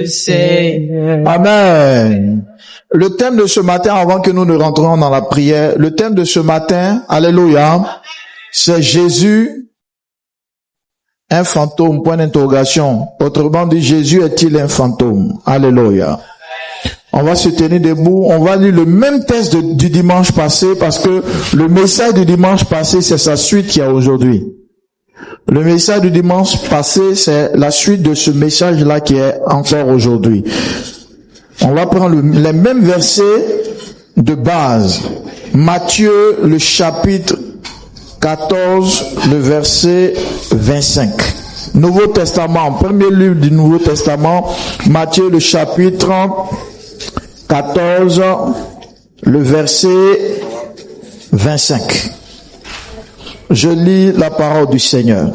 Seigneur. Amen. Le thème de ce matin, avant que nous ne rentrions dans la prière, le thème de ce matin, alléluia, c'est Jésus, un fantôme, point d'interrogation. Autrement dit, Jésus est-il un fantôme? Alléluia. On va se tenir debout, on va lire le même texte du dimanche passé, parce que le message du dimanche passé, c'est sa suite qu'il y a aujourd'hui. Le message du dimanche passé, c'est la suite de ce message-là qui est encore aujourd'hui. On va prendre les mêmes versets de base. Matthieu, le chapitre 14, le verset 25. Nouveau Testament, premier livre du Nouveau Testament, Matthieu, le chapitre 14, le verset 25. Je lis la parole du Seigneur.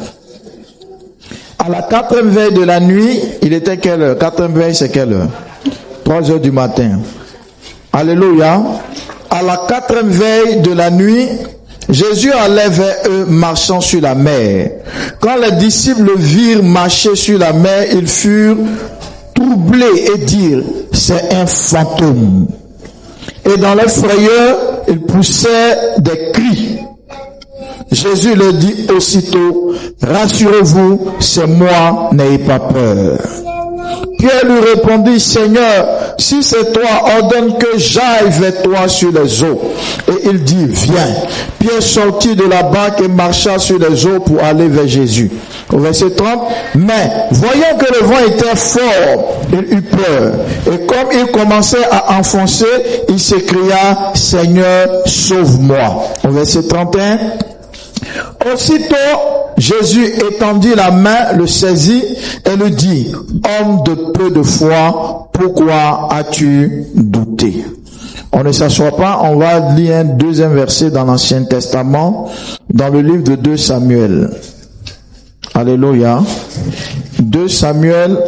À la 4e veille de la nuit, il était quelle heure? 4e veille, c'est quelle heure? 3 heures du matin. Alléluia. À la 4e veille de la nuit, Jésus allait vers eux marchant sur la mer. Quand les disciples le virent marcher sur la mer, ils furent troublés et dirent, c'est un fantôme. Et dans leur frayeur, ils poussaient des cris. Jésus leur dit aussitôt, rassurez-vous, c'est moi, n'ayez pas peur. Pierre lui répondit, Seigneur, si c'est toi, ordonne que j'aille vers toi sur les eaux. Et il dit, viens. Pierre sortit de la barque et marcha sur les eaux pour aller vers Jésus. Au verset 30, mais voyant que le vent était fort, il eut peur. Et comme il commençait à enfoncer, il s'écria, Seigneur, sauve-moi. Au verset 31, aussitôt, Jésus étendit la main, le saisit et lui dit, homme de peu de foi, pourquoi as-tu douté? On ne s'assoit pas, on va lire un deuxième verset dans l'Ancien Testament, dans le livre de 2 Samuel. Alléluia. 2 Samuel,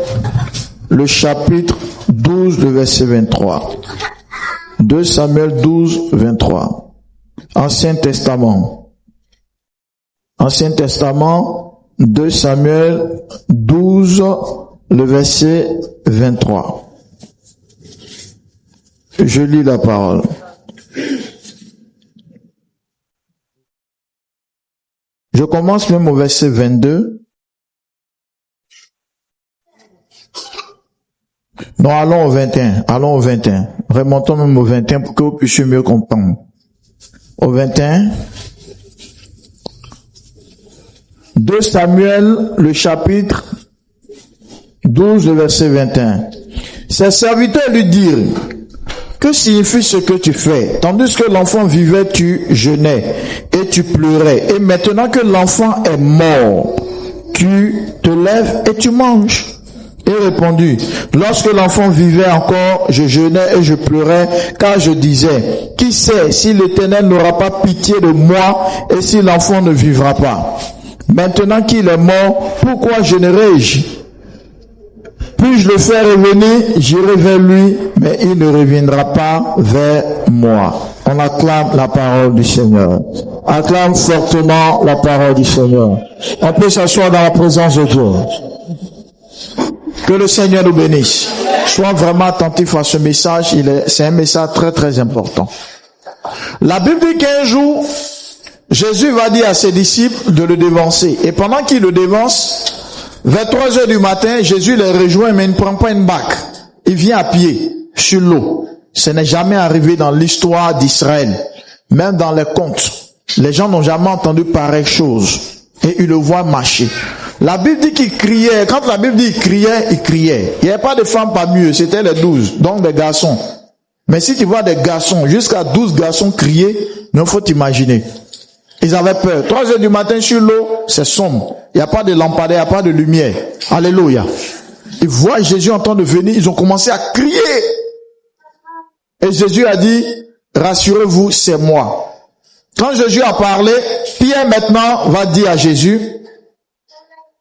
le chapitre 12, le verset 23. 2 Samuel 12, 23. Ancien Testament. Ancien Testament, 2 Samuel 12, le verset 23. Je lis la parole. Je commence même au verset 22. Non, allons au 21. Allons au 21. Remontons même au 21 pour que vous puissiez mieux comprendre. Au 21. 2 Samuel, le chapitre 12, le verset 21. Ses serviteurs lui dirent, que signifie ce que tu fais? Tandis que l'enfant vivait, tu jeûnais et tu pleurais. Et maintenant que l'enfant est mort, tu te lèves et tu manges. Il répondit, lorsque l'enfant vivait encore, je jeûnais et je pleurais, car je disais, qui sait si l'Éternel n'aura pas pitié de moi et si l'enfant ne vivra pas? Maintenant qu'il est mort, pourquoi jeûnerai-je? Puis-je le faire revenir? J'irai vers lui, mais il ne reviendra pas vers moi. On acclame la parole du Seigneur. Acclame fortement la parole du Seigneur. On peut s'asseoir dans la présence de Dieu. Que le Seigneur nous bénisse. Sois vraiment attentif à ce message. C'est un message très très important. La Bible dit qu'un jour, Jésus va dire à ses disciples de le dévancer. Et pendant qu'il le dévance, vers 3 heures du matin, Jésus les rejoint, mais il ne prend pas une barque. Il vient à pied, sur l'eau. Ce n'est jamais arrivé dans l'histoire d'Israël. Même dans les contes. Les gens n'ont jamais entendu pareille chose. Et ils le voient marcher. La Bible dit qu'il criait. Quand la Bible dit qu'il criait, il criait. Il n'y avait pas de femmes parmi eux, c'était les 12, donc des garçons. Mais si tu vois des garçons, jusqu'à 12 garçons crier, il faut t'imaginer. Ils avaient peur. 3 heures du matin sur l'eau, c'est sombre. Il n'y a pas de lampadaire, il n'y a pas de lumière. Alléluia. Ils voient Jésus en train de venir, ils ont commencé à crier. Et Jésus a dit, rassurez-vous, c'est moi. Quand Jésus a parlé, Pierre maintenant va dire à Jésus,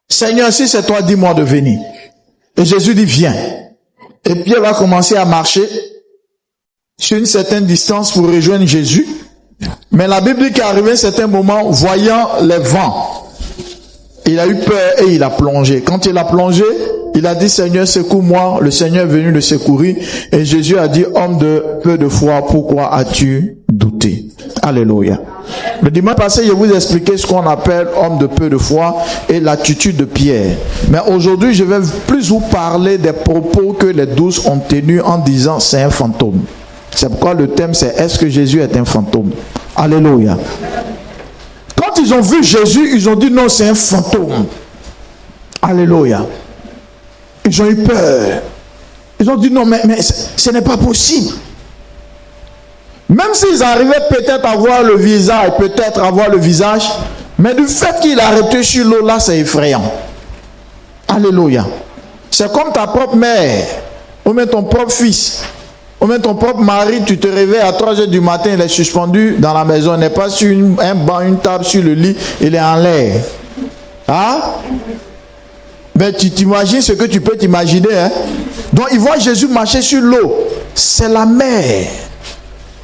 Seigneur, si c'est toi, dis-moi de venir. Et Jésus dit, viens. Et Pierre va commencer à marcher sur une certaine distance pour rejoindre Jésus. Mais la Bible dit qu'arrivé à un certain moment, voyant les vents, Il a eu peur et il a plongé. Quand il a plongé, il a dit, Seigneur, secours-moi. Le Seigneur est venu le secourir. Et Jésus a dit, homme de peu de foi, pourquoi as-tu douté? Alléluia. Le dimanche passé, je vous ai expliqué ce qu'on appelle homme de peu de foi et l'attitude de Pierre. Mais aujourd'hui, je vais plus vous parler des propos que les 12 ont tenus en disant, c'est un fantôme. C'est pourquoi le thème, c'est, est-ce que Jésus est un fantôme? Alléluia. Quand ils ont vu Jésus, ils ont dit non, c'est un fantôme. Alléluia. Ils ont eu peur. Ils ont dit non, mais ce n'est pas possible. Même s'ils arrivaient peut-être à voir le visage, mais du fait qu'il a arrêté sur l'eau, là, c'est effrayant. Alléluia. C'est comme ta propre mère, ou même ton propre fils, ou même ton propre mari, tu te réveilles à 3 heures du matin, il est suspendu dans la maison, il n'est pas sur un banc, une table, sur le lit, il est en l'air. Hein? Mais tu t'imagines ce que tu peux t'imaginer. Hein? Donc ils voient Jésus marcher sur l'eau. C'est la mer.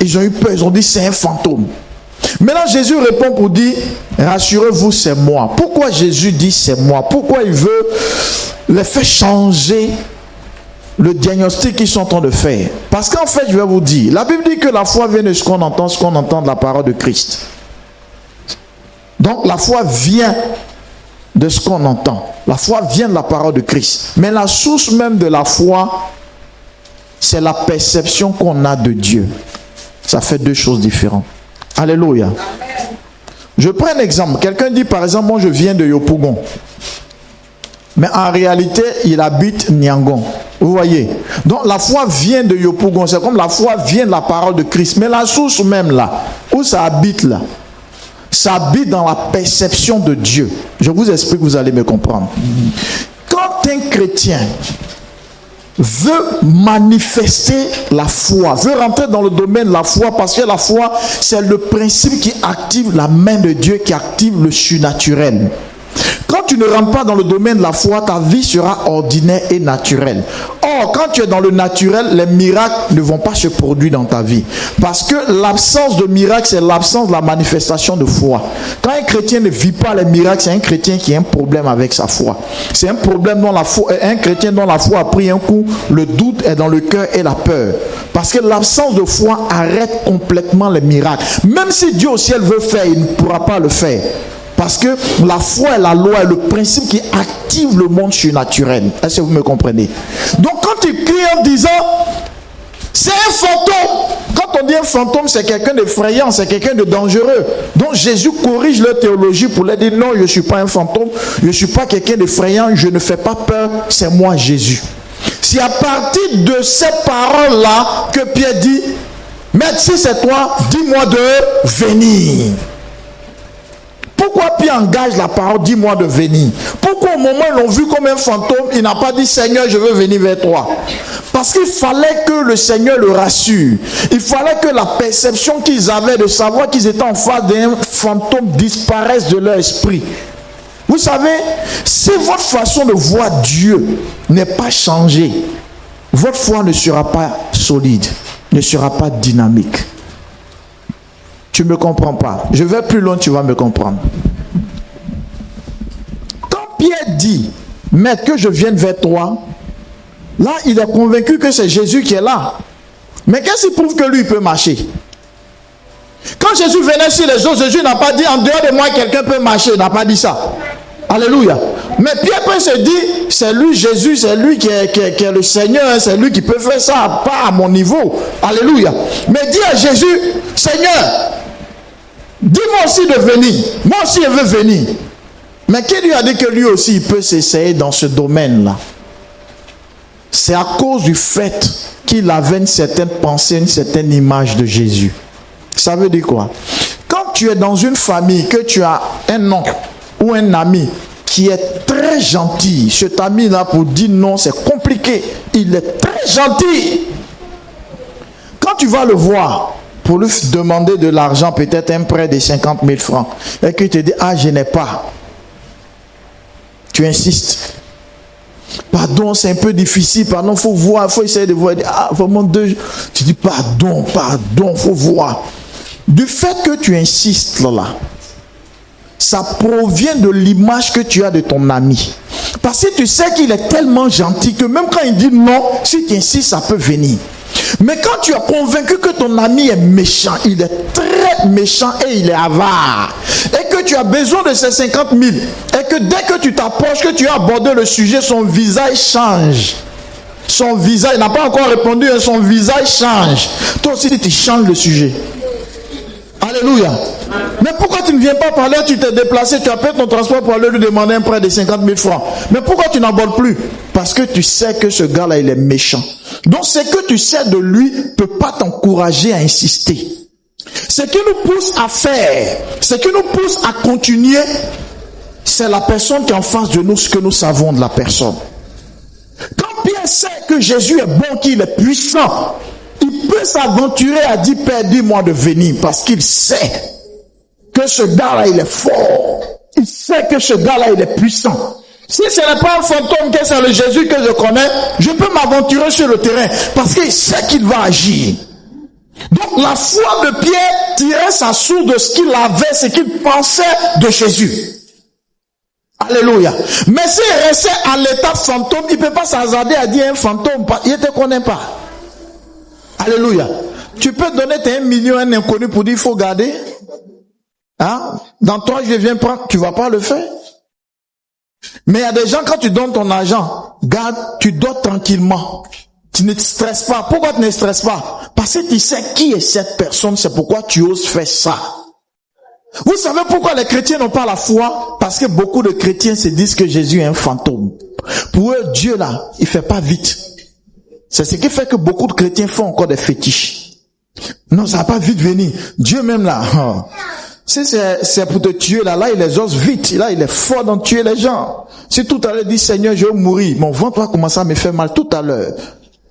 Ils ont eu peur, ils ont dit c'est un fantôme. Maintenant Jésus répond pour dire, rassurez-vous, c'est moi. Pourquoi Jésus dit c'est moi? Pourquoi il veut les faire changer le diagnostic qu'ils sont en train de faire? Parce qu'en fait, je vais vous dire, la Bible dit que la foi vient de ce qu'on entend de la parole de Christ. Donc la foi vient de ce qu'on entend. La foi vient de la parole de Christ. Mais la source même de la foi, c'est la perception qu'on a de Dieu. Ça fait deux choses différentes. Alléluia. Amen. Je prends un exemple. Quelqu'un dit par exemple, moi je viens de Yopougon. Mais en réalité, il habite Niangon. Vous voyez? Donc la foi vient de Yopougon. C'est comme la foi vient de la parole de Christ. Mais la source même là, où ça habite là? Ça habite dans la perception de Dieu. Je vous explique, vous allez me comprendre. Quand un chrétien veut manifester la foi, veut rentrer dans le domaine de la foi, parce que la foi, c'est le principe qui active la main de Dieu, qui active le surnaturel. Quand tu ne rentres pas dans le domaine de la foi, ta vie sera ordinaire et naturelle. Or, quand tu es dans le naturel, les miracles ne vont pas se produire dans ta vie. Parce que l'absence de miracle, c'est l'absence de la manifestation de foi. Quand un chrétien ne vit pas les miracles, c'est un chrétien qui a un problème avec sa foi. C'est un problème dont la foi, un chrétien dont la foi a pris un coup, le doute est dans le cœur et la peur. Parce que l'absence de foi arrête complètement les miracles. Même si Dieu au ciel veut faire, il ne pourra pas le faire. Parce que la foi et la loi est le principe qui active le monde surnaturel. Est-ce que vous me comprenez? Donc quand tu cries en disant c'est un fantôme, quand on dit un fantôme, c'est quelqu'un d'effrayant, c'est quelqu'un de dangereux. Donc Jésus corrige leur théologie pour leur dire non, je ne suis pas un fantôme, je ne suis pas quelqu'un d'effrayant, je ne fais pas peur, c'est moi Jésus. C'est à partir de ces paroles-là que Pierre dit, maître, si c'est toi, dis-moi de venir. Pourquoi Pierre engage la parole, dis-moi de venir? Pourquoi au moment où ils l'ont vu comme un fantôme, il n'a pas dit Seigneur, je veux venir vers toi? Parce qu'il fallait que le Seigneur le rassure. Il fallait que la perception qu'ils avaient de savoir qu'ils étaient en face d'un fantôme disparaisse de leur esprit. Vous savez, si votre façon de voir Dieu n'est pas changée, votre foi ne sera pas solide, ne sera pas dynamique. Tu ne me comprends pas. Je vais plus loin, tu vas me comprendre. Quand Pierre dit, maître, que je vienne vers toi, là, il est convaincu que c'est Jésus qui est là. Mais qu'est-ce qui prouve que lui, il peut marcher? Quand Jésus venait sur les eaux, Jésus n'a pas dit, en dehors de moi, quelqu'un peut marcher. Il n'a pas dit ça. Alléluia. Mais Pierre peut se dire, c'est lui Jésus, c'est lui qui est le Seigneur, c'est lui qui peut faire ça, pas à mon niveau. Alléluia. Mais dis à Jésus, Seigneur, dis-moi aussi de venir. Moi aussi, je veux venir. Mais qui lui a dit que lui aussi, il peut s'essayer dans ce domaine-là? C'est à cause du fait qu'il avait une certaine pensée, une certaine image de Jésus. Ça veut dire quoi? Quand tu es dans une famille, que tu as un oncle ou un ami qui est très gentil, cet ami-là, pour dire non, c'est compliqué. Il est très gentil. Quand tu vas le voir, pour lui demander de l'argent, peut-être un prêt de 50 000 francs, et qu'il te dit, ah, je n'ai pas. Tu insistes. Pardon, c'est un peu difficile, pardon, il faut voir, il faut essayer de voir. Ah, vraiment, tu dis, pardon, il faut voir. Du fait que tu insistes là, ça provient de l'image que tu as de ton ami. Parce que tu sais qu'il est tellement gentil que même quand il dit non, si tu insistes, ça peut venir. Mais quand tu es convaincu que ton ami est méchant, il est très méchant et il est avare, et que tu as besoin de ces 50 000, et que dès que tu t'approches, que tu as abordé le sujet, son visage change. Son visage, il n'a pas encore répondu, son visage change. Toi aussi, tu changes le sujet. Alléluia. Mais pourquoi tu ne viens pas parler? Tu t'es déplacé, tu as payé ton transport pour aller lui demander un prêt de 50 000 francs. Mais pourquoi tu n'abordes plus? Parce que tu sais que ce gars-là, il est méchant. Donc, ce que tu sais de lui ne peut pas t'encourager à insister. Ce qui nous pousse à faire, ce qui nous pousse à continuer, c'est la personne qui est en face de nous, ce que nous savons de la personne. Quand Pierre sait que Jésus est bon, qu'il est puissant, il peut s'aventurer à dire, Père, dis-moi de venir, parce qu'il sait que ce gars-là, il est fort. Il sait que ce gars-là, il est puissant. Si ce n'est pas un fantôme, que c'est le Jésus que je connais, je peux m'aventurer sur le terrain, parce qu'il sait qu'il va agir. Donc la foi de Pierre tirait sa source de ce qu'il avait, ce qu'il pensait de Jésus. Alléluia. Mais s'il restait à l'état fantôme, il ne peut pas s'hasarder à dire un fantôme, il ne te connaît pas. Alléluia. Tu peux donner tes 1 million à un inconnu pour dire il faut garder. Hein? Dans toi, je viens prendre, tu ne vas pas le faire. Mais il y a des gens, quand tu donnes ton argent, garde, tu dors tranquillement. Tu ne te stresses pas. Pourquoi tu ne stresses pas? Parce que tu sais qui est cette personne, c'est pourquoi tu oses faire ça. Vous savez pourquoi les chrétiens n'ont pas la foi? Parce que beaucoup de chrétiens se disent que Jésus est un fantôme. Pour eux, Dieu là, il fait pas vite. C'est ce qui fait que beaucoup de chrétiens font encore des fétiches. Non, ça va pas vite venir. Dieu même là, si c'est pour te tuer là, il les ose vite. Là, il est fort dans tuer les gens. Si tout à l'heure il dit, Seigneur, je vais mourir, mon ventre va commencer à me faire mal tout à l'heure.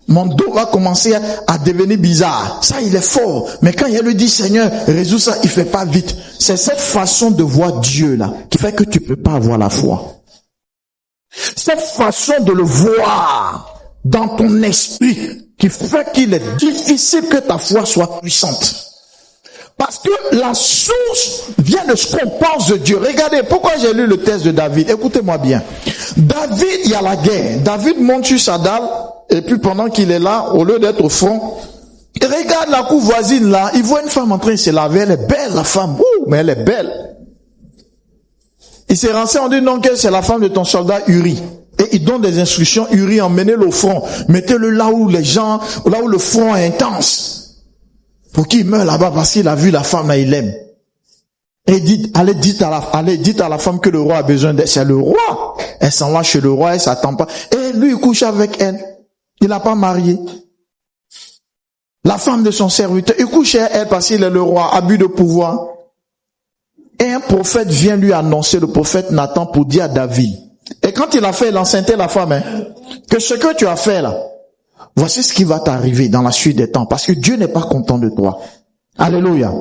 Mon dos va commencer à devenir bizarre. Ça, il est fort. Mais quand il lui dit, Seigneur, résous ça, il fait pas vite. C'est cette façon de voir Dieu là qui fait que tu peux pas avoir la foi. Cette façon de le voir dans ton esprit qui fait qu'il est difficile que ta foi soit puissante. Parce que la source vient de ce qu'on pense de Dieu. Regardez, pourquoi j'ai lu le texte de David? Écoutez-moi bien. David, il y a la guerre. David monte sur sa dalle, et puis pendant qu'il est là, au lieu d'être au front, il regarde la cour voisine là, il voit une femme en train de se laver, elle est belle la femme, mais elle est belle. Il s'est renseigné, on dit non, que c'est la femme de ton soldat Uri. Et il donne des instructions, Uri, emmenez-le au front, mettez-le là où les gens, là où le front est intense. Pour qu'il meure là-bas parce qu'il a vu la femme là, il l'aime. Et dit, allez, dites à la femme que le roi a besoin d'elle. C'est le roi. Elle s'en va chez le roi, elle s'attend pas. Et lui, il couche avec elle. Il n'a pas marié. La femme de son serviteur, il couche avec elle parce qu'il est le roi, abus de pouvoir. Et un prophète vient lui annoncer, le prophète Nathan, pour dire à David. Et quand il a fait l'enceinte la femme, que ce que tu as fait là, voici ce qui va t'arriver dans la suite des temps, parce que Dieu n'est pas content de toi. Alléluia.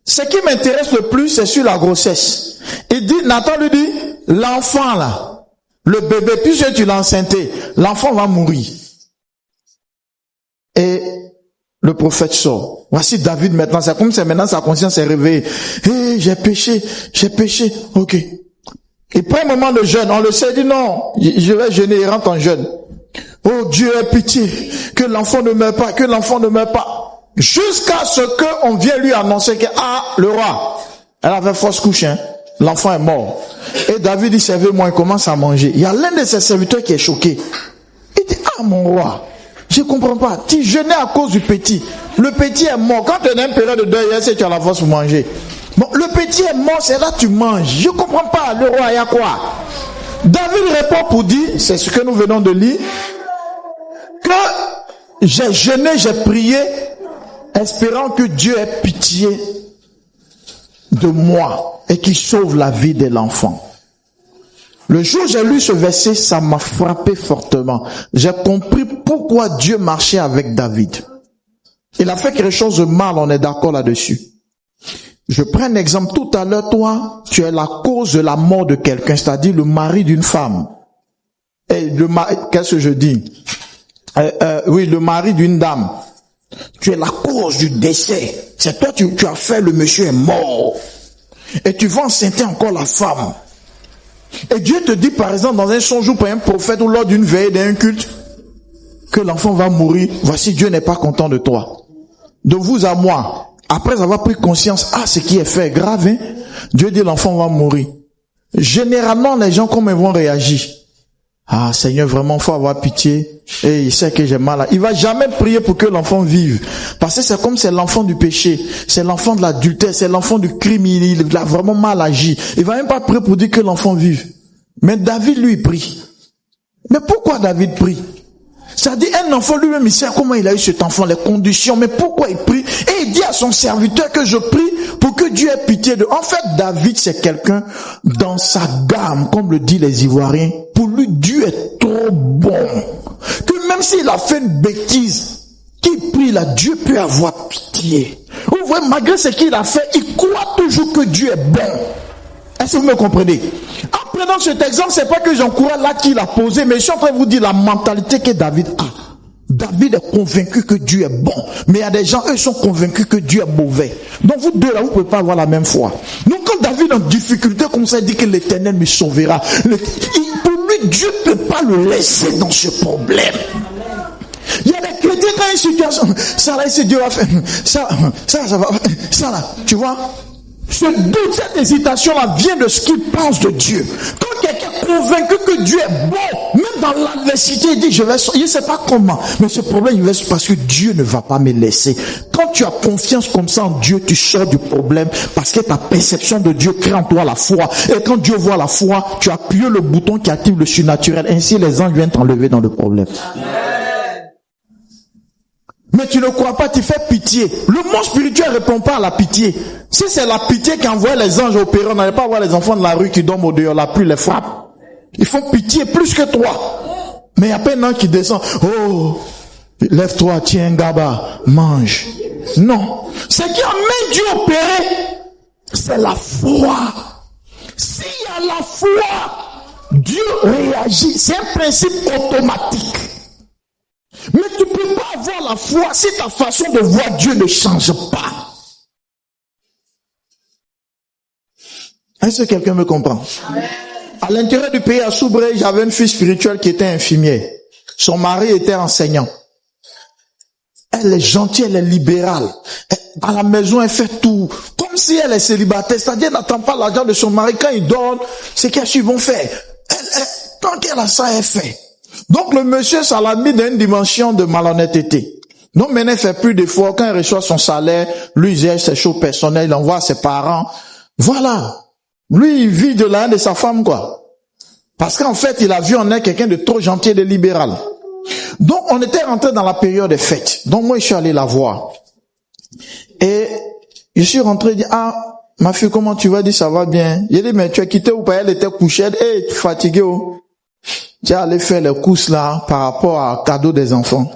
Ce qui m'intéresse le plus, c'est sur la grossesse. Il dit, Nathan lui dit, l'enfant là, le bébé, puisque tu l'as enceinté, l'enfant va mourir. Et le prophète sort. Voici David maintenant, c'est comme si maintenant sa conscience est réveillée. J'ai péché, ok. Il prend un moment de jeûne, on le sait, il dit non, je vais jeûner, il rentre en jeûne. Oh Dieu, aie pitié, que l'enfant ne meure pas, jusqu'à ce qu'on vienne lui annoncer que, le roi, elle avait fausse couche, l'enfant est mort. Et David dit, servez-moi, il commence à manger. Il y a l'un de ses serviteurs qui est choqué. Il dit, mon roi, je comprends pas, tu jeûnais à cause du petit. Le petit est mort. Quand tu es dans une période de deuil, c'est que tu as la force pour manger. Bon, le petit est mort, c'est là que tu manges. Je comprends pas, le roi, il y a quoi? David répond pour dire, c'est ce que nous venons de lire, que j'ai jeûné, j'ai prié, espérant que Dieu ait pitié de moi et qu'il sauve la vie de l'enfant. Le jour où j'ai lu ce verset, ça m'a frappé fortement. J'ai compris pourquoi Dieu marchait avec David. Il a fait quelque chose de mal, on est d'accord là-dessus. Je prends un exemple. Tout à l'heure, toi, tu es la cause de la mort de quelqu'un, c'est-à-dire le mari d'une femme. Et qu'est-ce que je dis? Oui, le mari d'une dame. Tu es la cause du décès. C'est toi, tu as fait, le monsieur est mort. Et tu vas enceinter encore la femme. Et Dieu te dit par exemple dans un songe ou par un prophète ou lors d'une veille d'un culte que l'enfant va mourir. Voici, Dieu n'est pas content de toi. De vous à moi, après avoir pris conscience, ce qui est fait est grave, hein? Dieu dit l'enfant va mourir. Généralement, les gens, comment ils vont réagir? Seigneur, vraiment, faut avoir pitié. Et il sait que j'ai mal. Il va jamais prier pour que l'enfant vive. Parce que c'est comme c'est l'enfant du péché. C'est l'enfant de l'adultère. C'est l'enfant du crime. Il a vraiment mal agi. Il va même pas prier pour dire que l'enfant vive. Mais David, lui, prie. Mais pourquoi David prie? Ça dit, un enfant lui-même, il sait comment il a eu cet enfant, les conditions, mais pourquoi il prie? Et il dit à son serviteur que je prie pour que Dieu ait pitié de... En fait, David, c'est quelqu'un dans sa gamme, comme le disent les Ivoiriens. Pour lui, Dieu est trop bon. Que même s'il a fait une bêtise, qu'il prie là, Dieu peut avoir pitié. Vous voyez, malgré ce qu'il a fait, il croit toujours que Dieu est bon. Est-ce que vous me comprenez? En prenant cet exemple, c'est pas que j'encourage là qu'il a posé, mais je suis en train de vous dire la mentalité que David a. David est convaincu que Dieu est bon. Mais il y a des gens, eux, sont convaincus que Dieu est mauvais. Donc vous deux là, vous pouvez pas avoir la même foi. Donc quand David est en difficulté comme ça, il dit que l'Éternel me sauvera. Pour lui, Dieu ne peut pas le laisser dans ce problème. Il y a des chrétiens quand il y a une situation, ça là, c'est Dieu va faire, ça va, ça là, tu vois. Ce doute, cette hésitation-là vient de ce qu'il pense de Dieu. Quand quelqu'un est convaincu que Dieu est bon, même dans l'adversité, il dit, je ne sais pas comment, mais ce problème, il va se parce que Dieu ne va pas me laisser. Quand tu as confiance comme ça en Dieu, tu sors du problème parce que ta perception de Dieu crée en toi la foi. Et quand Dieu voit la foi, tu appuies le bouton qui active le surnaturel. Ainsi, les anges viennent t'enlever dans le problème. Amen. Mais tu ne crois pas, tu fais pitié. Le monde spirituel ne répond pas à la pitié. Si c'est la pitié qui envoie les anges opérer, on n'allait pas voir les enfants de la rue qui dorment au dehors, la pluie les frappe. Ils font pitié plus que toi. Mais il y a pas un ange qui descend. Oh, lève-toi, tiens, Gaba, mange. Non. Ce qui amène Dieu opérer, c'est la foi. S'il y a la foi, Dieu réagit. C'est un principe automatique. Mais tu ne peux pas avoir la foi si ta façon de voir Dieu ne change pas. Est-ce que quelqu'un me comprend? Amen. À l'intérieur du pays, à Soubré, j'avais une fille spirituelle qui était infirmière. Son mari était enseignant. Elle est gentille, elle est libérale. À la maison, elle fait tout. Comme si elle est célibataire. C'est-à-dire, elle n'attend pas l'argent de son mari. Quand il donne, c'est qu'est-ce qu'ils vont faire. Tant qu'elle a ça, elle fait. Donc le monsieur, ça l'a mis dans une dimension de malhonnêteté. Donc maintenant, il fait plus d'efforts. Quand il reçoit son salaire, lui, il gère ses choses personnelles, il envoie à ses parents. Voilà. Lui, il vit de la haine de sa femme, quoi. Parce qu'en fait, il a vu en elle quelqu'un de trop gentil et de libéral. Donc, on était rentré dans la période des fêtes. Donc moi, je suis allé la voir. Et je suis rentré, dit, ma fille, comment tu vas? Dit, ça va bien. J'ai dit, mais tu as quitté ou pas? Elle était couchée. Elle dit, tu es fatiguée, oh. Tu es allé faire les courses là, par rapport à cadeau des enfants.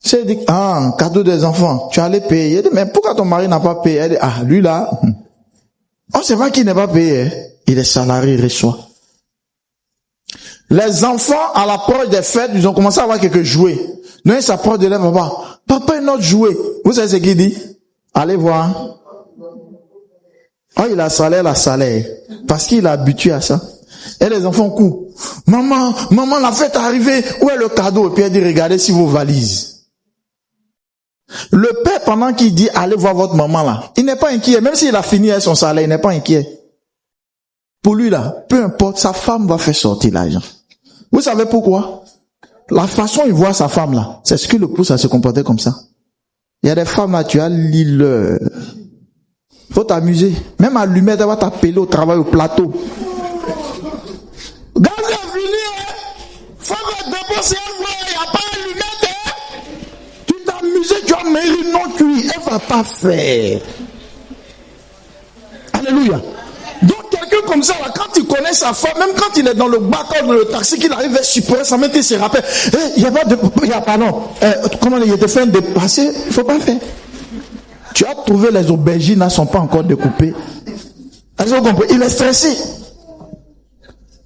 J'ai dit, cadeau des enfants. Tu es allé payer. J'ai dit, mais pourquoi ton mari n'a pas payé? Elle dit, lui là. On sait pas qu'il n'est pas payé. Il est salarié, il reçoit. Les enfants, à l'approche des fêtes, ils ont commencé à avoir quelques jouets. Nous, ils s'approchent de leur papa. Papa, un autre jouet. Vous savez ce qu'il dit? Allez voir. Il a salaire. Parce qu'il est habitué à ça. Et les enfants courent. Maman, la fête est arrivée. Où est le cadeau? Et puis elle dit, regardez si vos valises. Le père, pendant qu'il dit, allez voir votre maman là, il n'est pas inquiet. Même s'il a fini avec son salaire, il n'est pas inquiet. Pour lui là, peu importe, sa femme va faire sortir l'argent. Vous savez pourquoi? La façon il voit sa femme là, c'est ce qui le pousse à se comporter comme ça. Il y a des femmes là, tu as l'île. Faut t'amuser. Même allumette, elle va t'appeler au travail, au plateau. Gaz est fini, faut me déposer une fois, il n'y a pas allumette, Tu t'amuses, tu as mérité non cuit, elle va pas faire. Alléluia. Donc quelqu'un comme ça, là, quand il connaît sa femme, même quand il est dans le bateau, dans le taxi, qu'il arrive à supporter, ça met, il se rappelle, il n'y a pas de, comment il te fait un dépassé, il faut pas faire. Tu as trouvé les aubergines, ne sont pas encore découpées. Il est stressé.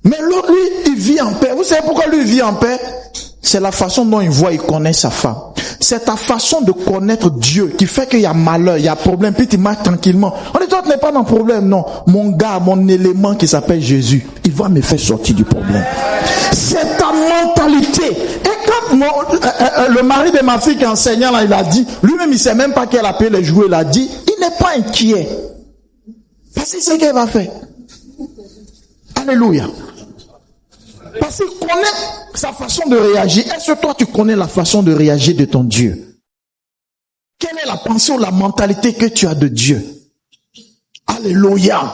Mais l'autre, lui, il vit en paix. Vous savez pourquoi lui, il vit en paix? C'est la façon dont il voit, il connaît sa femme. C'est ta façon de connaître Dieu qui fait qu'il y a malheur, il y a problème, puis tu marches tranquillement. On dit, toi, tu n'es pas dans le problème, non. Mon gars, mon élément qui s'appelle Jésus, il va me faire sortir du problème. C'est ta mentalité. Et quand le mari de ma fille qui est enseignant, là, il a dit, lui-même, il sait même pas qu'elle a payé les jouets, il a dit, il n'est pas inquiet. Parce que c'est ce qu'elle va faire. Alléluia. Parce qu'il connaît sa façon de réagir. Est-ce que toi, tu connais la façon de réagir de ton Dieu? Quelle est la pensée ou la mentalité que tu as de Dieu? Alléluia.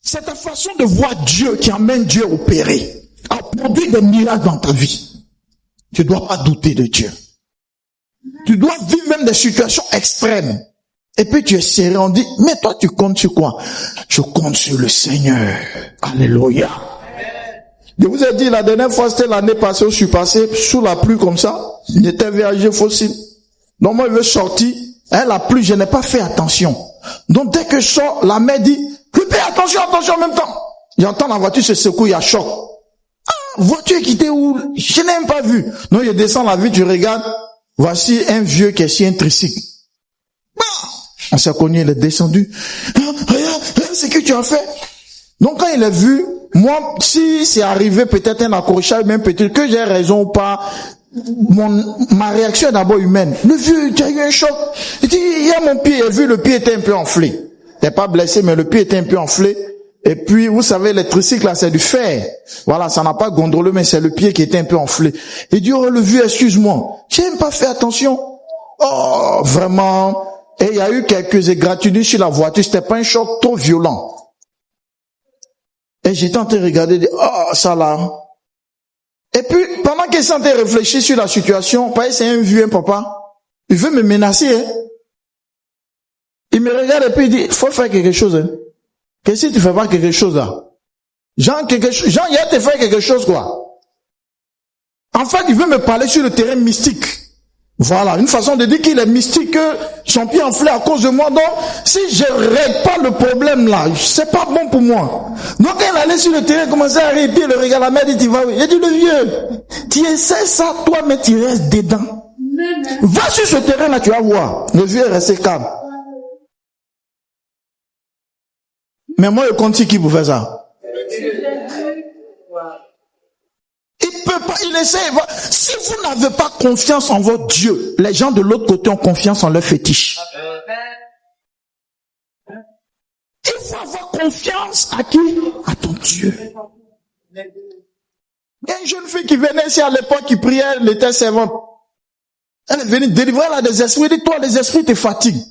C'est ta façon de voir Dieu qui amène Dieu à opérer, à produire des miracles dans ta vie. Tu ne dois pas douter de Dieu. Tu dois vivre même des situations extrêmes. Et puis tu es serré, on dit, mais toi tu comptes sur quoi? Je compte sur le Seigneur. Alléluia. Je vous ai dit, la dernière fois, c'était l'année passée où je suis passé sous la pluie comme ça. Il était VAG fossile. Donc moi, il veut sortir. La pluie, je n'ai pas fait attention. Donc dès que je sors, la mère dit, fais attention en même temps. J'entends la voiture se secouer, il y a choc. Voiture quittée où? Je n'ai même pas vu. Donc je descends la vitre, je regarde. Voici un vieux qui est sur un tricycle. On s'est cogné, il est descendu. Regarde, c'est que tu as fait. Donc quand il a vu, moi, si c'est arrivé peut-être un accrochage, même peut-être que j'ai raison ou pas, ma réaction est d'abord humaine. Le vieux, tu as eu un choc. Il dit, il y a mon pied. Il a vu, le pied était un peu enflé. Il n'est pas blessé, mais le pied était un peu enflé. Et puis, vous savez, les tricycles, là, c'est du fer. Voilà, ça n'a pas gondolé, mais c'est le pied qui était un peu enflé. Il dit, oh, le vieux, excuse-moi. J'ai même pas fait attention. Oh, vraiment. Et il y a eu quelques égratignures sur la voiture. C'était pas un choc trop violent. Et j'étais en train de regarder, oh, ça là. Et puis, pendant qu'il s'est en train de réfléchir sur la situation, parce que c'est un vieux, un papa, il veut me menacer, hein. Il me regarde et puis il dit, faut faire quelque chose, hein. Qu'est-ce que tu fais pas quelque chose là? Jean, il a te fait quelque chose, quoi. En fait, il veut me parler sur le terrain mystique. Voilà, une façon de dire qu'il est mystique, que son pied enflé à cause de moi. Donc, si je règle pas le problème là, c'est pas bon pour moi. Donc, elle allait sur le terrain, commençait à arrêter, le regard, la mère dit, tu vas où? Il dit, le vieux, tu essaies ça, toi, mais tu restes dedans. Va sur ce terrain là, tu vas voir. Le vieux est resté calme. Mais moi, je compte sur qui pour faire ça? Il peut pas, il essaie. Si vous n'avez pas confiance en votre Dieu, les gens de l'autre côté ont confiance en leur fétiche. Il faut avoir confiance à qui? À ton Dieu. Il y a une jeune fille qui venait ici à l'époque, qui priait, elle était servante. Elle est venue délivrer là des esprits. Elle dit, toi, les esprits te fatiguent.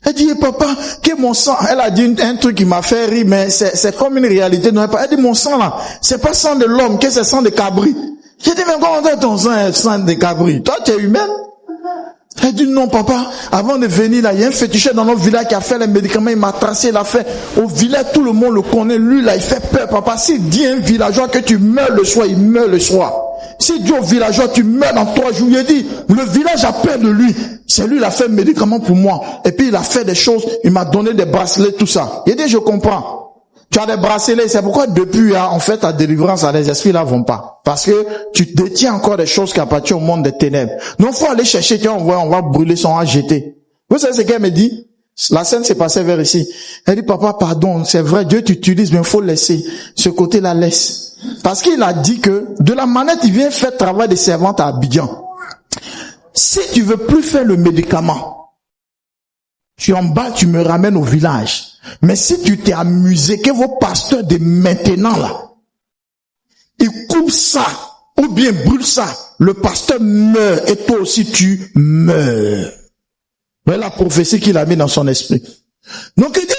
Elle dit, papa, que mon sang, elle a dit un truc qui m'a fait rire, mais c'est comme une réalité. Elle dit, mon sang là, c'est pas sang de l'homme, que c'est sang de cabri. J'ai dit, mais comment ton sang est sang de cabri? Toi, tu es humaine? Elle dit, non, papa, avant de venir là, il y a un féticheur dans notre village qui a fait les médicaments, il m'a tracé, il a fait. Au village, tout le monde le connaît. Lui là, il fait peur, papa. S'il dit un villageois que tu meurs le soir, il meurt le soir. Si dit au villageois, tu meurs dans 3 jours, il dit, le village a peur de lui. C'est lui, il a fait un médicament pour moi. Et puis, il a fait des choses, il m'a donné des bracelets, tout ça. Il dit, je comprends. Tu as des bracelets, c'est pourquoi depuis, en fait, ta délivrance, les esprits là vont pas. Parce que tu détiens encore des choses qui appartiennent au monde des ténèbres. Donc, faut aller chercher, tiens, on va brûler son, on va jeter. Vous savez ce qu'elle me dit? La scène s'est passée vers ici. Elle dit, papa, pardon, c'est vrai, Dieu t'utilise, mais il faut laisser. Ce côté-là, laisse. Parce qu'il a dit que, de la manette, il vient faire travail de servante à Abidjan. Si tu veux plus faire le médicament, tu en bas, tu me ramènes au village. Mais si tu t'es amusé, que vos pasteurs de maintenant là, ils coupent ça, ou bien brûlent ça, le pasteur meurt, et toi aussi tu meurs. Voilà la prophétie qu'il a mis dans son esprit. Donc il dit,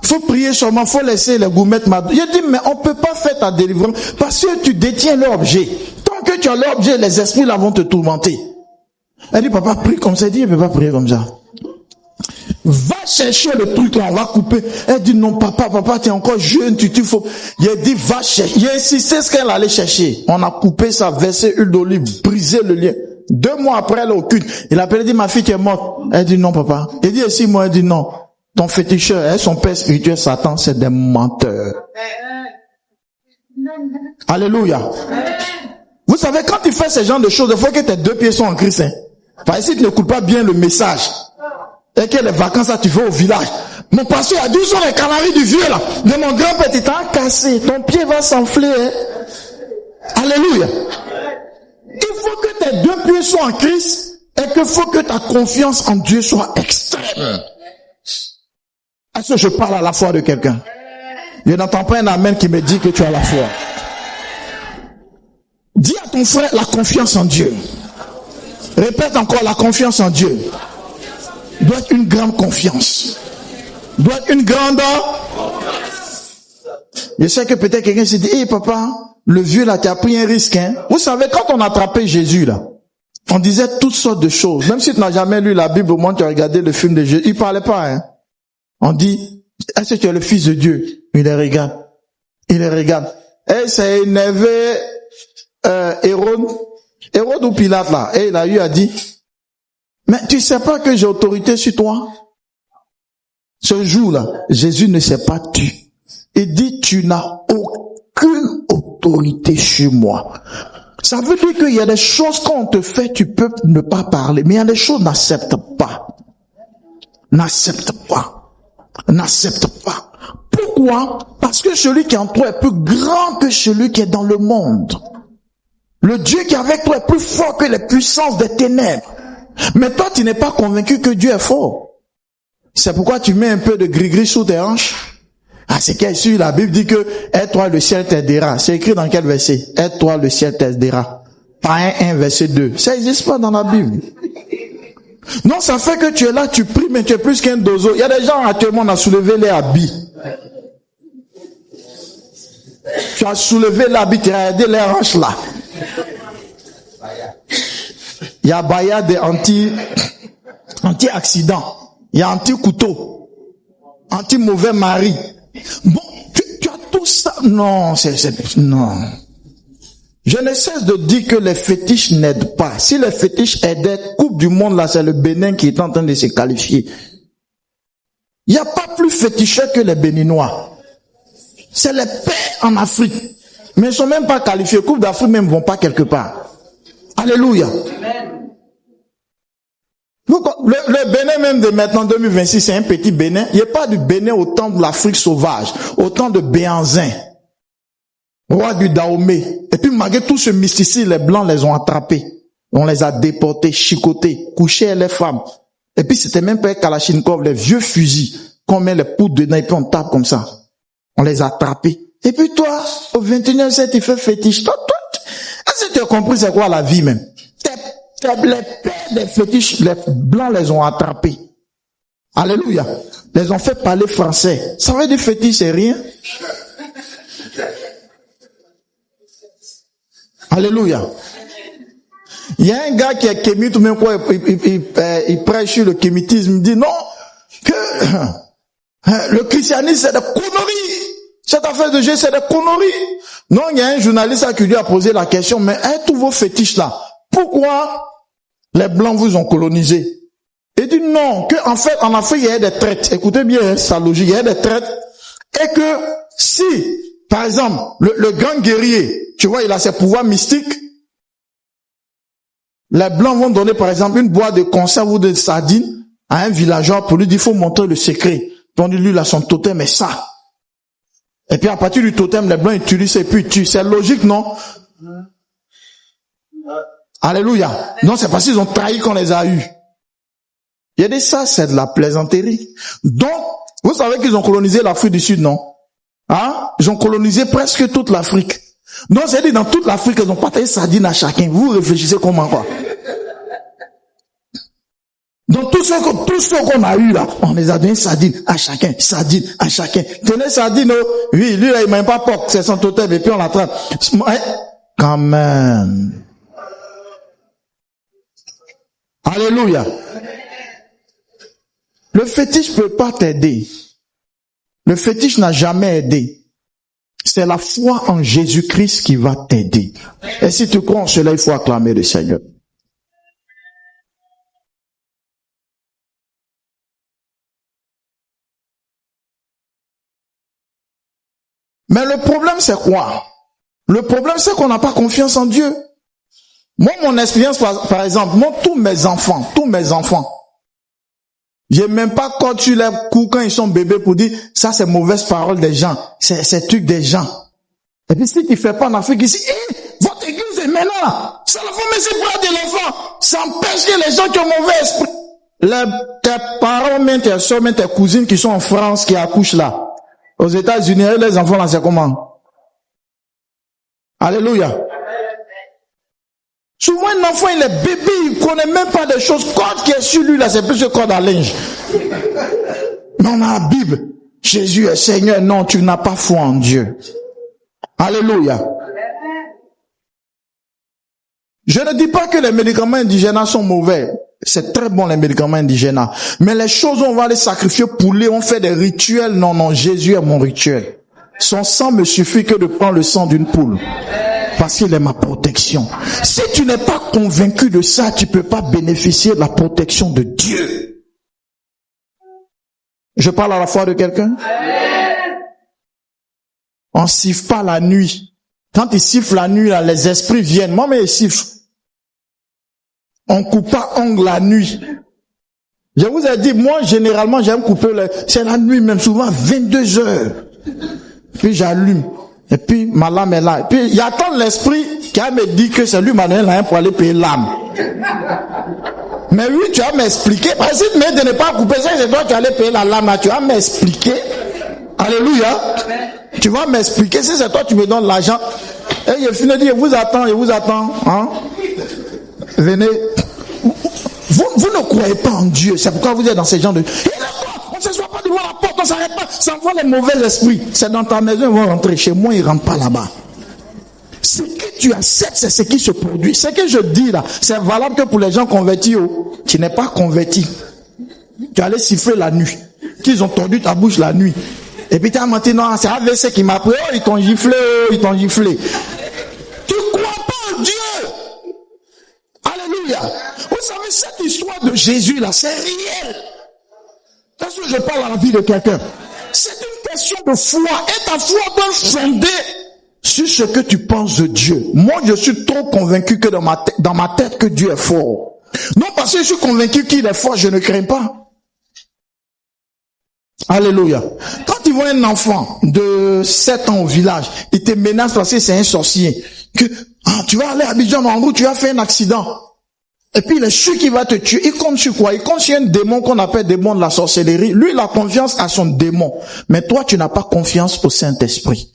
faut prier seulement, faut laisser les gourmettes m'adorer. Il dit, mais on peut pas faire ta délivrance, parce que tu détiens l'objet. Tant que tu as l'objet, les esprits là vont te tourmenter. Elle dit, papa, prie comme ça. Il dit, il ne peut pas prier comme ça. Va chercher le truc là, on va couper. Elle dit, non, papa, tu es encore jeune, tu faut. Il a dit, va chercher. Il a insisté ce qu'elle allait chercher. On a coupé ça, versé huile d'olive, brisé le lien. 2 mois après, elle occupe. Il a appelé, dit, ma fille qui est morte. Elle dit, non, papa. Il dit, 6 mois, elle dit, non. Ton féticheur, son père spirituel, Satan, c'est des menteurs. Alléluia. Vous savez, quand tu fais ce genre de choses, il faut que tes deux pieds soient en Christ. Hein. Parce que si tu n'écoutes pas bien le message, et que les vacances, ça, tu vas au village. Mon pasteur a dit, où sont les canaris du vieux, là? De mon grand-père, tu t'as cassé. Ton pied va s'enfler, hein. Alléluia. Il faut que tes deux pieds soient en Christ, et qu'il faut que ta confiance en Dieu soit extrême. Est-ce que je parle à la foi de quelqu'un? Je n'entends pas un amen qui me dit que tu as la foi. Dis à ton frère la confiance en Dieu. Répète encore, la confiance en Dieu doit être une grande confiance. Doit être une grande... Je sais que peut-être quelqu'un s'est dit, hé papa, le vieux là, tu as pris un risque. Hein? Vous savez, quand on attrapait Jésus là, on disait toutes sortes de choses. Même si tu n'as jamais lu la Bible, au moins tu as regardé le film de Jésus, il parlait pas. Hein? On dit, est-ce que tu es le fils de Dieu? Il les regarde. Il les regarde. Et c'est énervé Hérode ou Pilate là. Et il a eu à dire, mais tu sais pas que j'ai autorité sur toi? Ce jour-là, Jésus ne s'est pas tu. Il dit, tu n'as aucune autorité sur moi. Ça veut dire qu'il y a des choses quand on te fait, tu peux ne pas parler. Mais il y a des choses, n'accepte pas. N'accepte pas. N'accepte pas. Pourquoi? Parce que celui qui est en toi est plus grand que celui qui est dans le monde. Le Dieu qui est avec toi est plus fort que les puissances des ténèbres. Mais toi, tu n'es pas convaincu que Dieu est fort. C'est pourquoi tu mets un peu de gris-gris sous tes hanches. Ah, c'est qu'est-ce que la Bible dit que aide-toi, le ciel t'aidera. C'est écrit dans quel verset? Aide-toi, le ciel t'aidera. Pas 1, verset 2. Ça n'existe pas dans la Bible. Non, ça fait que tu es là, tu pries, mais tu es plus qu'un dozo. Il y a des gens actuellement, on a soulevé les habits. Tu as soulevé l'habit, tu as aidé les hanches là. Il y a Baya de anti-accident. Il y a anti-couteau. Anti-mauvais mari. Bon, tu as tout ça. Non, non. Je ne cesse de dire que les fétiches n'aident pas. Si les fétiches aidaient, Coupe du Monde là, c'est le Bénin qui est en train de se qualifier. Il n'y a pas plus féticheux que les Béninois. C'est les pères en Afrique. Mais ils ne sont même pas qualifiés. Coupe d'Afrique même ne vont pas quelque part. Alléluia. Donc, le Bénin même de maintenant 2026, c'est un petit Bénin. Il n'y a pas du Bénin au temps de l'Afrique sauvage, au temps de Béhanzin, roi du Dahomey. Et puis malgré tout ce mysticisme, les Blancs les ont attrapés. On les a déportés, chicotés, couchés les femmes. Et puis c'était même pas Kalachnikov, les vieux fusils, qu'on met les poudres dedans et puis on tape comme ça. On les a attrapés. Et puis toi, au 21e siècle, tu fais fétiche. Toi, est-ce que tu as compris c'est quoi la vie même? Les pères des fétiches, les Blancs les ont attrapés. Alléluia. Les ont fait parler français. Ça veut dire fétiche, c'est rien. Alléluia. Il y a un gars qui est kémite, ou même quoi, il prêche sur le kémitisme, il dit non, que le christianisme c'est des conneries. Cette affaire de Jésus c'est des conneries. Non, il y a un journaliste qui lui a posé la question, mais tous vos fétiches là, pourquoi les Blancs vous ont colonisé? Il dit non, que en fait, en Afrique, il y a des traites. Écoutez bien sa logique, il y a des traites. Et que si, par exemple, le grand guerrier, tu vois, il a ses pouvoirs mystiques, les Blancs vont donner, par exemple, une boîte de conserve ou de sardines à un villageois pour lui dire, il faut montrer le secret. Puis on dit, lui, il a son totem et ça. Et puis à partir du totem, les Blancs utilisent et puis ils tuent. C'est logique, non? Alléluia. Non, c'est parce qu'ils ont trahi qu'on les a eus. Il y a des ça, c'est de la plaisanterie. Donc, vous savez qu'ils ont colonisé l'Afrique du Sud, non? Hein? Ils ont colonisé presque toute l'Afrique. Donc, c'est-à-dire dans toute l'Afrique, ils ont partagé sardines à chacun. Vous réfléchissez comment, quoi? Donc, tous ceux qu'on a eu là, on les a donné sardines à chacun, sardines à chacun. Tenez sardines, oh. Oui, lui là, il m'a pas porte, c'est son totem, et puis on l'attrape. Quand même. Alléluia. Le fétiche peut pas t'aider. Le fétiche n'a jamais aidé. C'est la foi en Jésus-Christ qui va t'aider. Et si tu crois en cela, il faut acclamer le Seigneur. Mais le problème, c'est quoi? Le problème, c'est qu'on n'a pas confiance en Dieu. Moi, mon expérience, par exemple, moi, tous mes enfants, j'ai même pas quand tu les coups quand ils sont bébés pour dire, ça c'est mauvaise parole des gens, c'est truc des gens. Et puis si tu fais pas en Afrique ici, votre église est maintenant, ça la faut mais c'est pour de l'enfant, ça empêche que les gens qui ont mauvais esprit. Tes parents, même tes soeurs, même tes cousines qui sont en France, qui accouchent là, aux États-Unis, les enfants là, c'est comment? Alléluia. Souvent, un enfant, il est bébé, il connaît même pas des choses. Code qui est sur lui, là, c'est plus que code à linge. Mais on a la Bible. Jésus est Seigneur. Non, tu n'as pas foi en Dieu. Alléluia. Je ne dis pas que les médicaments indigènes sont mauvais. C'est très bon, les médicaments indigènes. Mais les choses, on va les sacrifier pour les, on fait des rituels. Non, non, Jésus est mon rituel. Son sang me suffit que de prendre le sang d'une poule. Parce qu'il est ma protection. Si tu n'es pas convaincu de ça, tu peux pas bénéficier de la protection de Dieu. Je parle à la fois de quelqu'un? On siffle pas la nuit. Quand il siffle la nuit, là, les esprits viennent. Moi, mais ils sifflent. On coupe pas ongle la nuit. Je vous ai dit, moi, généralement, j'aime couper c'est la nuit, même souvent 22 heures. Puis j'allume. Et puis, ma lame est là. Et puis, il y a tant l'esprit qui a me dit que c'est lui, Manuel, là, pour aller payer l'âme. Mais oui, tu vas m'expliquer. Parce que si tu me dis de ne pas couper ça, c'est toi qui allais payer la lame, là. Tu vas m'expliquer. Alléluia. Tu vas m'expliquer. Si c'est toi, tu me donnes l'argent. Et il finit de dire, je vous attends. Hein? Venez. Vous ne croyez pas en Dieu. C'est pourquoi vous êtes dans ces gens de... On ne s'assoit pas devant la porte, on ne s'arrête pas. Ça envoie les mauvais esprits. C'est dans ta maison, ils vont rentrer. Chez moi, ils ne rentrent pas là-bas. Ce que tu acceptes, c'est ce qui se produit. Ce que je dis là, c'est valable que pour les gens convertis. Oh. Tu n'es pas converti. Tu allais siffler la nuit. Qu'ils ont tordu ta bouche la nuit. Et puis tu as menti, non, c'est AVC qui m'a pris. Oh, ils t'ont giflé, oh, ils t'ont giflé. Tu ne crois pas en Dieu. Alléluia. Vous savez, cette histoire de Jésus là, c'est réel. Parce que je parle à la vie de quelqu'un. C'est une question de foi. Et ta foi doit fonder sur ce que tu penses de Dieu. Moi, je suis trop convaincu que dans ma tête que Dieu est fort. Non, parce que je suis convaincu qu'il est fort, je ne crains pas. Alléluia. Quand tu vois un enfant de 7 ans au village, il te menace parce que c'est un sorcier. Que, tu vas aller à Abidjan, en route, tu as fait un accident. Et puis il est sûr qu'il va te tuer. Il compte sur quoi? Il compte sur un démon qu'on appelle démon de la sorcellerie. Lui, il a confiance à son démon. Mais toi, tu n'as pas confiance au Saint-Esprit.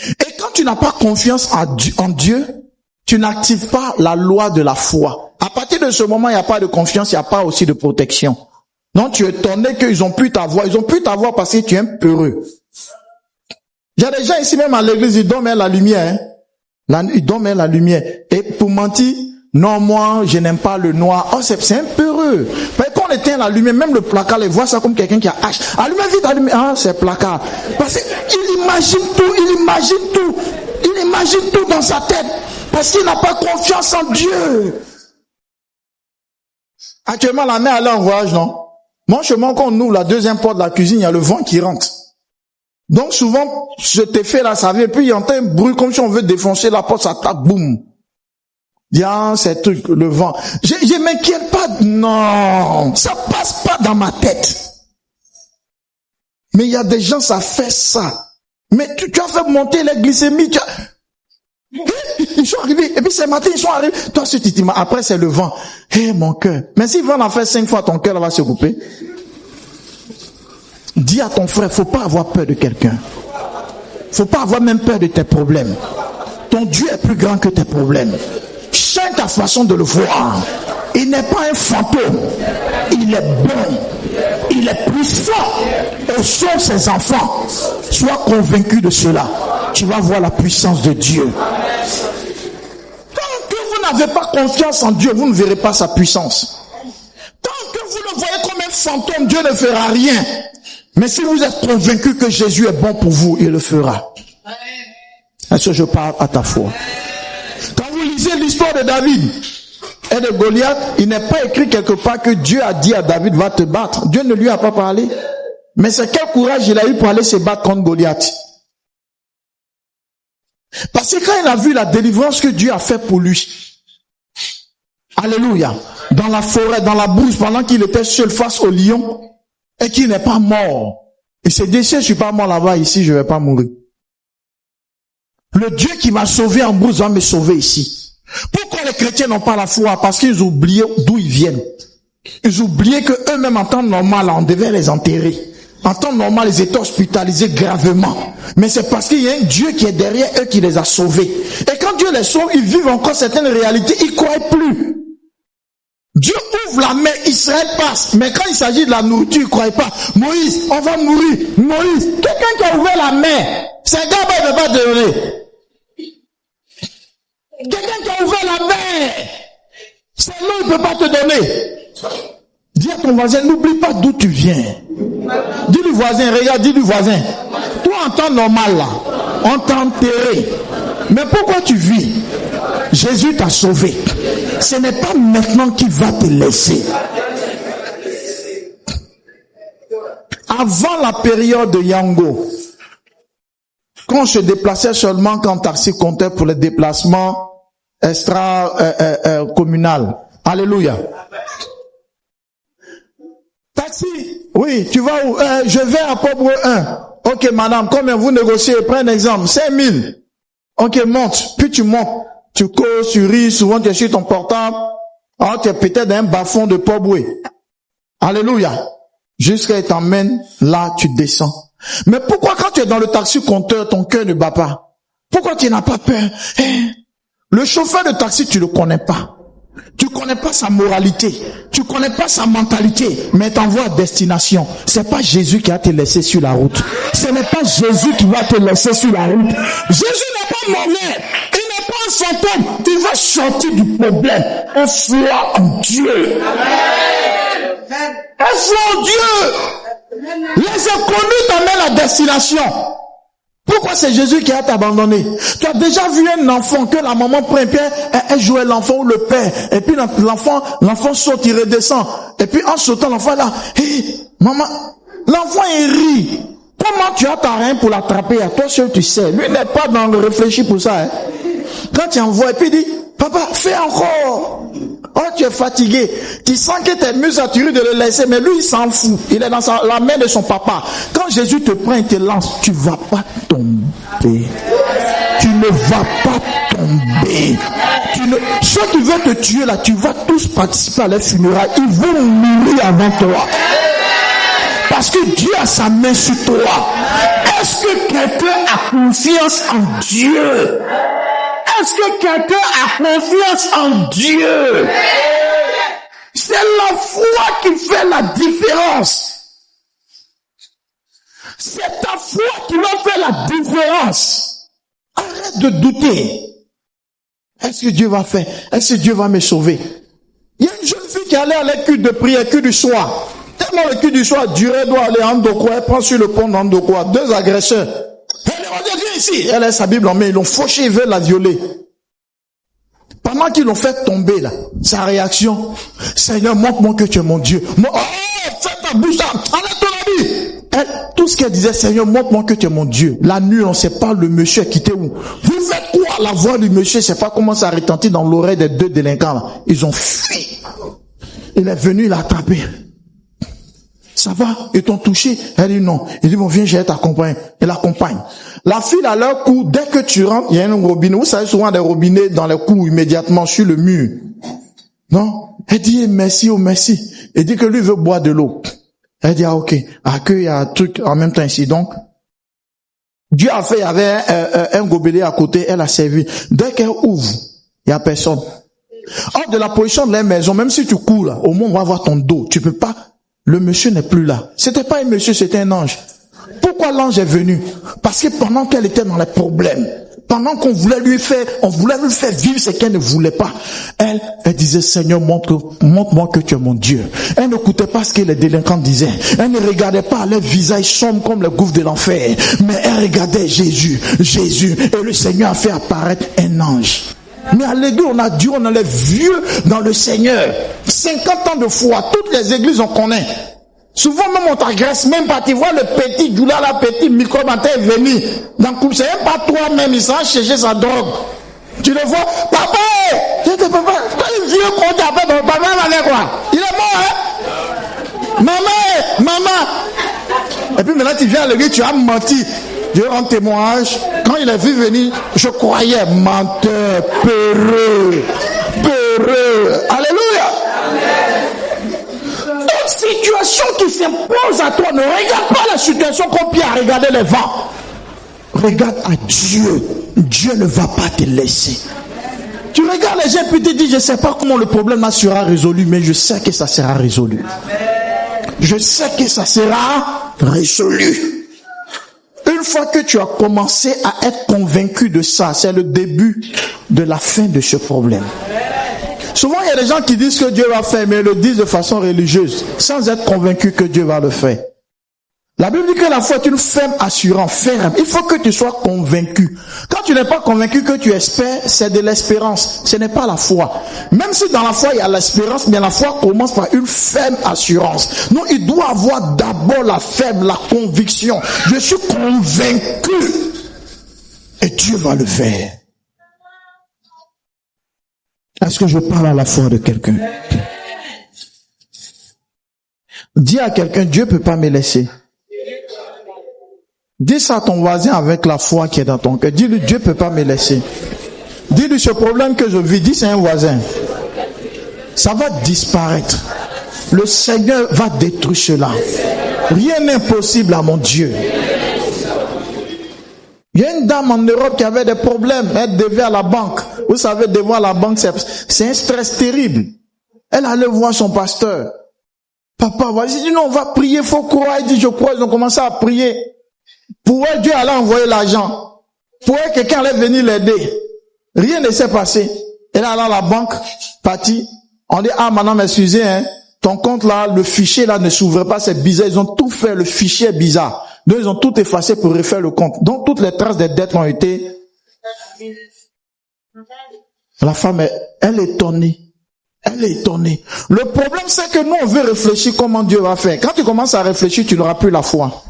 Et quand tu n'as pas confiance en Dieu, tu n'actives pas la loi de la foi. À partir de ce moment, il n'y a pas de confiance, il n'y a pas aussi de protection. Non, tu es étonné qu'ils ont pu t'avoir. Ils ont pu t'avoir parce que tu es un peureux. Il y a des gens ici même à l'église, ils dorment la lumière. Ils dorment la lumière. Et pour mentir, non, moi, je n'aime pas le noir. Oh, c'est un peureux. Parce que quand on éteint la lumière, même le placard, les voit ça comme quelqu'un qui a hache. Allumez vite, allumez. Ah, c'est placard. Parce qu'il imagine tout. Il imagine tout dans sa tête. Parce qu'il n'a pas confiance en Dieu. Actuellement, la mère, elle est en voyage, non? Moi, chemin, quand on ouvre la deuxième porte de la cuisine, il y a le vent qui rentre. Donc, souvent, cet effet-là, ça vient, puis il y a un bruit comme si on veut défoncer la porte, ça tape, boum. Il y a ces trucs, le vent. Je m'inquiète pas. Non, ça passe pas dans ma tête. Mais il y a des gens, ça fait ça. Mais tu as fait monter la glycémie. Ils sont arrivés. Et puis ce matin, ils sont arrivés. Toi, ce titi, après, c'est le vent. Mon cœur. Mais s'il va en faire 5 fois, ton cœur va se couper. Dis à ton frère, faut pas avoir peur de quelqu'un. Faut pas avoir même peur de tes problèmes. Ton Dieu est plus grand que tes problèmes. Change ta façon de le voir. Il n'est pas un fantôme. Il est bon. Il est puissant. Et sauve ses enfants. Sois convaincu de cela. Tu vas voir la puissance de Dieu. Tant que vous n'avez pas confiance en Dieu, vous ne verrez pas sa puissance. Tant que vous le voyez comme un fantôme, Dieu ne fera rien. Mais si vous êtes convaincu que Jésus est bon pour vous, il le fera. Est-ce que je parle à ta foi? Quand vous lisez l'histoire de David et de Goliath, il n'est pas écrit quelque part que Dieu a dit à David, va te battre. Dieu ne lui a pas parlé. Mais c'est quel courage il a eu pour aller se battre contre Goliath. Parce que quand il a vu la délivrance que Dieu a fait pour lui, alléluia, dans la forêt, dans la brousse, pendant qu'il était seul face au lion, et qu'il n'est pas mort, il s'est dit, si je suis pas mort là-bas, ici, je vais pas mourir. Le Dieu qui m'a sauvé en brousse va me sauver ici. Pourquoi les chrétiens n'ont pas la foi? Parce qu'ils oublient d'où ils viennent. Ils oubliaient que eux-mêmes, en temps normal, on devait les enterrer. En temps normal, ils étaient hospitalisés gravement. Mais c'est parce qu'il y a un Dieu qui est derrière eux qui les a sauvés. Et quand Dieu les sauve, ils vivent encore certaines réalités. Ils ne croient plus. Dieu ouvre la mer, Israël passe. Mais quand il s'agit de la nourriture, ils ne croient pas. Moïse, on va mourir. Moïse, quelqu'un qui a ouvert la mer, c'est un gars qui ne peut pas te donner. Quelqu'un qui a ouvert la mer, c'est l'eau, il ne peut pas te donner. Dis à ton voisin, n'oublie pas d'où tu viens. Dis-lui voisin, regarde, dis-lui voisin. Toi, en temps normal, là, on t'a enterré. Mais pourquoi tu vis? Jésus t'a sauvé. Ce n'est pas maintenant qu'il va te laisser. Avant la période de Yango, quand on se déplaçait seulement quand taxi comptait pour les déplacements extra-communal. Alléluia. Taxi, oui, tu vas où? Je vais à Pobre 1. Ok, madame, combien vous négociez? Prends un exemple, 5000. Ok, monte, puis tu montes. Tu causes, tu ris, souvent tu es sur ton portable. Alors tu es peut-être dans un bas-fond de Pobre. Alléluia. Jusqu'à il t'emmène, là tu descends. Mais pourquoi quand tu es dans le taxi compteur, ton cœur ne bat pas? Pourquoi tu n'as pas peur? Le chauffeur de taxi, tu ne le connais pas. Tu connais pas sa moralité. Tu connais pas sa mentalité. Mais t'envoies à destination. C'est pas Jésus qui va te laisser sur la route. Ce n'est pas Jésus qui va te laisser sur la route. Jésus n'est pas mauvais. Il n'est pas un fantôme. Il va sortir du problème. Un foi en Dieu. Un foi en Dieu. Les inconnus t'amènent à destination. Pourquoi c'est Jésus qui a t'abandonné? Tu as déjà vu un enfant que la maman prend et puis elle jouait l'enfant ou le père. Et puis l'enfant saute, il redescend. Et puis en sautant, l'enfant est là. Hey, maman, l'enfant il rit. Comment tu as ta reine pour l'attraper? À toi seul tu sais. Lui n'est pas dans le réfléchi pour ça. Hein. Quand tu envoies et puis il dit, papa, fais encore. Oh, tu es fatigué. Tu sens que tes muscles saturés de le laisser, mais lui, il s'en fout. Il est dans la main de son papa. Quand Jésus te prend et te lance, tu ne vas pas tomber. Tu ne vas pas tomber. Ceux qui veulent te tuer là, tu vas tous participer à leur funérailles. Ils vont mourir avant toi. Parce que Dieu a sa main sur toi. Est-ce que quelqu'un a confiance en Dieu? Est-ce que quelqu'un a confiance en Dieu? C'est la foi qui fait la différence. C'est ta foi qui va faire la différence. Arrête de douter. Est-ce que Dieu va faire? Est-ce que Dieu va me sauver? Il y a une jeune fille qui allait à la culte de prière, culte du soir. Tellement le culte du soir durait, doit aller en Ndokwa, elle prend sur le pont d'Ndokwa, 2 agresseurs. Viens ici. Elle a sa Bible en main, ils l'ont fauché, ils veulent la violer. Pendant qu'ils l'ont fait tomber là, sa réaction, Seigneur, montre-moi que tu es mon Dieu. Oh, fais ta bouche là, enlève ton habit. Tout ce qu'elle disait, Seigneur, montre-moi que tu es mon Dieu. La nuit, on ne sait pas le monsieur a quitté où. Vous faites quoi? La voix du monsieur, je ne sais pas comment ça a retenti dans l'oreille des 2 délinquants là. Ils ont fui. Il est venu l'attraper. Ça va? Ils t'ont touché? Elle dit non. Il dit bon, viens, je vais t'accompagner. Elle l'accompagne. La fille à leur cou, dès que tu rentres, il y a un robinet. Vous savez souvent des robinets dans les coups immédiatement sur le mur. Non? Elle dit merci, oh merci. Elle dit que lui veut boire de l'eau. Elle dit ah ok. Ah que il y a un truc en même temps ici. Donc, Dieu a fait, il y avait un gobelet à côté, elle a servi. Dès qu'elle ouvre, il y a personne. Hors de la position de la maison, même si tu cours là, au moins on va voir ton dos. Tu peux pas. Le monsieur n'est plus là. C'était pas un monsieur, c'était un ange. Pourquoi l'ange est venu? Parce que pendant qu'elle était dans les problèmes, pendant qu'on voulait lui faire vivre ce qu'elle ne voulait pas, elle disait, Seigneur, montre-moi que tu es mon Dieu. Elle n'écoutait pas ce que les délinquants disaient. Elle ne regardait pas leur visage sombre comme le gouffre de l'enfer. Mais elle regardait Jésus. Et le Seigneur a fait apparaître un ange. Mais à l'église, on a les vieux dans le Seigneur. 50 ans de foi. Toutes les églises, on connaît. Souvent même on t'agresse même pas. Tu vois le petit doula, la petite microbe est venu dans le couple. C'est même pas toi-même, il s'en chercher sa drogue. Tu le vois, papa, papa, un vieux qu'on t'appelle, papa, quoi. Il est mort, hein? Maman. Et puis maintenant tu viens à l'église, tu as menti. Dieu rend témoignage. Quand il a vu venir, je croyais, menteur, peureux. Alléluia. Une situation qui s'impose à toi, ne regarde pas la situation comme Pierre a regardé les vents. Regarde à Dieu. Dieu ne va pas te laisser. Tu regardes les gens et puis tu te dis, je ne sais pas comment le problème sera résolu, mais je sais que ça sera résolu. Je sais que ça sera résolu. Une fois que tu as commencé à être convaincu de ça, c'est le début de la fin de ce problème. Souvent, il y a des gens qui disent que Dieu va faire, mais ils le disent de façon religieuse, sans être convaincus que Dieu va le faire. La Bible dit que la foi est une ferme assurance, ferme. Il faut que tu sois convaincu. Quand tu n'es pas convaincu que tu espères, c'est de l'espérance. Ce n'est pas la foi. Même si dans la foi il y a l'espérance, mais la foi commence par une ferme assurance. Non, il doit avoir d'abord la ferme, la conviction. Je suis convaincu. Et Dieu va le faire. Est-ce que je parle à la foi de quelqu'un? Dis à quelqu'un, Dieu peut pas me laisser. Dis ça à ton voisin avec la foi qui est dans ton cœur. Dis-lui, Dieu peut pas me laisser. Dis-lui, ce problème que je vis, dis c'est un voisin. Ça va disparaître. Le Seigneur va détruire cela. Rien n'est impossible à mon Dieu. Il y a une dame en Europe qui avait des problèmes. Elle devait à la banque. Vous savez, devoir à la banque, c'est un stress terrible. Elle allait voir son pasteur. Papa, vas-y, dit non, on va prier, faut croire. Il dit, je crois, ils ont commencé à prier. Pour eux, Dieu allait envoyer l'argent. Pour eux, quelqu'un allait venir l'aider. Rien ne s'est passé. Elle allait à la banque, partie. On dit, ah, madame, excusez, hein, ton compte là, le fichier là ne s'ouvre pas, c'est bizarre. Ils ont tout fait, le fichier est bizarre. Donc, ils ont tout effacé pour refaire le compte. Donc, toutes les traces des dettes ont été... La femme, elle est étonnée. Elle est étonnée. Le problème, c'est que nous, on veut réfléchir comment Dieu va faire. Quand tu commences à réfléchir, tu n'auras plus la foi.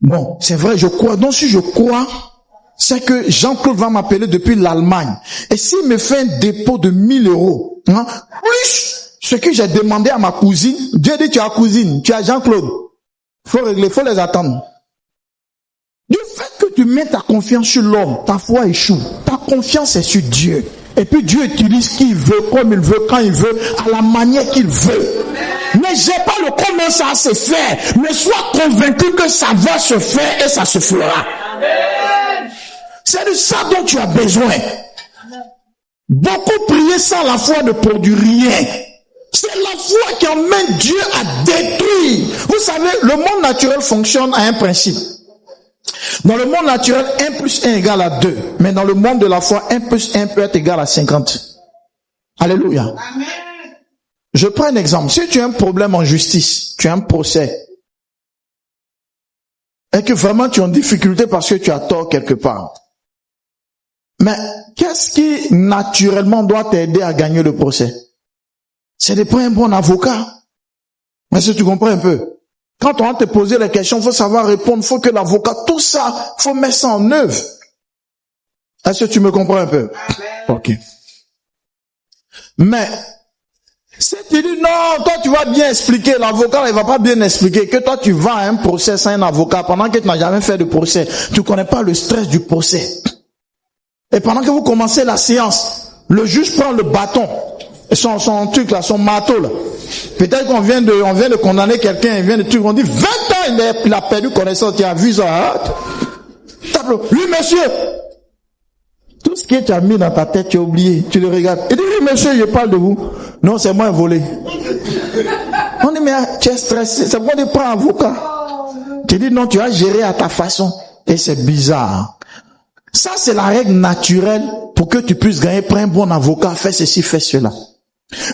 Bon, c'est vrai, je crois. Donc, si je crois, c'est que Jean-Claude va m'appeler depuis l'Allemagne. Et s'il me fait un dépôt de 1000 euros, hein, plus ce que j'ai demandé à ma cousine, Dieu dit, tu as cousine, tu as Jean-Claude. Faut régler, faut les attendre. Du fait que tu mets ta confiance sur l'homme, ta foi échoue. Ta confiance est sur Dieu. Et puis Dieu utilise qui il veut, comme il veut, quand il veut, à la manière qu'il veut. Mais j'ai pas le comment ça se faire. Mais sois convaincu que ça va se faire et ça se fera. Amen. C'est de ça dont tu as besoin. Beaucoup prier sans la foi ne produit rien. C'est la foi qui emmène Dieu à détruire. Vous savez, le monde naturel fonctionne à un principe. Dans le monde naturel, 1 plus 1 égale à 2. Mais dans le monde de la foi, 1 plus 1 peut être égal à 50. Alléluia. Amen. Je prends un exemple. Si tu as un problème en justice, tu as un procès, et que vraiment tu es en difficulté parce que tu as tort quelque part. Mais qu'est-ce qui naturellement doit t'aider à gagner le procès? C'est de prendre un bon avocat. Est-ce que tu comprends un peu? Quand on va te poser les questions, il faut savoir répondre, il faut que l'avocat, tout ça, il faut mettre ça en œuvre. Est-ce que tu me comprends un peu? Ok. Mais, si tu dis non, toi tu vas bien expliquer, l'avocat il va pas bien expliquer, que toi tu vas à un procès sans un avocat, pendant que tu n'as jamais fait de procès, tu connais pas le stress du procès. Et pendant que vous commencez la séance, le juge prend le bâton, son truc là, son marteau là. Peut-être qu'on vient de condamner quelqu'un, il vient de truc, on dit 20 ans il a perdu connaissance, tu as vu ça, hein? Oui monsieur, tout ce que tu as mis dans ta tête, tu as oublié, tu le regardes. Il dit oui monsieur, je parle de vous. Non, c'est moi volé. On dit mais tu es stressé, c'est pourquoi tu prends un avocat. Tu dis non, tu as géré à ta façon. Et c'est bizarre. Ça c'est la règle naturelle pour que tu puisses gagner, prends un bon avocat, fais ceci, fais cela.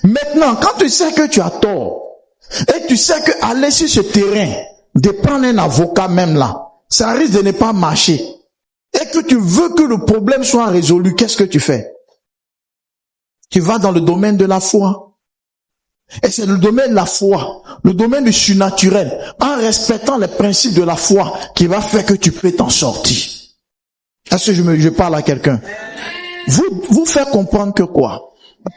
Maintenant, quand tu sais que tu as tort, et tu sais que aller sur ce terrain, de prendre un avocat même là, ça risque de ne pas marcher, et que tu veux que le problème soit résolu, qu'est-ce que tu fais? Tu vas dans le domaine de la foi. Et c'est le domaine de la foi, le domaine du surnaturel, en respectant les principes de la foi, qui va faire que tu peux t'en sortir. Est-ce que je parle à quelqu'un? Vous faire comprendre que quoi?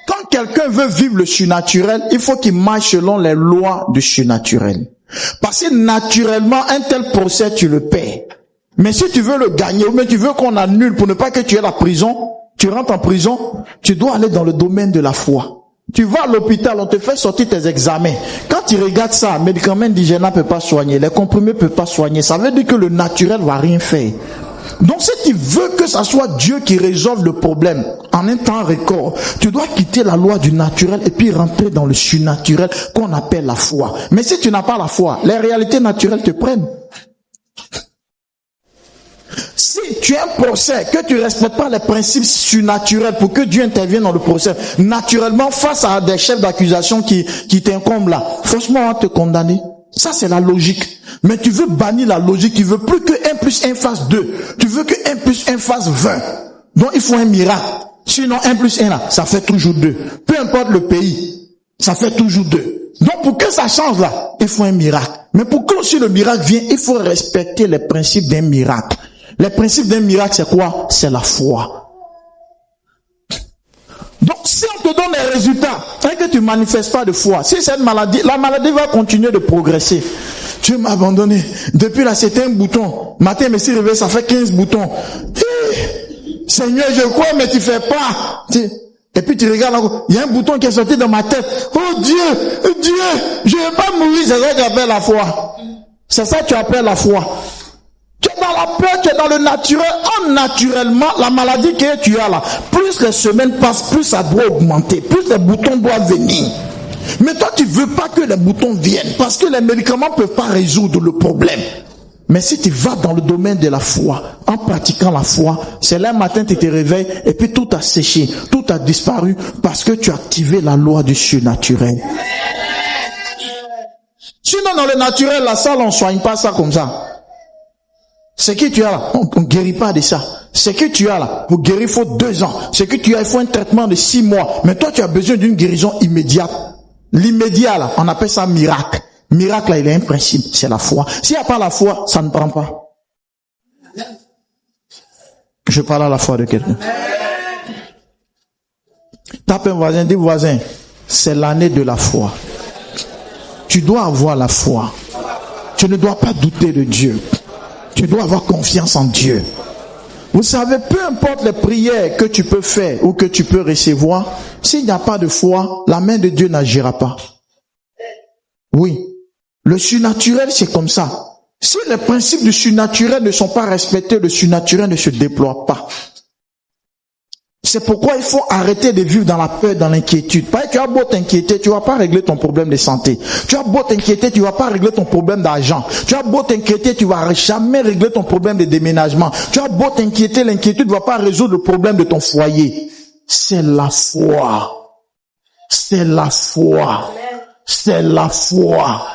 Quand quelqu'un veut vivre le surnaturel, il faut qu'il marche selon les lois du surnaturel. Parce que naturellement, un tel procès, tu le paies. Mais si tu veux le gagner, ou bien tu veux qu'on annule pour ne pas que tu aies la prison, tu rentres en prison, tu dois aller dans le domaine de la foi. Tu vas à l'hôpital, on te fait sortir tes examens. Quand tu regardes ça, médicaments indigènes ne peuvent pas soigner, les comprimés ne peuvent pas soigner. Ça veut dire que le naturel va rien faire. Donc si tu veux que ça soit Dieu qui résolve le problème en un temps record, tu dois quitter la loi du naturel et puis rentrer dans le surnaturel qu'on appelle la foi. Mais si tu n'as pas la foi, les réalités naturelles te prennent. Si tu as un procès, que tu ne respectes pas les principes surnaturels pour que Dieu intervienne dans le procès, naturellement, face à des chefs d'accusation qui t'incombent là, franchement, on va te condamner. Ça, c'est la logique. Mais tu veux bannir la logique, tu veux plus que 1 plus 1 fasse 2. Tu veux que 1 plus 1 fasse 20. Donc, il faut un miracle. Sinon, 1 plus 1 là, ça fait toujours 2. Peu importe le pays, ça fait toujours 2. Donc, pour que ça change là, il faut un miracle. Mais pour que aussi le miracle vienne, il faut respecter les principes d'un miracle. Les principes d'un miracle, c'est quoi? C'est la foi. Donc, si on te donne les résultats, et que tu manifestes pas de foi, si c'est une maladie, la maladie va continuer de progresser. Tu m'as abandonné. Depuis là, c'était un bouton. Matin, me suis réveillé, ça fait 15 boutons. Seigneur, je crois, mais tu fais pas. Et puis tu regardes encore, il y a un bouton qui est sorti dans ma tête. Oh Dieu, je ne vais pas mourir, c'est ça que tu appelles la foi. C'est ça que tu appelles la foi. Tu es dans la peur, tu es dans le naturel. Naturellement, la maladie que tu as là, plus les semaines passent, plus ça doit augmenter, plus les boutons doivent venir. Mais toi, tu veux pas que les boutons viennent, parce que les médicaments peuvent pas résoudre le problème. Mais si tu vas dans le domaine de la foi, en pratiquant la foi, c'est là matin tu te réveilles et puis tout a séché, tout a disparu parce que tu as activé la loi du surnaturel. Sinon, dans le naturel, la salle, on soigne pas ça comme ça. Ce que tu as là, on guérit pas de ça. Ce que tu as là, pour guérir, il faut 2 ans. Ce que tu as, il faut un traitement de 6 mois. Mais toi, tu as besoin d'une guérison immédiate. L'immédiat là, on appelle ça miracle. Miracle là, il a un principe, c'est la foi. S'il n'y a pas la foi, ça ne prend pas. Je parle à la foi de quelqu'un. Tape un voisin, dis voisin, c'est l'année de la foi. Tu dois avoir la foi. Tu ne dois pas douter de Dieu. Tu dois avoir confiance en Dieu. Vous savez, peu importe les prières que tu peux faire ou que tu peux recevoir, s'il n'y a pas de foi, la main de Dieu n'agira pas. Oui. Le surnaturel, c'est comme ça. Si les principes du surnaturel ne sont pas respectés, le surnaturel ne se déploie pas. C'est pourquoi il faut arrêter de vivre dans la peur, dans l'inquiétude. Parce que tu as beau t'inquiéter, tu vas pas régler ton problème de santé. Tu as beau t'inquiéter, tu vas pas régler ton problème d'argent. Tu as beau t'inquiéter, tu vas jamais régler ton problème de déménagement. Tu as beau t'inquiéter, l'inquiétude ne va pas résoudre le problème de ton foyer. C'est la foi. C'est la foi. C'est la foi.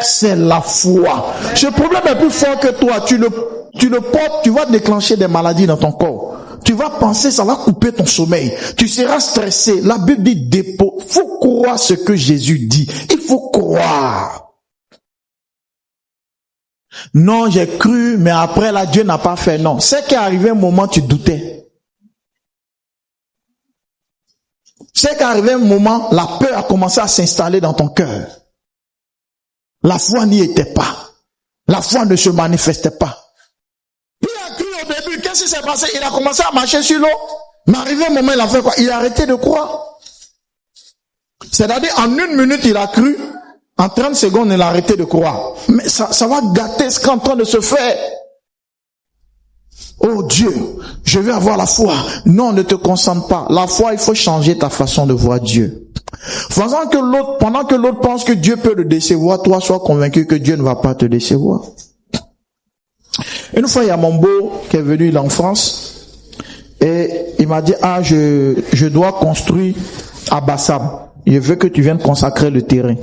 C'est la foi. Ce problème est plus fort que toi. Tu le portes, tu vas déclencher des maladies dans ton corps. Tu vas penser, ça va couper ton sommeil. Tu seras stressé. La Bible dit dépôt. Il faut croire ce que Jésus dit. Il faut croire. Non, j'ai cru, mais après là, Dieu n'a pas fait. Non. C'est qu'à arrivé un moment, tu doutais. C'est qu'à arrivé un moment, la peur a commencé à s'installer dans ton cœur. La foi n'y était pas. La foi ne se manifestait pas. Il a cru au début, qu'est-ce qui s'est passé? Il a commencé à marcher sur l'eau. Mais arrivé un moment, il a fait quoi? Il a arrêté de croire. C'est-à-dire, en 1 minute, il a cru. En 30 secondes, il a arrêté de croire. Mais ça va gâter ce qui est en train de se faire. Oh Dieu, je vais avoir la foi. Non, ne te concentre pas. La foi, il faut changer ta façon de voir Dieu. Pendant que l'autre pense que Dieu peut le décevoir, toi sois convaincu que Dieu ne va pas te décevoir. Une fois, il y a mon beau qui est venu, il est en France, et il m'a dit, je dois construire à Bassam. Je veux que tu viennes consacrer le terrain.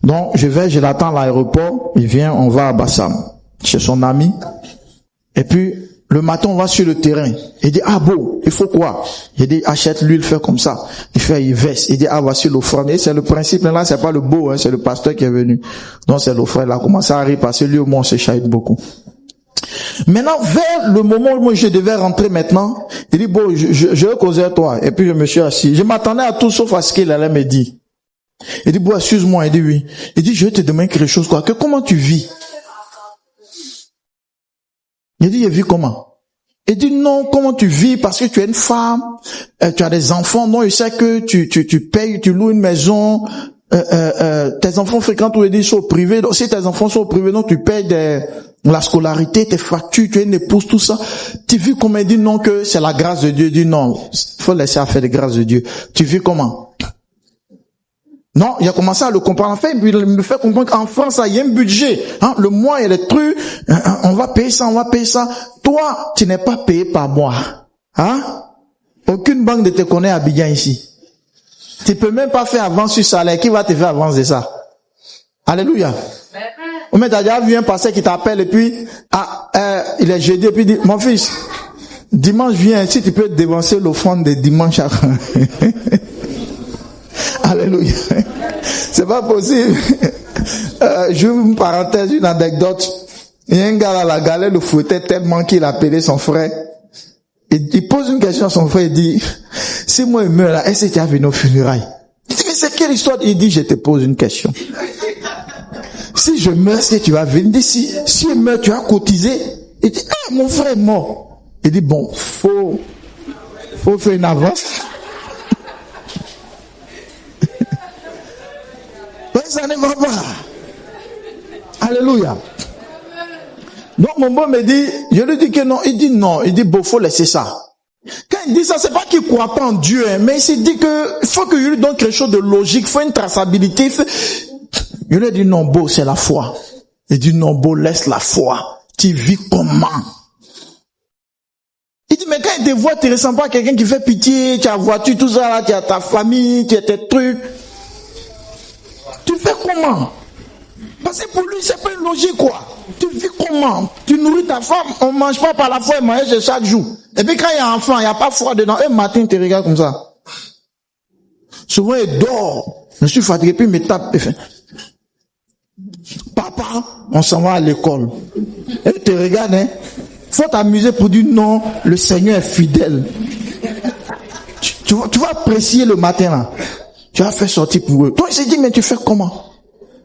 Donc, je l'attends à l'aéroport, il vient, on va à Bassam, chez son ami, et puis, Le matin, on va sur le terrain. Il dit, ah bon, il faut quoi? Il dit, achète l'huile, fais comme ça. Il verse. Il dit, ah voici l'offrande. Et c'est le principe, là, c'est pas le beau, hein, c'est le pasteur qui est venu. Donc c'est l'offrande. Il a commencé à rire parce que lui, au moins, on se chahute beaucoup. Maintenant, vers le moment où je devais rentrer maintenant, il dit, bon, je vais causer à toi. Et puis je me suis assis. Je m'attendais à tout sauf à ce qu'il allait me dire. Il dit, bon, excuse-moi. Il dit, oui. Il dit, je vais te demander quelque chose, quoi. Que comment tu vis? Il dit, je vis comment? Il dit, non, comment tu vis? Parce que tu es une femme, tu as des enfants. Non, il sait que tu payes, tu loues une maison, tes enfants fréquentent où ils sont au privé. Donc, si tes enfants sont au privé, donc tu payes la scolarité, tes factures, tu es une épouse, tout ça. Tu vis comment? Il dit, non, que c'est la grâce de Dieu. Il dit, non, faut laisser faire les grâces de Dieu. Tu vis comment? Non, il a commencé à le comprendre. En fait, il me fait comprendre qu'en France, il y a un budget. Hein, le mois, il y a des trucs. On va payer ça, on va payer ça. Toi, tu n'es pas payé par mois. Hein? Aucune banque ne te connaît à Abidjan ici. Tu peux même pas faire avance sur salaire. Qui va te faire avance de ça? Alléluia. Ou mais t'as déjà vu un pasteur qui t'appelle et puis, il est jeudi et puis il dit, mon fils, dimanche viens, si tu peux dévancer l'offrande de dimanche à Alléluia. C'est pas possible. J'ouvre une parenthèse, une anecdote. Il y a un gars là, la galère le fouettait tellement qu'il a appelé son frère. Il pose une question à son frère, il dit, si moi je meurs là, est-ce que tu as venu aux funérailles? Il dit, mais c'est quelle histoire? Il dit, je te pose une question. Si je meurs, est-ce que tu vas venir? Il dit, si je meurs, tu as cotisé? Il dit, ah, mon frère est mort. Il dit, bon, faut faire une avance. Ça ne va pas. Alléluia. Donc mon bon me dit, je lui dis que non, il dit non, il dit bon, faut laisser ça. Quand il dit ça, c'est pas qu'il croit pas en Dieu, hein, mais il s'est dit que faut que je lui donne quelque chose de logique, faut une traçabilité. Je lui ai dit non, beau, c'est la foi. Il dit non, beau, laisse la foi. Tu vis comment? Il dit mais quand il te voit, tu ressembles pas à quelqu'un qui fait pitié, tu as voiture, tout ça là, tu as ta famille, tu as tes trucs. Tu fais comment? Parce que pour lui, c'est pas une logique, quoi. Tu vis comment? Tu nourris ta femme, on mange pas par la foi, il mange chaque jour. Et puis quand il y a un enfant, il n'y a pas foi dedans. Un matin, il te regarde comme ça. Souvent, il dort. Je suis fatigué, puis il me tape. Il fait, papa, on s'en va à l'école. Et il te regarde, hein. Faut t'amuser pour dire non, le Seigneur est fidèle. Tu vas apprécier le matin, là. Tu as fait sortir pour eux. Toi, il s'est dit, mais tu fais comment?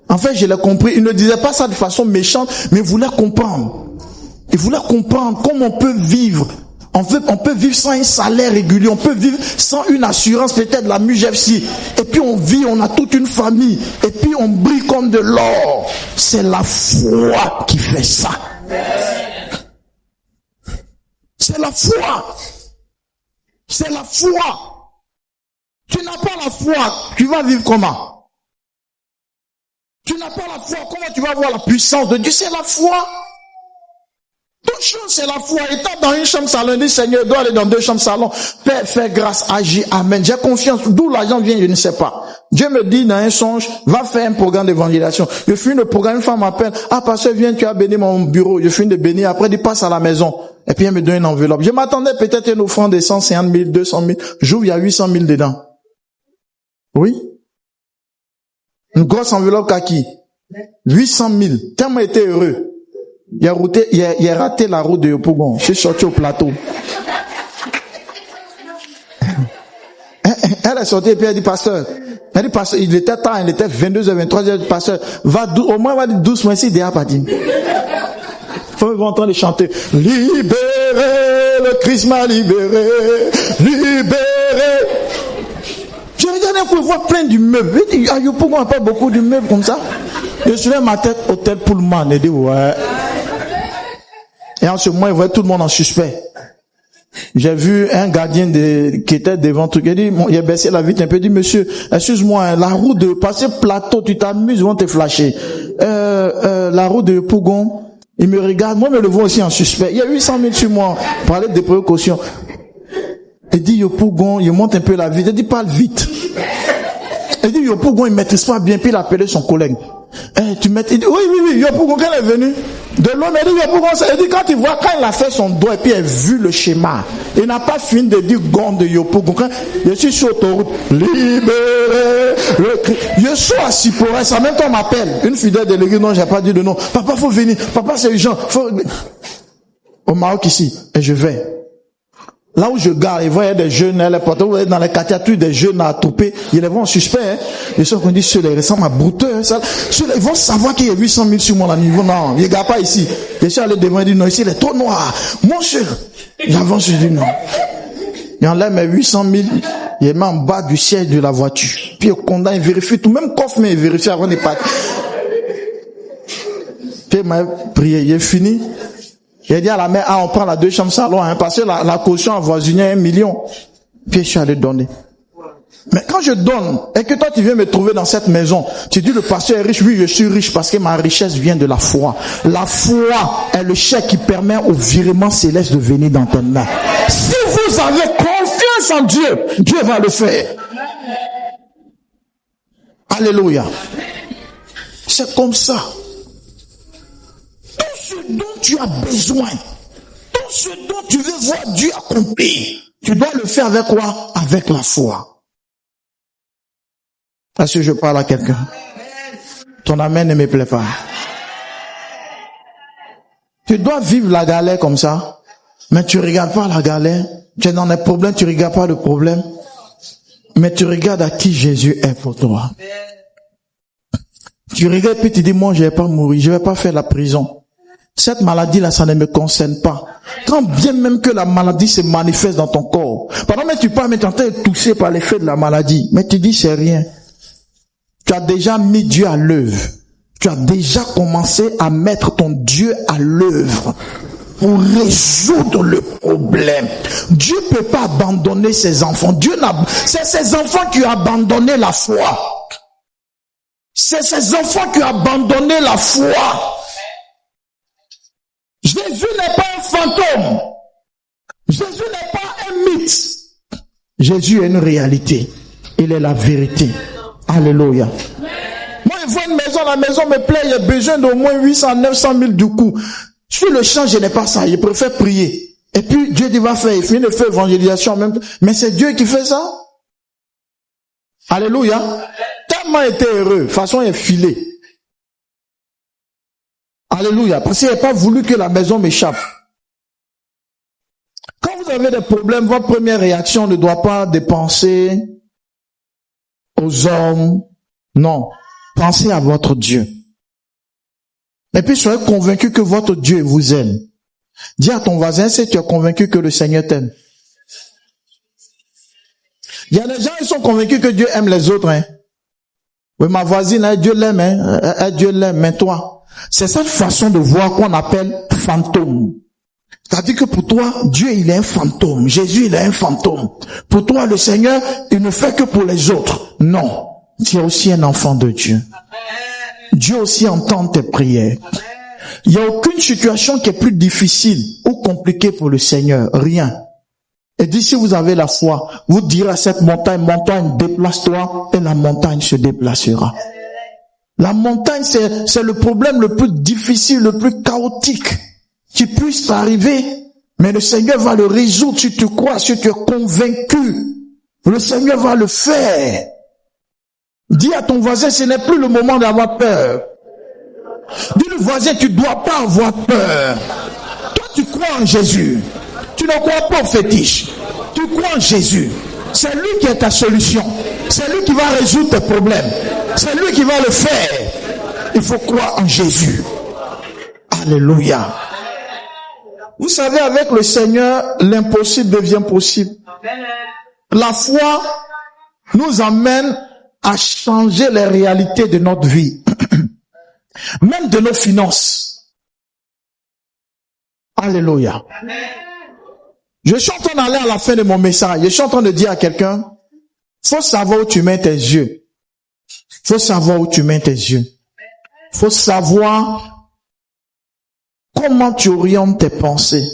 En fait, je l'ai compris. Il ne disait pas ça de façon méchante, mais il voulait comprendre. Il voulait comprendre comment on peut vivre. On peut vivre sans un salaire régulier. On peut vivre sans une assurance, peut-être la MUJFC. Et puis on vit, on a toute une famille. Et puis on brille comme de l'or. C'est la foi qui fait ça. C'est la foi. C'est la foi. Tu n'as pas la foi, tu vas vivre comment? Tu n'as pas la foi, comment tu vas voir la puissance de Dieu? C'est la foi. Toute chose, c'est la foi. Étant dans une chambre salon, dit Seigneur, doit aller dans 2 chambres salon. Père, fais grâce, agis, amen. J'ai confiance. D'où l'argent vient, je ne sais pas. Dieu me dit dans un songe, va faire un programme d'évangélisation. Je finis le programme, une femme m'appelle, ah, pasteur, viens, tu as béni mon bureau. Je finis de bénir, après, il passe à la maison. Et puis, elle me donne une enveloppe. Je m'attendais peut-être à une offrande de 150 000, 200 000. J'ouvre, il y a 800 000 dedans. Oui. Une grosse enveloppe kaki. 800 000. Tellement été heureux. Il a raté la route de Yopougon. Je suis sorti au plateau. Elle est sortie et puis elle dit, pasteur, il était tard, il était 22h, 23h, pasteur, au moins va dire doucement ici, déjà parti. Faut en train de chanter, libéré, le Christ m'a libéré, libéré. Je regardais pour voir plein d'immeubles. À Yopougon, on n'a pas beaucoup d'immeubles comme ça. Je suis là, ma tête, hôtel Pullman, et dit, ouais. Et en ce moment, il voyait tout le monde en suspect. J'ai vu un gardien qui était devant tout, il a baissé la vitre un peu, il dit, monsieur, excuse-moi, la route de passer plateau, tu t'amuses, ils vont te flasher. La route de Pougon, il me regarde, moi, je le vois aussi en suspect. Il y a 800 000 sur moi, parler de précautions. Il dit, Yopougon, il monte un peu la vitre, il dit, parle vite. Il dit, Yopougon, il maîtrise pas bien, puis il a appelé son collègue. Il dit, oui, Yopougon, quand elle est venue, De l'homme, il dit, mais pourquoi ça? Il dit, quand il a fait son doigt et puis il a vu le schéma, il n'a pas fini de dire Gon de Yopo. Je suis sur l'autoroute, libéré, je suis à Sipora, ça même temps m'appelle. Une fidèle de l'église, non, j'ai pas dit de nom. Papa, faut venir. Papa, c'est urgent. Au Maroc ici, et je vais. Là où je garde, il y a des jeunes, dans les quartiers, il y a des jeunes à trouper, ils les vont en suspect, hein. Ils sont dit, ceux-là, ils ressemblent à brouteux, hein, ils vont savoir qu'il y a 800 000 sur mon niveau. Non, il n'y a pas ici. Je suis allé devant, il dit, non, ici, il est trop noir. Mon cher. J'avance, je dis, non. Il enlève mes 800 000, il met en bas du siège de la voiture. Puis, il condamne, il vérifie tout, même coffre, mais il vérifie avant de partir. Puis, il m'a prié, il est fini. J'ai dit à la mère, on prend la 2 chambres salon, hein, parce que la caution avoisinait 1 million. Puis je suis allé donner. Mais quand je donne, et que toi tu viens me trouver dans cette maison, tu dis le pasteur est riche, oui je suis riche parce que ma richesse vient de la foi. La foi est le chèque qui permet au virement céleste de venir dans tes mains. Si vous avez confiance en Dieu, Dieu va le faire. Alléluia. C'est comme ça. Tout ce dont tu as besoin, tout ce dont tu veux voir Dieu accomplir, tu dois le faire avec quoi? Avec la foi. Est-ce que je parle à quelqu'un? Ton amen ne me plaît pas. Tu dois vivre la galère comme ça, mais tu regardes pas la galère. Tu es dans les problèmes, tu regardes pas le problème, mais tu regardes à qui Jésus est pour toi. Tu regardes puis tu dis, moi je vais pas mourir, je vais pas faire la prison. Cette maladie-là, ça ne me concerne pas. Quand bien même que la maladie se manifeste dans ton corps, pendant que tu parles, mais tu es en train de toucher par l'effet de la maladie, mais tu dis c'est rien. Tu as déjà mis Dieu à l'œuvre. Tu as déjà commencé à mettre ton Dieu à l'œuvre pour résoudre le problème. Dieu peut pas abandonner ses enfants. C'est ses enfants qui ont abandonné la foi. C'est ses enfants qui ont abandonné la foi. Jésus n'est pas un fantôme. Jésus n'est pas un mythe. Jésus est une réalité. Il est la vérité. Alléluia. Moi, je vois une maison, la maison me plaît, il y a besoin d'au moins 800, 900 000 du coup. Sur le champ, je n'ai pas ça. Je préfère prier. Et puis, Dieu dit, va faire, il finit de faire évangélisation en même temps. Mais c'est Dieu qui fait ça. Alléluia. Tellement été heureux. De toute façon, il est filé. Alléluia. Parce qu'il n'a pas voulu que la maison m'échappe. Quand vous avez des problèmes, votre première réaction ne doit pas dépenser aux hommes. Non. Pensez à votre Dieu. Et puis soyez convaincu que votre Dieu vous aime. Dis à ton voisin si tu es convaincu que le Seigneur t'aime. Il y a des gens qui sont convaincus que Dieu aime les autres. Hein. Oui, ma voisine, Dieu l'aime. Hein. Dieu l'aime, mais toi. C'est cette façon de voir qu'on appelle fantôme. C'est-à-dire que pour toi, Dieu, il est un fantôme. Jésus, il est un fantôme. Pour toi, le Seigneur, il ne fait que pour les autres. Non. Tu es aussi un enfant de Dieu. Dieu aussi entend tes prières. Il n'y a aucune situation qui est plus difficile ou compliquée pour le Seigneur. Rien. Et d'ici vous avez la foi, vous direz à cette montagne, déplace-toi, et la montagne se déplacera. La montagne, c'est le problème le plus difficile, le plus chaotique qui puisse t'arriver. Mais le Seigneur va le résoudre si tu crois, si tu es convaincu. Le Seigneur va le faire. Dis à ton voisin, ce n'est plus le moment d'avoir peur. Dis le voisin, tu ne dois pas avoir peur. Toi, tu crois en Jésus. Tu ne crois pas au fétiche. Tu crois en Jésus. C'est lui qui est ta solution. C'est lui qui va résoudre tes problèmes. C'est lui qui va le faire. Il faut croire en Jésus. Alléluia. Vous savez, avec le Seigneur, l'impossible devient possible. La foi nous amène à changer les réalités de notre vie. Même de nos finances. Alléluia. Je suis en train d'aller à la fin de mon message. Je suis en train de dire à quelqu'un, faut savoir où tu mets tes yeux. Faut savoir où tu mets tes yeux. Faut savoir comment tu orientes tes pensées.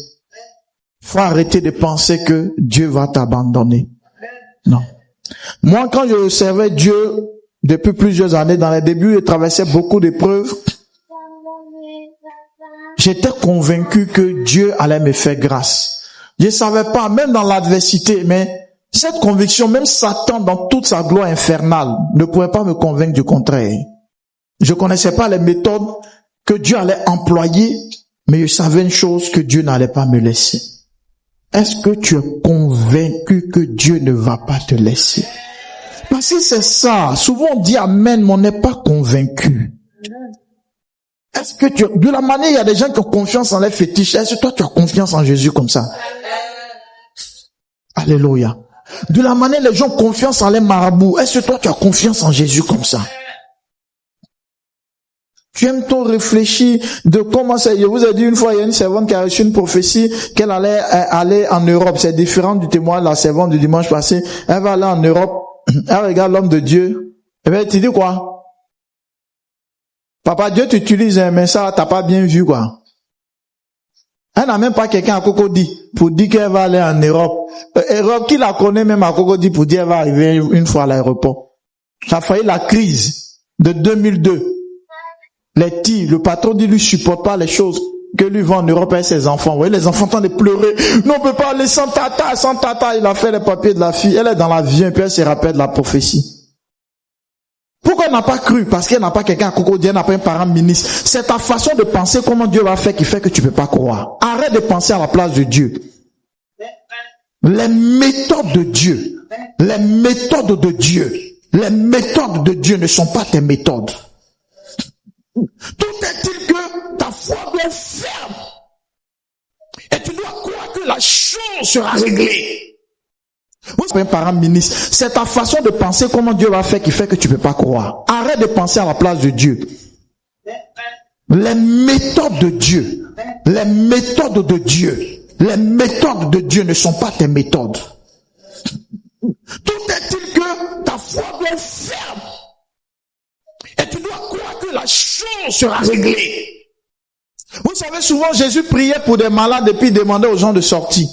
Faut arrêter de penser que Dieu va t'abandonner. Non. Moi, quand je servais Dieu depuis plusieurs années, dans les débuts, je traversais beaucoup d'épreuves. j'étais convaincu que Dieu allait me faire grâce. Je savais pas, même dans l'adversité, mais cette conviction, même Satan dans toute sa gloire infernale, ne pouvait pas me convaincre du contraire. Je connaissais pas les méthodes que Dieu allait employer, mais je savais une chose, que Dieu n'allait pas me laisser. Est-ce que tu es convaincu que Dieu ne va pas te laisser? Parce que c'est ça. Souvent on dit amen, mais on n'est pas convaincu. Est-ce que de la manière, il y a des gens qui ont confiance en les fétiches. Est-ce que toi tu as confiance en Jésus comme ça? Alléluia. De la manière, les gens ont confiance en les marabouts. Est-ce que toi tu as confiance en Jésus comme ça? Tu aimes trop réfléchir de comment c'est. Je vous ai dit une fois, il y a une servante qui a reçu une prophétie qu'elle allait aller en Europe. C'est différent du témoin de la servante du dimanche passé. Elle va aller en Europe. Elle regarde l'homme de Dieu. Et bien, tu dis quoi? Papa, Dieu t'utilise, mais ça, t'as pas bien vu, quoi. Elle n'a même pas quelqu'un à Cocody pour dire qu'elle va aller en Europe. Europe, qui la connaît même à Cocody pour dire qu'elle va arriver une fois à l'aéroport. Ça a failli la crise de 2002. Les tirs, le patron dit lui supporte pas les choses que lui va en Europe avec ses enfants. Vous voyez, les enfants tentent de pleurer. Non, on peut pas aller sans tata, sans tata. Il a fait les papiers de la fille. Elle est dans l'avion, puis elle se rappelle de la prophétie. Pourquoi elle n'a pas cru? Parce qu'elle n'a pas quelqu'un à Cocody, elle n'a pas un parent ministre. C'est ta façon de penser comment Dieu va faire qui fait que tu peux pas croire. Arrête de penser à la place de Dieu. Les méthodes de Dieu, les méthodes de Dieu, les méthodes de Dieu ne sont pas tes méthodes. Tout est-il que ta foi doit être ferme. Et tu dois croire que la chose sera réglée. Vous êtes un parent ministre. C'est ta façon de penser comment Dieu va faire qui fait que tu ne peux pas croire. Arrête de penser à la place de Dieu. Les méthodes de Dieu, les méthodes de Dieu, les méthodes de Dieu ne sont pas tes méthodes. Tout est-il que ta foi doit être ferme. Et tu dois croire que la chose sera réglée. Vous savez, souvent Jésus priait pour des malades et puis demandait aux gens de sortir.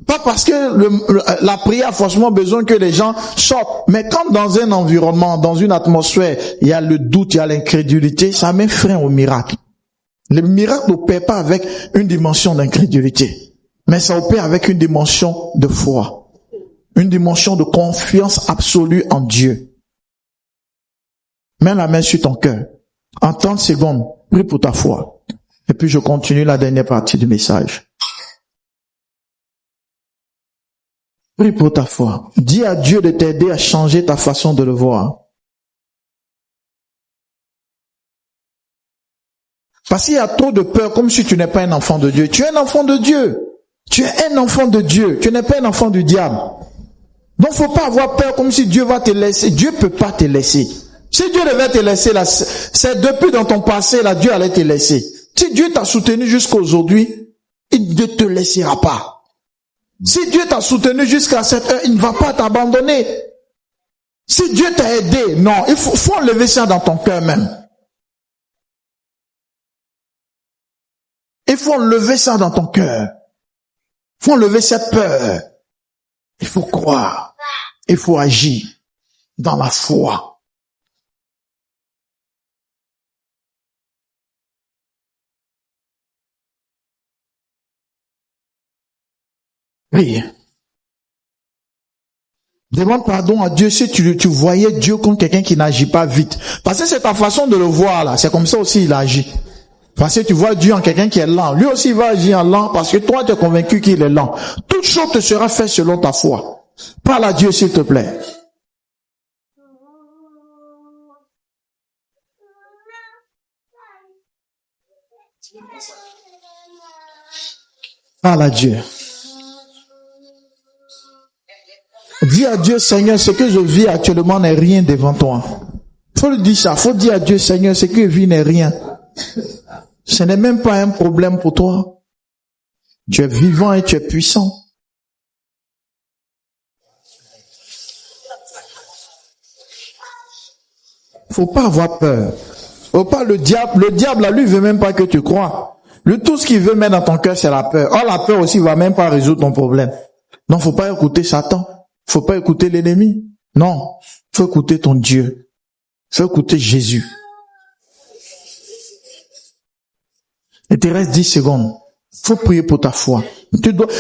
Pas parce que la prière a forcément besoin que les gens sortent. Mais quand dans un environnement, dans une atmosphère, il y a le doute, il y a l'incrédulité, ça met frein au miracle. Le miracle n'opère pas avec une dimension d'incrédulité. Mais ça opère avec une dimension de foi. Une dimension de confiance absolue en Dieu. Mets la main sur ton cœur. En 30 secondes, prie pour ta foi. Et puis je continue la dernière partie du message. Prie pour ta foi. Dis à Dieu de t'aider à changer ta façon de le voir. Parce qu'il y a trop de peur, comme si tu n'es pas un enfant de Dieu. Tu es un enfant de Dieu. Tu es un enfant de Dieu. Tu n'es pas un enfant du diable. Donc faut pas avoir peur comme si Dieu va te laisser. Dieu peut pas te laisser. Si Dieu devait te laisser, là, c'est depuis dans ton passé, là, Dieu allait te laisser. Si Dieu t'a soutenu jusqu'à aujourd'hui, il ne te laissera pas. Si Dieu t'a soutenu jusqu'à cette heure, il ne va pas t'abandonner. Si Dieu t'a aidé, non, il faut enlever ça dans ton cœur même. Il faut enlever ça dans ton cœur. Il faut enlever cette peur. Il faut croire. Il faut agir dans la foi. Oui. Demande pardon à Dieu si tu voyais Dieu comme quelqu'un qui n'agit pas vite. Parce que c'est ta façon de le voir là. C'est comme ça aussi il agit. Parce que tu vois Dieu en quelqu'un qui est lent. Lui aussi il va agir en lent parce que toi tu es convaincu qu'il est lent. Toute chose te sera faite selon ta foi. Parle à Dieu s'il te plaît. Parle à Dieu. Dis à Dieu, Seigneur, ce que je vis actuellement n'est rien devant toi. Faut le dire ça. Faut dire à Dieu, Seigneur, ce que je vis n'est rien. Ce n'est même pas un problème pour toi. Tu es vivant et tu es puissant. Faut pas avoir peur. Faut pas le diable là, lui veut même pas que tu crois. Lui, tout ce qu'il veut mettre dans ton cœur, c'est la peur. Or, la peur aussi va même pas résoudre ton problème. Donc, faut pas écouter Satan. Faut pas écouter l'ennemi. Non. Faut écouter ton Dieu. Faut écouter Jésus. Il te reste 10 secondes. Faut prier pour ta foi.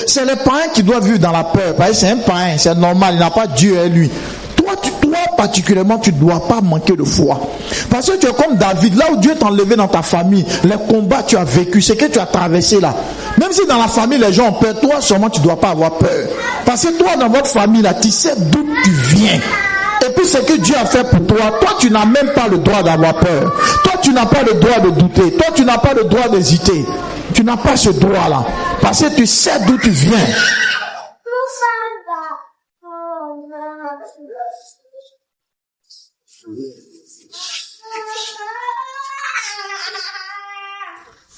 C'est les païens qui doivent vivre dans la peur. Parce que c'est un païen, c'est normal, il n'a pas Dieu à lui. Toi particulièrement, tu ne dois pas manquer de foi. Parce que tu es comme David, là où Dieu t'a enlevé dans ta famille, les combats que tu as vécu, ce que tu as traversé là. Même si dans la famille les gens ont peur, toi seulement tu ne dois pas avoir peur. Parce que toi dans votre famille là, tu sais d'où tu viens. Et puis ce que Dieu a fait pour toi, toi tu n'as même pas le droit d'avoir peur. Toi tu n'as pas le droit de douter. Toi tu n'as pas le droit d'hésiter. Tu n'as pas ce droit là. Parce que tu sais d'où tu viens.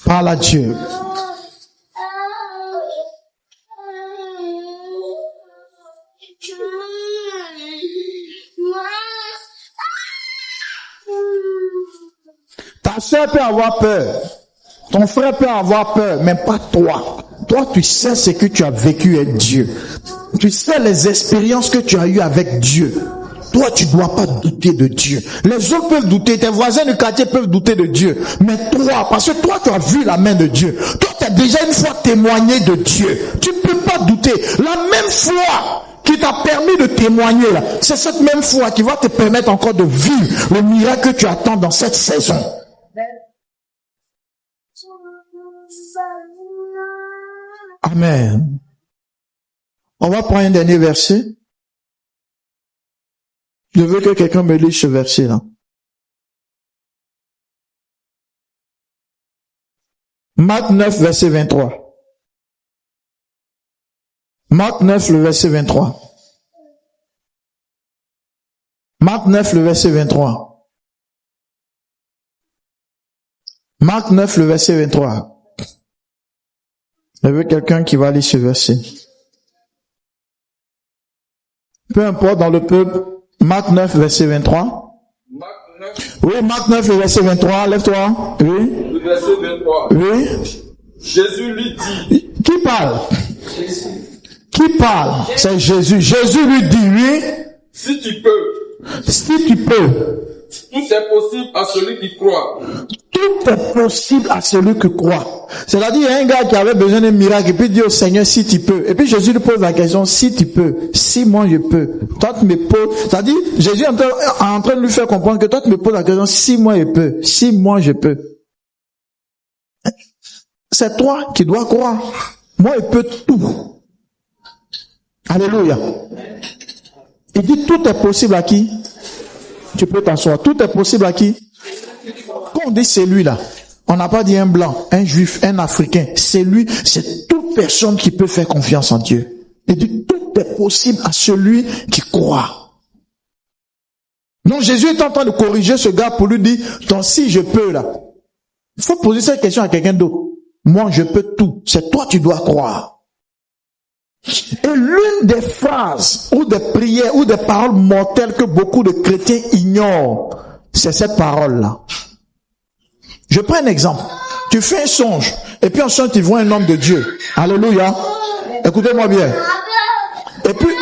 Parle à Dieu. Ta soeur peut avoir peur. Ton frère peut avoir peur, mais pas toi. Toi, tu sais ce que tu as vécu avec Dieu. Tu sais les expériences que tu as eues avec Dieu. Toi, tu ne dois pas douter de Dieu. Les autres peuvent douter, tes voisins du quartier peuvent douter de Dieu. Mais toi, parce que toi, tu as vu la main de Dieu. Toi, tu as déjà une fois témoigné de Dieu. Tu ne peux pas douter. La même foi qui t'a permis de témoigner, là, c'est cette même foi qui va te permettre encore de vivre le miracle que tu attends dans cette saison. Amen. On va prendre un dernier verset. Je veux que quelqu'un me lise ce verset-là. Marc 9, verset 23. Marc 9, le verset 23. Marc 9, le verset 23. Marc 9, le verset 23. Je veux quelqu'un qui va lire ce verset. Peu importe dans le peuple. Marc 9, verset 23. Marc 9. Oui, Marc 9, le verset 23. Lève-toi. Oui. Le verset 23. Oui. Jésus lui dit. Qui parle? Jésus. Qui parle? C'est Jésus. Jésus lui dit, oui. Si tu peux. Si tu peux. Tout est possible à celui qui croit. Tout est possible à celui qui croit. C'est-à-dire, il y a un gars qui avait besoin d'un miracle et puis il dit au Seigneur, si tu peux. Et puis Jésus lui pose la question, si tu peux, si moi je peux. Toi tu me poses, c'est-à-dire, Jésus est en train de lui faire comprendre que toi tu me poses la question, si moi je peux, si moi je peux. C'est toi qui dois croire. Moi je peux tout. Alléluia. Il dit, tout est possible à qui? Tu peux t'asseoir. Tout est possible à qui? Quand on dit c'est lui là, on n'a pas dit un blanc, un juif, un africain. C'est lui, c'est toute personne qui peut faire confiance en Dieu. Il dit tout est possible à celui qui croit. Donc Jésus est en train de corriger ce gars pour lui dire, ton si je peux là. Il faut poser cette question à quelqu'un d'autre. Moi je peux tout. C'est toi tu dois croire. Et l'une des phrases ou des prières ou des paroles mortelles que beaucoup de chrétiens ignorent, c'est cette parole-là. Je prends un exemple. Tu fais un songe et puis ensuite tu vois un homme de Dieu. Alléluia. Écoutez-moi bien. Et puis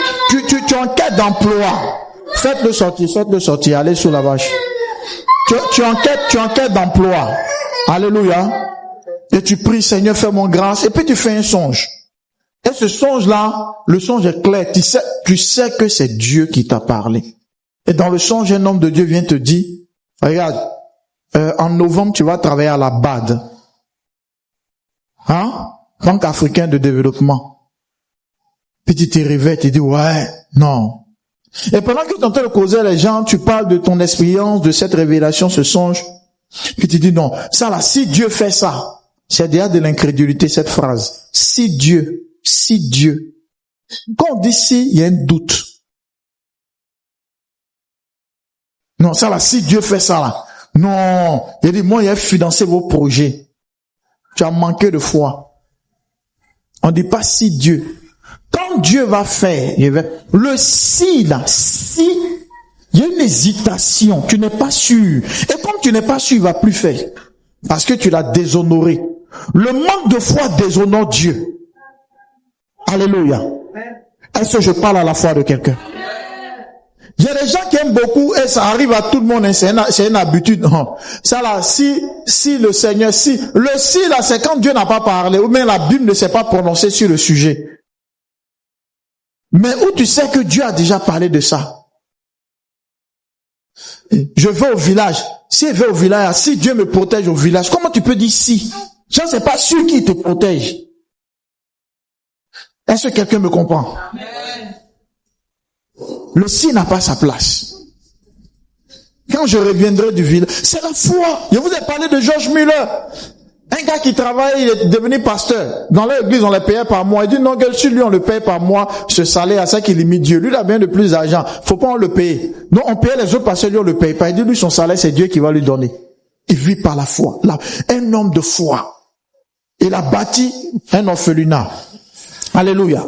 tu enquêtes d'emploi. Faites-le sortir, allez sous la vache. Tu enquêtes d'emploi. Alléluia. Et tu pries, Seigneur, fais-moi grâce. Et puis tu fais un songe. Et ce songe-là, le songe est clair. Tu sais que c'est Dieu qui t'a parlé. Et dans le songe, un homme de Dieu vient te dire, regarde, en novembre, tu vas travailler à la BAD. Hein? Banque africaine de développement. Puis tu te réveilles, tu dis, ouais, non. Et pendant que tu es en train de causer les gens, tu parles de ton expérience, de cette révélation, ce songe. Puis tu dis, non, ça là, si Dieu fait ça, c'est déjà de l'incrédulité, cette phrase. Si Dieu. Quand on dit si, il y a un doute. Non, ça là, si Dieu fait ça là. Non, il dit, moi, il a financé vos projets. Tu as manqué de foi. On dit pas si Dieu. Quand Dieu va faire, le si là, si, il y a une hésitation. Tu n'es pas sûr. Et comme tu n'es pas sûr, il va plus faire. Parce que tu l'as déshonoré. Le manque de foi déshonore Dieu. Alléluia. Est-ce que je parle à la foi de quelqu'un? Il y a des gens qui aiment beaucoup et ça arrive à tout le monde, hein, c'est une habitude. Non. Ça là, si le Seigneur, le si là, c'est quand Dieu n'a pas parlé, ou bien la Bible ne s'est pas prononcée sur le sujet. Mais où tu sais que Dieu a déjà parlé de ça? Je vais au village. Si je vais au village, si Dieu me protège au village, comment tu peux dire si? Ça, c'est pas sûr qui te protège. Est-ce que quelqu'un me comprend? Amen. Le si n'a pas sa place. Quand je reviendrai du village, c'est la foi. Je vous ai parlé de George Muller. Un gars qui travaille, il est devenu pasteur. Dans l'église, on le payait par mois. Il dit non, sur lui, on le paye par mois. Ce salaire, à ça qu'il imite Dieu. Lui, il a bien de plus d'argent. Faut pas le payer. Donc, on payait les autres pasteurs, lui, on le paye pas. Il dit, lui, son salaire, c'est Dieu qui va lui donner. Il vit par la foi. Là, un homme de foi. Il a bâti un orphelinat. Alléluia.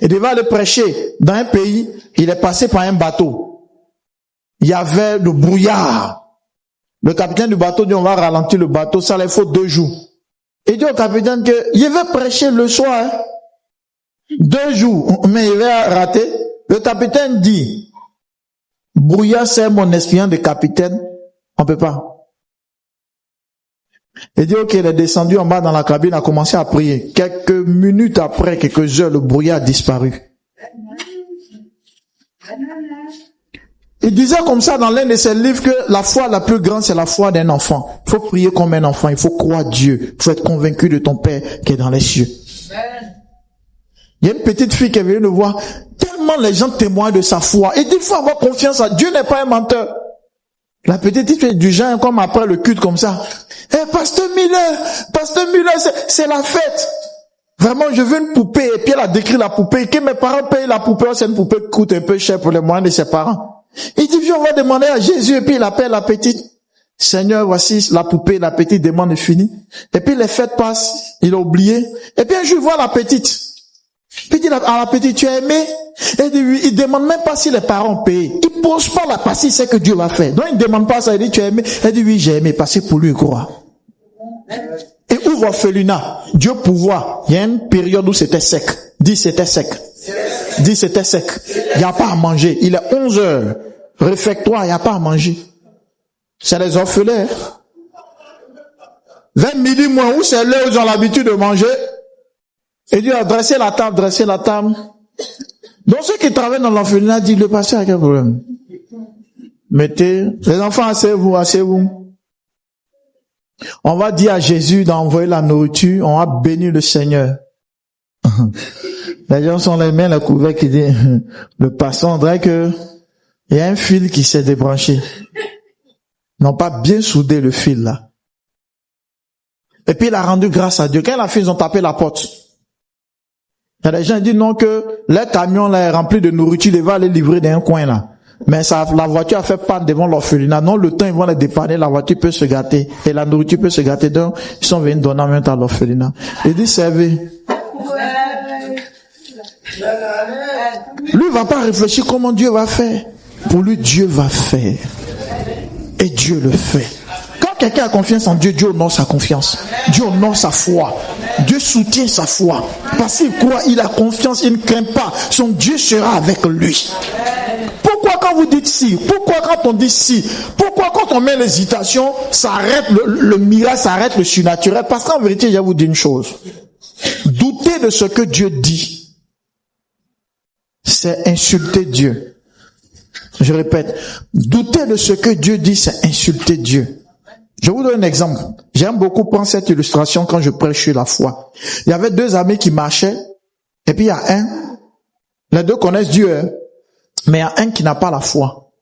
Il devait aller prêcher dans un pays. Il est passé par un bateau. Il y avait le brouillard. Le capitaine du bateau dit, on va ralentir le bateau, ça il faut 2 jours. Il dit au capitaine que, il va prêcher le soir, hein. 2 jours, mais il va rater. Le capitaine dit, brouillard, c'est mon expérience de capitaine, on peut pas. Il dit, ok, il est descendu en bas dans la cabine, a commencé à prier. Quelques minutes après, quelques heures, le brouillard a disparu. Il disait comme ça dans l'un de ses livres que la foi la plus grande, c'est la foi d'un enfant. Il faut prier comme un enfant, il faut croire Dieu. Il faut être convaincu de ton Père qui est dans les cieux. Il y a une petite fille qui est venue nous voir. Tellement les gens témoignent de sa foi. Et il faut avoir confiance à Dieu, n'est pas un menteur. La petite fille est du genre comme après le culte comme ça. Pasteur Miller, c'est la fête. Vraiment, je veux une poupée. Et puis elle a décrit la poupée. Que mes parents payent la poupée. C'est une poupée qui coûte un peu cher pour les moyens de ses parents. Il dit, viens, on va demander à Jésus. Et puis il appelle la petite. Seigneur, voici la poupée. La petite demande est finie. Et puis les fêtes passent. Il a oublié. Et puis un jour, il voit la petite. Puis il dit à la petite, tu as aimé? Et il demande même pas si les parents payent. Il pose pas la partie, c'est que Dieu va faire. Donc il demande pas ça. Il dit, tu as aimé? Elle dit, oui, j'ai aimé. Parce que pour lui, il croit. Et ouvre orphelinat. Dieu pouvoir. Il y a une période où c'était sec. Dis c'était sec. Dis c'était sec. Il n'y a pas à manger. Il est 11 heures. Réfectoire, il n'y a pas à manger. C'est les orphelins. 20 midi moins où c'est l'heure où ils ont l'habitude de manger. Et Dieu a dressé la table. Donc ceux qui travaillent dans l'orphelinat disent, le pasteur a quel problème? Mettez, les enfants, asseyez-vous. On va dire à Jésus d'envoyer la nourriture, on va bénir le Seigneur. Les gens sont les mains, la couverture qui dit, le pasteur, on dirait que il y a un fil qui s'est débranché. Ils n'ont pas bien soudé le fil là. Et puis il a rendu grâce à Dieu. Quand la fille, ils ont tapé la porte. Il y a des gens qui disent non que le camion là est rempli de nourriture, il va aller livrer dans un coin là. Mais ça, la voiture a fait panne devant l'orphelinat. Non, le temps ils vont les dépanner, la voiture peut se gâter. Et la nourriture peut se gâter. Donc, ils sont venus donner en même temps à l'orphelinat. Il dit, servez. Lui va pas réfléchir comment Dieu va faire. Pour lui, Dieu va faire. Et Dieu le fait. Quand quelqu'un a confiance en Dieu, Dieu honore sa confiance. Dieu honore sa foi. Dieu soutient sa foi. Parce qu'il croit, il a confiance, il ne craint pas. Son Dieu sera avec lui. Pourquoi quand vous dites si? Pourquoi quand on dit si? Pourquoi quand on met l'hésitation, ça arrête le miracle, ça arrête le surnaturel? Parce qu'en vérité, je vais vous dire une chose. Douter de ce que Dieu dit, c'est insulter Dieu. Je répète, douter de ce que Dieu dit, c'est insulter Dieu. Je vous donne un exemple. J'aime beaucoup prendre cette illustration quand je prêche sur la foi. Il y avait 2 amis qui marchaient, et puis il y a un, les 2 connaissent Dieu, hein, mais il y a un qui n'a pas la foi.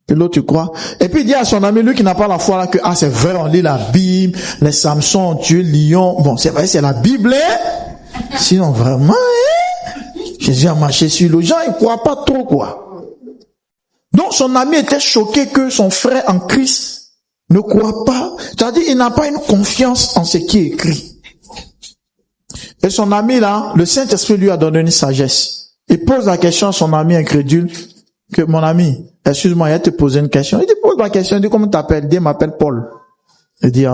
Et l'autre, tu crois. Et puis il dit à son ami, lui qui n'a pas la foi, là, que, c'est vrai, on lit la Bible, les Samson ont tué lion. Bon, c'est vrai, c'est la Bible, hein. Sinon, vraiment, hein, Jésus a marché sur l'eau. Les gens, ils croient pas trop, quoi. Donc, son ami était choqué que son frère en Christ ne croit pas. C'est-à-dire, il n'a pas une confiance en ce qui est écrit. Et son ami, là, le Saint-Esprit lui a donné une sagesse. Il pose la question à son ami incrédule, que mon ami, excuse-moi, il va te poser une question. Il dit, pose la question, il dit, comment tu t'appelles? Il dit, je m'appelle Paul. Il dit,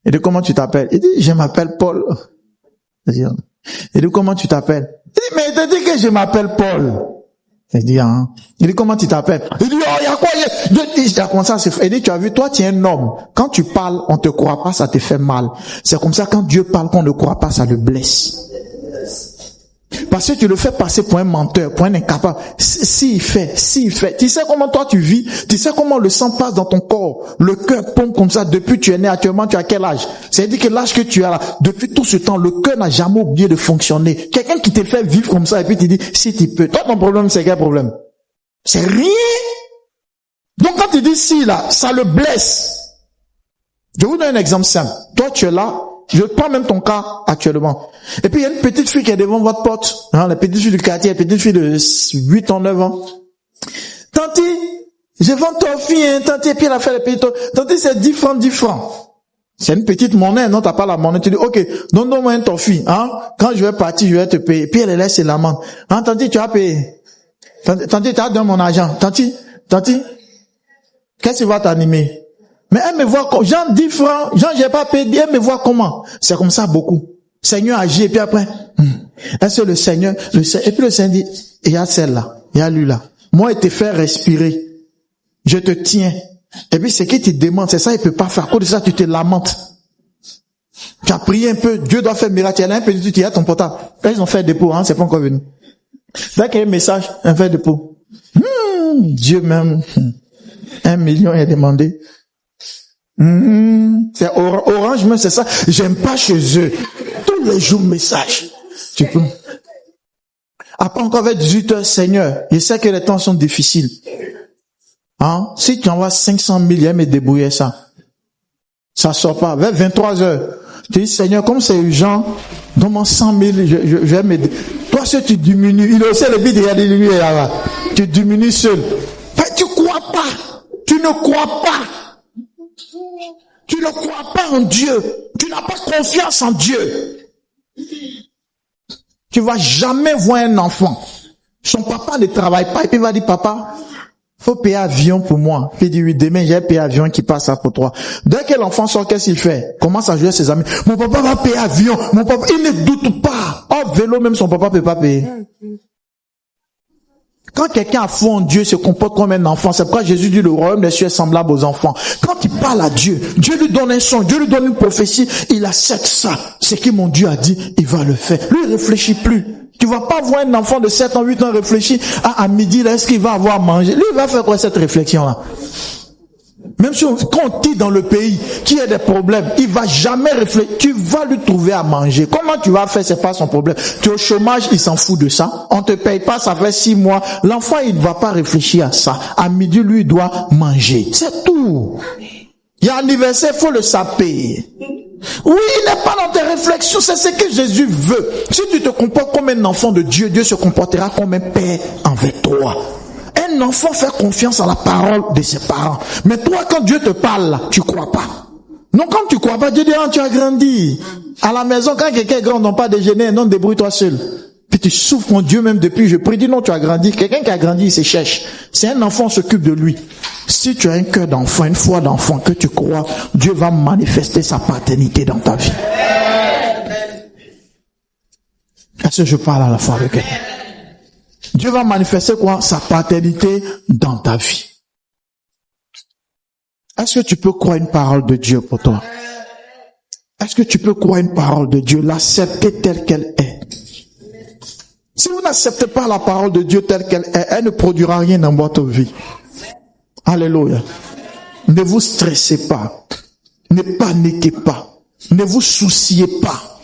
il dit, comment tu t'appelles? Il dit, je m'appelle Paul. Il dit, comment tu t'appelles? Il dit, mais il te dit que je m'appelle Paul. Il dit, hein. Il dit, comment tu t'appelles? Il dit, oh, il y a quoi? Il a commencé à se faire. Il dit, tu as vu, toi, tu es un homme. Quand tu parles, on te croit pas, ça te fait mal. C'est comme ça, quand Dieu parle, qu'on ne croit pas, ça le blesse. Parce que tu le fais passer pour un menteur, pour un incapable. S'il fait. Tu sais comment toi tu vis? Tu sais comment le sang passe dans ton corps? Le cœur pompe comme ça depuis que tu es né. Actuellement, tu as quel âge? C'est-à-dire que l'âge que tu as là, depuis tout ce temps, le cœur n'a jamais oublié de fonctionner. Quelqu'un qui te fait vivre comme ça et puis tu dis, si tu peux. Toi, ton problème, c'est quel problème? C'est rien. Donc quand tu dis si là, ça le blesse. Je vous donne un exemple simple. Toi, tu es là. Je prends même ton cas actuellement. Et puis il y a une petite fille qui est devant votre porte. Hein, la petite fille du quartier, la petite fille de 8 ans, 9 ans. Tanti, je vends ton fille, hein, tanti, et puis elle a fait les petites. Tanti, c'est 10 francs, 10 francs. C'est une petite monnaie, non, t'as pas la monnaie. Tu dis, ok, donne-moi un ton fille, hein. Quand je vais partir, je vais te payer. Puis elle laisse l'amende. Hein, tanti, tu as payé. Tanti, tu as donné mon argent. Tanti, qu'est-ce qui va t'animer? Mais elle me voit comme, Jean 10 francs, Jean j'ai pas payé, elle me voit comment? C'est comme ça beaucoup. Seigneur agit, et puis après, est-ce que le Seigneur, et puis le Seigneur dit, il y a celle-là, il y a lui là. Moi, il te fait respirer. Je te tiens. Et puis, ce qu'il te demande, c'est ça, il peut pas faire. À cause de ça, tu te lamentes. Tu as prié un peu, Dieu doit faire miracle. Il y a un peu, tu as ton portable. Là, ils ont fait dépôt, hein, c'est pas encore venu. Dès qu'il y a un message, un fait dépôt. Dieu même, 1 million est demandé. C'est Orange, même c'est ça. J'aime pas chez eux. Tous les jours, message. Tu peux. Après encore vers 18 heures, Seigneur, je sais que les temps sont difficiles. Hein? Si tu envoies 500 000, il y a me débrouiller ça. Ça sort pas. Vers 23 heures, tu dis, Seigneur, comme c'est urgent, donne-moi 100 000, je vais m'aider. Toi, si tu diminues, il est aussi le but de regarder lui là-bas. Tu diminues seul. Mais tu crois pas. Tu ne crois pas. Tu ne crois pas en Dieu. Tu n'as pas confiance en Dieu. Tu vas jamais voir un enfant. Son papa ne travaille pas et puis il va dire, papa, faut payer avion pour moi. Puis il dit, oui, demain j'ai payé avion qui passe à pour toi. Dès que l'enfant sort, qu'est-ce qu'il fait? Commence à jouer avec ses amis. Mon papa va payer avion. Mon papa, il ne doute pas. Oh, vélo, même son papa peut pas payer. Quand quelqu'un a foi en Dieu se comporte comme un enfant, c'est pourquoi Jésus dit le royaume des cieux est semblable aux enfants. Quand il parle à Dieu, Dieu lui donne un son, Dieu lui donne une prophétie, il accepte ça. Ce que mon Dieu a dit, il va le faire. Lui, il réfléchit plus. Tu vas pas voir un enfant de 7 ans, 8 ans réfléchir, à midi, là, est-ce qu'il va avoir à manger? Lui, il va faire quoi cette réflexion-là? Même si quand on dit dans le pays qu'il y a des problèmes, il va jamais réfléchir. Tu vas lui trouver à manger. Comment tu vas faire, c'est pas son problème. Tu es au chômage, il s'en fout de ça. On te paye pas, ça fait 6 mois. L'enfant, il ne va pas réfléchir à ça. À midi, lui, il doit manger. C'est tout. Il y a un anniversaire, il faut le saper. Oui, il n'est pas dans tes réflexions, c'est ce que Jésus veut. Si tu te comportes comme un enfant de Dieu, Dieu se comportera comme un père envers toi. Un enfant fait confiance à la parole de ses parents. Mais toi, quand Dieu te parle, là, tu crois pas. Non, quand tu crois pas, Dieu dit, ah, tu as grandi. À la maison, quand quelqu'un est grand, non pas déjeuner, non, débrouille-toi seul. Puis tu souffres mon Dieu même depuis, je prie, dis non, tu as grandi. Quelqu'un qui a grandi, il se cherche. C'est un enfant, on s'occupe de lui. Si tu as un cœur d'enfant, une foi d'enfant, que tu crois, Dieu va manifester sa paternité dans ta vie. Est-ce que je parle à la fois avec elle? Dieu va manifester quoi? Sa paternité dans ta vie. Est-ce que tu peux croire une parole de Dieu pour toi? Est-ce que tu peux croire une parole de Dieu, l'accepter telle qu'elle est? Si vous n'acceptez pas la parole de Dieu telle qu'elle est, elle ne produira rien dans votre vie. Alléluia. Ne vous stressez pas. Ne paniquez pas. Ne vous souciez pas.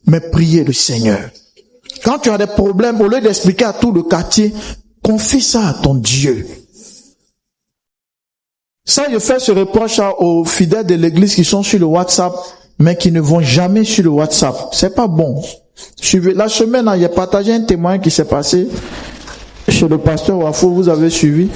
Mais priez le Seigneur. Quand tu as des problèmes, au lieu d'expliquer à tout le quartier, confie ça à ton Dieu. Ça, je fais ce reproche aux fidèles de l'église qui sont sur le WhatsApp, mais qui ne vont jamais sur le WhatsApp. C'est pas bon. La semaine, j'ai partagé un témoin qui s'est passé chez le pasteur Wafo, vous avez suivi.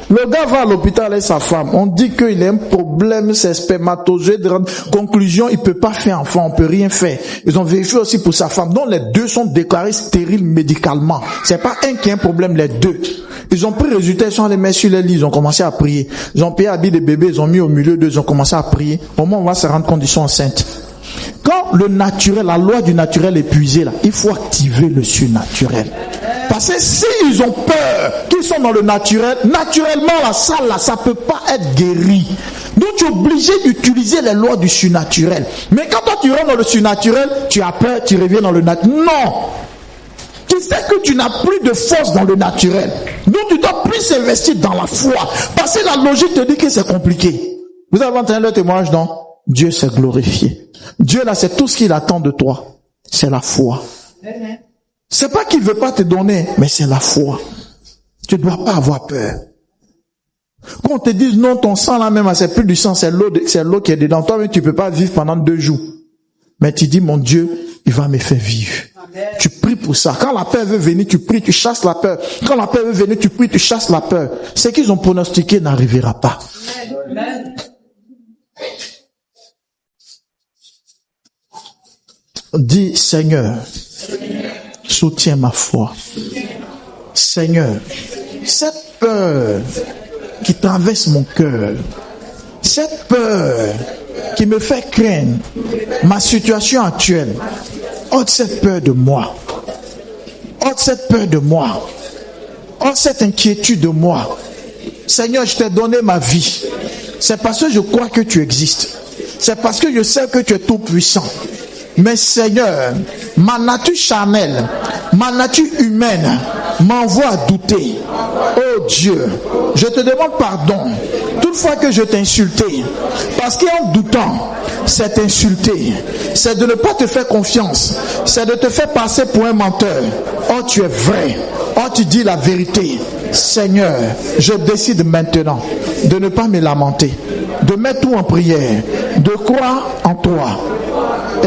Le gars va à l'hôpital avec sa femme. On dit qu'il a un problème, c'est spermatozoïde. Conclusion, il peut pas faire enfant, on peut rien faire. Ils ont vérifié aussi pour sa femme. Donc les deux sont déclarés stériles médicalement. C'est pas un qui a un problème, les deux. Ils ont pris le résultat, ils sont allés mettre sur les lits, ils ont commencé à prier. Ils ont payé habit de bébé, ils ont mis au milieu d'eux, ils ont commencé à prier. Au moment où on va se rendre compte qu'ils sont enceintes. Quand le naturel, la loi du naturel est épuisée là, il faut activer le surnaturel. Parce que s'ils ont peur, qu'ils sont dans le naturel, naturellement la salle là, ça peut pas être guéri. Donc tu es obligé d'utiliser les lois du surnaturel. Mais quand toi tu rentres dans le surnaturel, tu as peur, tu reviens dans le naturel. Non! Tu sais que tu n'as plus de force dans le naturel. Donc tu dois plus investir dans la foi. Parce que la logique te dit que c'est compliqué. Vous avez entendu le témoignage, non? Dieu s'est glorifié. Dieu là, c'est tout ce qu'il attend de toi. C'est la foi. C'est pas qu'il veut pas te donner, mais c'est la foi. Tu ne dois pas avoir peur. Quand on te dit non, ton sang là même, c'est plus du sang, c'est l'eau qui est dedans. Toi, mais tu peux pas vivre pendant 2 jours. Mais tu dis, mon Dieu, il va me faire vivre. Amen. Tu pries pour ça. Quand la peur veut venir, tu pries, tu chasses la peur. Quand la peur veut venir, tu pries, tu chasses la peur. Ce qu'ils ont pronostiqué n'arrivera pas. Amen. Dis, Seigneur, soutiens ma foi. Seigneur, cette peur qui traverse mon cœur, cette peur qui me fait craindre ma situation actuelle, ôte cette peur de moi. Ôte cette peur de moi. Ôte cette inquiétude de moi. Seigneur, je t'ai donné ma vie. C'est parce que je crois que tu existes. C'est parce que je sais que tu es tout puissant. Mais Seigneur, ma nature charnelle, ma nature humaine m'envoie à douter. Oh Dieu, je te demande pardon. Toutefois que je t'ai insulté, parce qu'en doutant, c'est insulter, c'est de ne pas te faire confiance, c'est de te faire passer pour un menteur. Oh, tu es vrai. Oh, tu dis la vérité. Seigneur, je décide maintenant de ne pas me lamenter, de mettre tout en prière, de croire en toi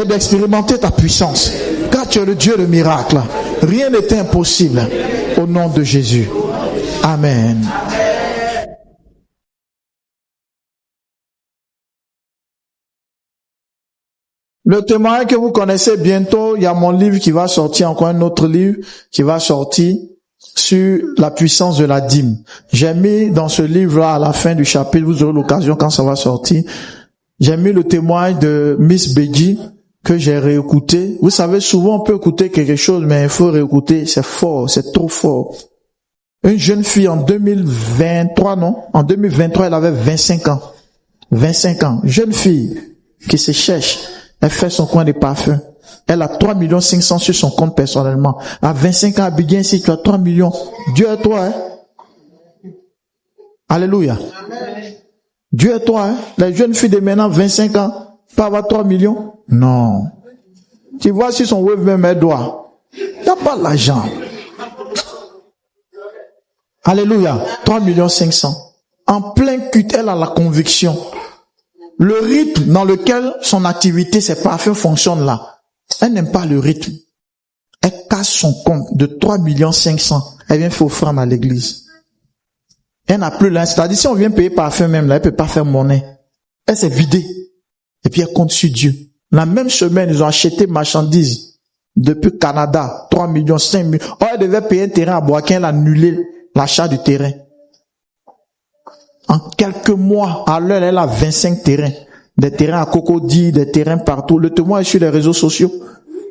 et d'expérimenter ta puissance. Car tu es le Dieu de miracle. Rien n'est impossible. Au nom de Jésus. Amen. Le témoin que vous connaissez bientôt, il y a mon livre qui va sortir, encore un autre livre qui va sortir sur la puissance de la dîme. J'ai mis dans ce livre-là, à la fin du chapitre, vous aurez l'occasion quand ça va sortir, j'ai mis le témoignage de Miss Beji que j'ai réécouté. Vous savez, souvent on peut écouter quelque chose, mais il faut réécouter, c'est fort, c'est trop fort. Une jeune fille en 2023, non? En 2023, elle avait 25 ans. 25 ans. Jeune fille qui se cherche. Elle fait son coin de parfum. Elle a 3 500 000 sur son compte personnellement. À 25 ans, à Biguin, si tu as 3 millions, Dieu est toi, hein? Alléluia. Amen. Dieu est toi, hein? Les jeunes filles de maintenant, 25 ans, pas avoir 3 millions? Non. Tu vois si son web même est droit. T'as pas l'argent. Alléluia. 3 500 000. En plein culte, elle a la conviction. Le rythme dans lequel son activité, ses parfums fonctionnent là, elle n'aime pas le rythme. Elle casse son compte de 3 500 000. Elle vient faire offrande à l'église. Elle n'a plus là. C'est-à-dire, si on vient payer parfum même là, elle peut pas faire monnaie. Elle s'est vidée. Et puis elle compte sur Dieu. La même semaine, ils ont acheté marchandises depuis Canada. 3 millions, 5 millions. Oh, elle devait payer un terrain à Boaké, elle a annulé l'achat du terrain. En quelques mois, à l'heure, elle a 25 terrains. Des terrains à Cocody, des terrains partout. Le témoin est sur les réseaux sociaux.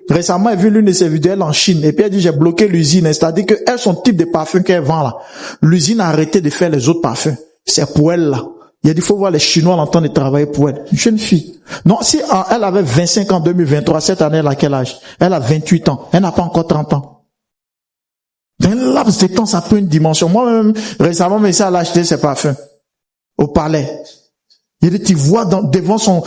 Récemment, elle a vu l'une de ses vidéos en Chine. Et puis elle dit, j'ai bloqué l'usine. C'est-à-dire que elle, son type de parfum qu'elle vend là, l'usine a arrêté de faire les autres parfums. C'est pour elle là. Il a dit, il faut voir les Chinois en train de travailler pour elle. Une jeune fille. Non, si elle avait 25 ans en 2023, cette année, elle a quel âge? Elle a 28 ans. Elle n'a pas encore 30 ans. Dans un laps de temps, ça prend une dimension. Moi-même, récemment, mais ça, elle a acheté ses parfums. Au palais. Il dit, tu vois devant son,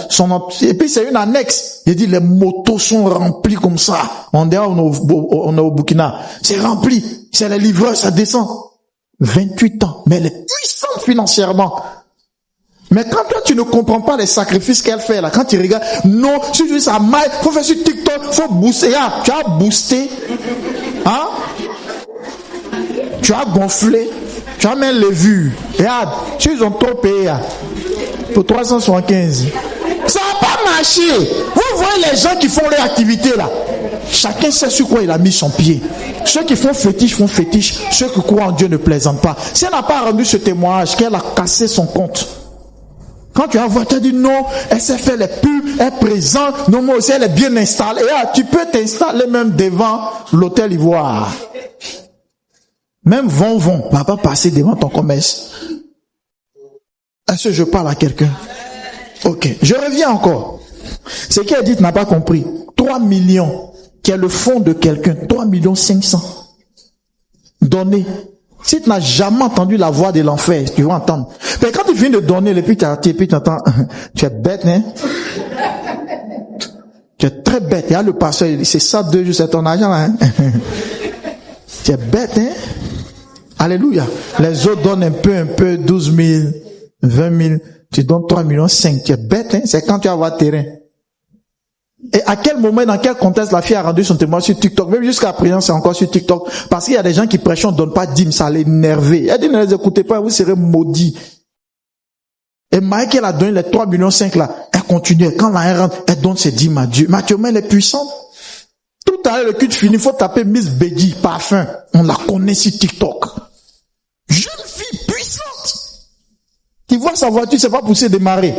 et puis c'est une annexe. Il dit, les motos sont remplies comme ça. On est au Burkina. C'est rempli. C'est les livreurs, ça descend. 28 ans. Mais elle est puissante financièrement. Mais quand toi, tu ne comprends pas les sacrifices qu'elle fait là, quand tu regardes, non, si tu dis ça maille, faut faire sur TikTok, faut booster. Ah, tu as boosté. Hein? Tu as gonflé. Tu as même les vues. Regarde, ils ont trop payé pour 375. Ça n'a pas marché. Vous voyez les gens qui font leur activité là. Chacun sait sur quoi il a mis son pied. Ceux qui font fétiche. Ceux qui croient en Dieu ne plaisantent pas. Si elle n'a pas rendu ce témoignage, qu'elle a cassé son compte. Quand tu as vu, tu as dit non, elle s'est fait les pubs, elle est présente, non, moi aussi elle est bien installée. Et là, tu peux t'installer même devant l'hôtel Ivoire. Même vont, va pas passer devant ton commerce. Est-ce que je parle à quelqu'un? Ok, je reviens encore. Ce qui est dit, tu n'as pas compris. 3 millions, qui est le fonds de quelqu'un, 3 millions 500. Donner. Si tu n'as jamais entendu la voix de l'enfer, tu vas entendre. Mais quand tu viens de donner, et puis tu entends, tu es bête, hein? Tu es très bête. Il y a le pasteur, il dit, c'est ça 2 jours, c'est ton argent, là, hein? Tu es bête, hein? Alléluia. Les autres donnent un peu, 12 000, 20 000. Tu donnes 3 millions 5. Tu es bête, hein? C'est quand tu vas avoir terrain. Et à quel moment, dans quel contexte la fille a rendu son témoin sur TikTok? Même jusqu'à présent, c'est encore sur TikTok. Parce qu'il y a des gens qui prêchent, on ne donne pas dîme, ça l'énerver. Elle dit, ne les écoutez pas, vous serez maudits. Et Mike, elle a donné les 3 millions 5 là. Elle continue. Quand la rentre, elle donne ses dîmes à Dieu. Mathieu, elle est puissante. Tout à l'heure, le culte fini, il faut taper Miss Beggy, parfum. On la connaît sur TikTok. Jeune fille puissante. Tu vois sa voiture, c'est pas poussé démarrer.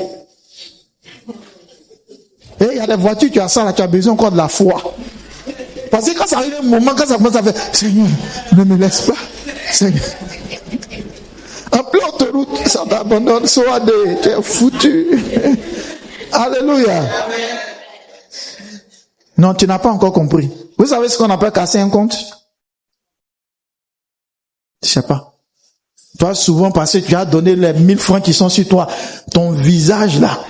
Et il y a des voitures, tu as ça là, tu as besoin encore de la foi. Parce que quand ça arrive un moment, quand ça commence à faire, Seigneur, ne me laisse pas. Seigneur. En plein autoroute, ça t'abandonne, soit tu es foutu. Alléluia. Non, tu n'as pas encore compris. Vous savez ce qu'on appelle casser un compte? Je sais pas. Toi, souvent, parce que tu as donné les 1000 francs qui sont sur toi, ton visage là.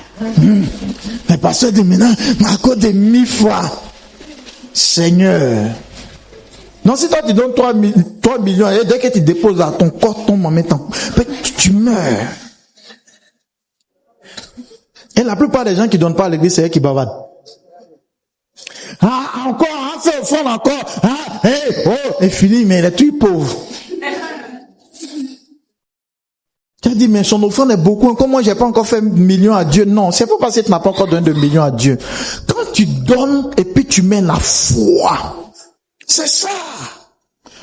Mais pasteur dit maintenant, à cause des 1000 francs. Seigneur. Non, si toi tu donnes 3 millions, et dès que tu déposes là, ton corps tombe en même temps. Tu meurs. Et la plupart des gens qui donnent pas à l'église, c'est eux qui bavardent. Ah, encore, on fait offrande encore. Ah, hey, oh, et fini, mais il est tout pauvre. Tu as dit, mais son offrande est beaucoup. Comment j'ai pas encore fait 1 million à Dieu? Non, c'est pas parce que tu n'as pas encore donné 2 millions à Dieu. Quand tu donnes et puis tu mets la foi. C'est ça.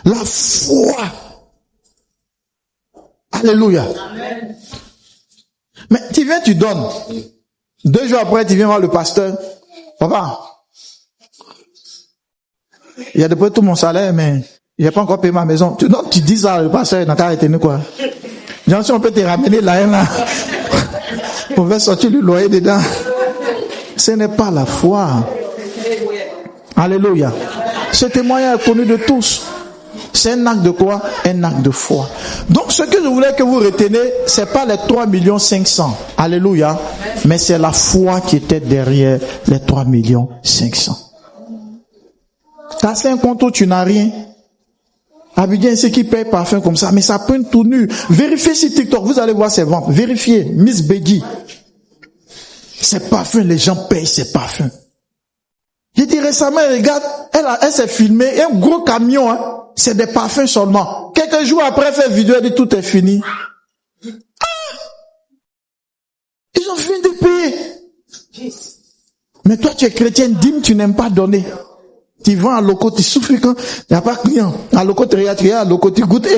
La foi. Alléluia. Amen. Mais tu viens, tu donnes. 2 jours après, tu viens voir le pasteur. Papa, il a déposé tout mon salaire, mais il n'a pas encore payé ma maison. Tu dis ça, le pasteur, il n'a qu'à arrêter nous, quoi. Bien sûr, on peut te ramener la haine là. On va sortir le loyer dedans. Ce n'est pas la foi. Alléluia. Ce témoignage est connu de tous. C'est un acte de quoi? Un acte de foi. Donc, ce que je voulais que vous retenez, c'est pas les 3 500 000. Alléluia. Mais c'est la foi qui était derrière les 3 500 000. T'as un compte où tu n'as rien. Abidjan, ceux qui payent parfum comme ça, mais ça prend une tournure. Vérifiez sur TikTok, vous allez voir ses ventes. Vérifiez. Miss Beggy. Ces parfums, les gens payent ces parfums. J'ai dit récemment, regarde, elle s'est filmée, un gros camion, hein, c'est des parfums seulement. Quelques jours après, elle fait vidéo, elle dit tout est fini. Ah! Ils ont fini de payer. Mais toi, tu es chrétien, dîme, tu n'aimes pas donner. Tu vends à loco, tu souffres quand il n'y a pas de client. À loco, tu regardes, à loco, tu goûtes.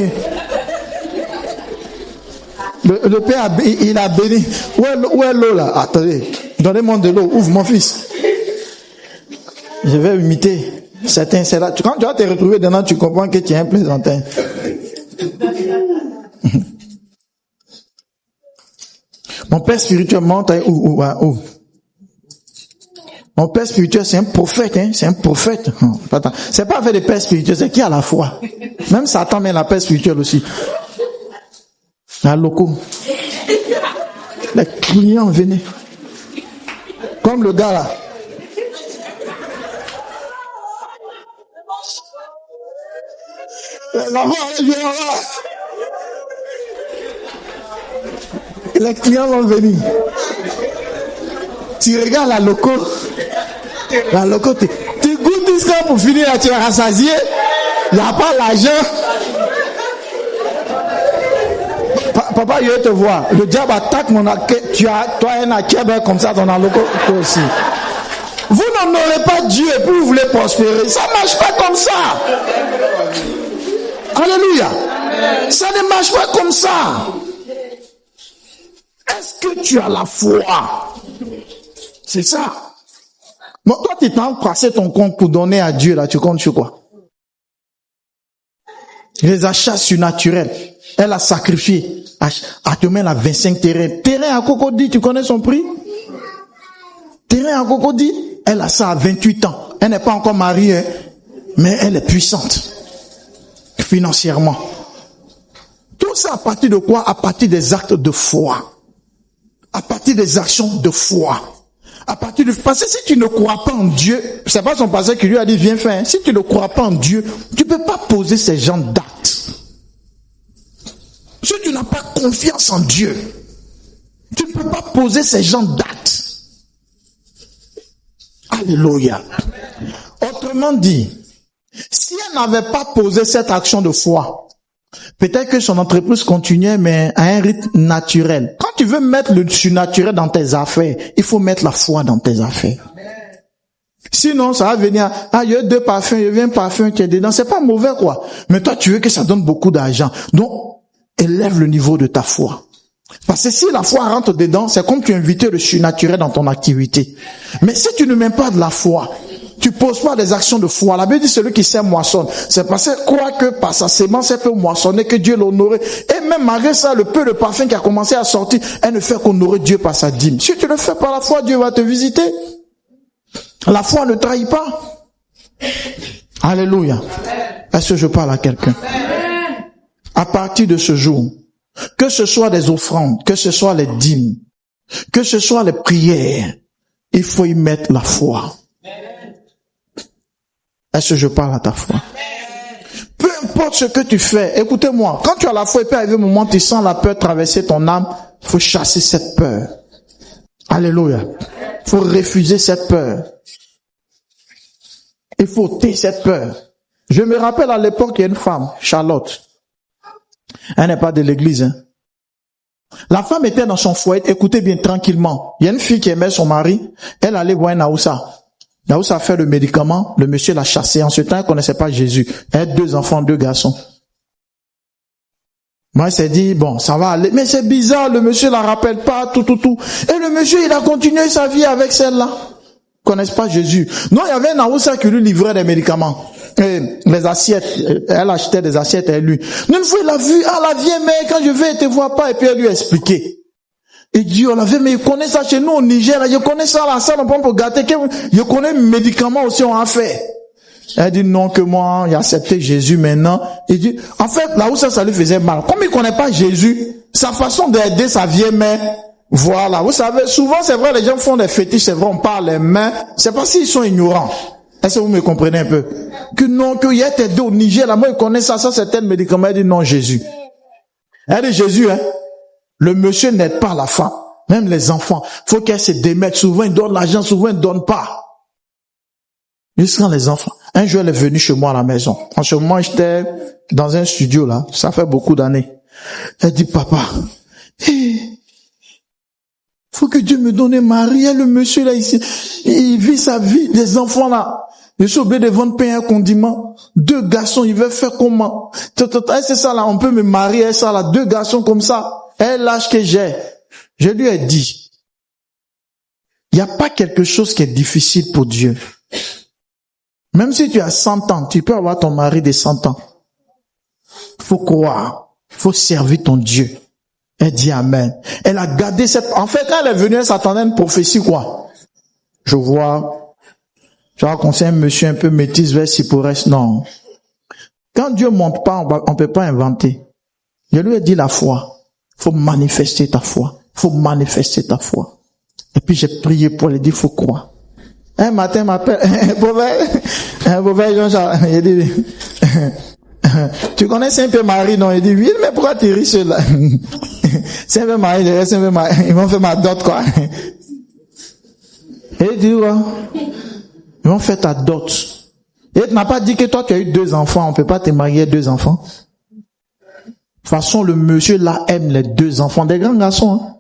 Le père, il a béni. Où est l'eau là? Attendez, donnez-moi de l'eau, ouvre mon fils. Je vais imiter. C'est là. Quand tu vas te retrouver dedans, tu comprends que tu es un plaisantin. Mon père spirituel monte où? Mon père spirituel, c'est un prophète, hein. C'est un prophète. C'est pas avec des pères spirituels, c'est qui a la foi. Même Satan met la paix spirituelle aussi. La loco. Les clients venaient. Comme le gars là. Les clients vont venir. Tu regardes la loco. La loco, tu goûtes tout ça pour finir là, tu es rassasié. Il n'y a pas l'argent. Papa, je vais te voir. Le diable attaque mon acquête. Tu as, toi, un acquête comme ça dans la loco, toi aussi. Vous n'honorez pas Dieu et puis vous voulez prospérer. Ça ne marche pas comme ça. Alléluia. Amen. Ça ne marche pas comme ça. Est-ce que tu as la foi? C'est ça. Bon, toi, tu t'as passé ton compte pour donner à Dieu, là, tu comptes sur quoi? Les achats surnaturels. Elle a sacrifié. Actuellement, elle a 25 terrains. Terrain à Cocody, tu connais son prix? Terrain à Cocody, elle a ça à 28 ans. Elle n'est pas encore mariée, mais elle est puissante. Financièrement. Tout ça à partir de quoi? À partir des actes de foi. À partir des actions de foi. À partir de, parce que si tu ne crois pas en Dieu, c'est pas son pasteur qui lui a dit viens faire. Si tu ne crois pas en Dieu, tu peux pas poser ces gens d'actes. Si tu n'as pas confiance en Dieu, tu ne peux pas poser ces gens d'actes. Alléluia. Autrement dit, si elle n'avait pas posé cette action de foi, peut-être que son entreprise continuait, mais à un rythme naturel. Quand tu veux mettre le surnaturel dans tes affaires, il faut mettre la foi dans tes affaires. Sinon, ça va venir, il y a 2 parfums, il y a un parfum qui est dedans. C'est pas mauvais, quoi. Mais toi, tu veux que ça donne beaucoup d'argent. Donc, élève le niveau de ta foi. Parce que si la foi rentre dedans, c'est comme tu invitais le surnaturel dans ton activité. Mais si tu ne mets pas de la foi, tu poses pas des actions de foi. La Bible dit celui qui sème moissonne. C'est parce que croit que par sa sémence, elle peut moissonner, que Dieu l'honorer. Et même malgré ça, le peu de parfum qui a commencé à sortir, elle ne fait qu'honorer Dieu par sa dîme. Si tu le fais par la foi, Dieu va te visiter. La foi ne trahit pas. Alléluia. Est-ce que je parle à quelqu'un? À partir de ce jour, que ce soit des offrandes, que ce soit les dîmes, que ce soit les prières, il faut y mettre la foi. Est-ce que je parle à ta foi? Peu importe ce que tu fais, écoutez-moi, quand tu as la foi, il peut arriver un moment où tu sens la peur traverser ton âme, il faut chasser cette peur. Alléluia. Il faut refuser cette peur. Il faut ôter cette peur. Je me rappelle à l'époque, il y a une femme, Charlotte. Elle n'est pas de l'église. Hein. La femme était dans son foyer, écoutez bien tranquillement. Il y a une fille qui aimait son mari, elle allait voir un Naoussa. Naoussa a fait le médicament, le monsieur l'a chassé. En ce temps, elle ne connaissait pas Jésus. Elle a 2 enfants, 2 garçons. Moi, elle s'est dit, bon, ça va aller. Mais c'est bizarre, le monsieur la rappelle pas, tout. Et le monsieur, il a continué sa vie avec celle-là. Ils connaissent pas Jésus. Non, il y avait un Naoussa qui lui livrait des médicaments. Et les assiettes, elle achetait des assiettes à lui. Une fois, il a vu, la vieille mère, quand je vais, elle te voit pas, et puis elle lui a expliqué. Il dit, on avait, mais je connais ça chez nous au Niger, là, je connais ça là, ça, on peut gâter, je connais les médicaments aussi, on a fait. Elle dit non, que moi, il a accepté Jésus maintenant. Il dit, en fait, là où ça lui faisait mal. Comme il connaît pas Jésus, sa façon d'aider sa vieille mère, voilà. Vous savez, souvent, c'est vrai, les gens font des fétiches, c'est vrai, on parle les mains, c'est parce qu'ils sont ignorants. Est-ce que vous me comprenez un peu? Que non, qu'il y a aidé au Niger, là, moi, il connaît ça, c'est tel médicament. Elle dit non, Jésus. Elle dit Jésus, hein. Le monsieur n'aide pas la femme. Même les enfants. Faut qu'elle se démette. Souvent, ils donnent l'argent, souvent, ils ne donnent pas. Jusqu'à les enfants. Un jour, elle est venue chez moi à la maison. En ce moment, j'étais dans un studio, là. Ça fait beaucoup d'années. Elle dit, papa, faut que Dieu me donne un mari. Le monsieur, là, ici, il vit sa vie. Les enfants, là. Je suis obligé de vendre pain et un condiment. 2 garçons, il veut faire comment? C'est ça, là, on peut me marier, ça, là. 2 garçons comme ça. Et l'âge que j'ai. Je lui ai dit, il n'y a pas quelque chose qui est difficile pour Dieu. Même si tu as 100 ans, tu peux avoir ton mari de 100 ans. Il faut croire. Il faut servir ton Dieu. Elle dit amen. Elle a gardé cette... En fait, quand elle est venue, elle s'attendait à une prophétie, quoi. Je vois qu'on sait un monsieur un peu métis vers Sipores. Non. Quand Dieu ne montre pas, on ne peut pas inventer. Je lui ai dit la foi. Il faut manifester ta foi. Il faut manifester ta foi. Et puis j'ai prié pour lui dire, il faut croire. Un matin, il m'appelle, un mauvais Jean-Charles, il dit, tu connais Saint-Pierre-Marie, non? Il dit, oui, mais pourquoi tu ris cela? Saint-Pierre-Marie, ils m'ont fait ma dot, quoi. Et il dit, ouais. Ils m'ont fait ta dot. Et tu n'as pas dit que toi, tu as eu 2 enfants, on peut pas te marier à 2 enfants. De toute façon, le monsieur là aime les 2 enfants, des grands garçons, hein.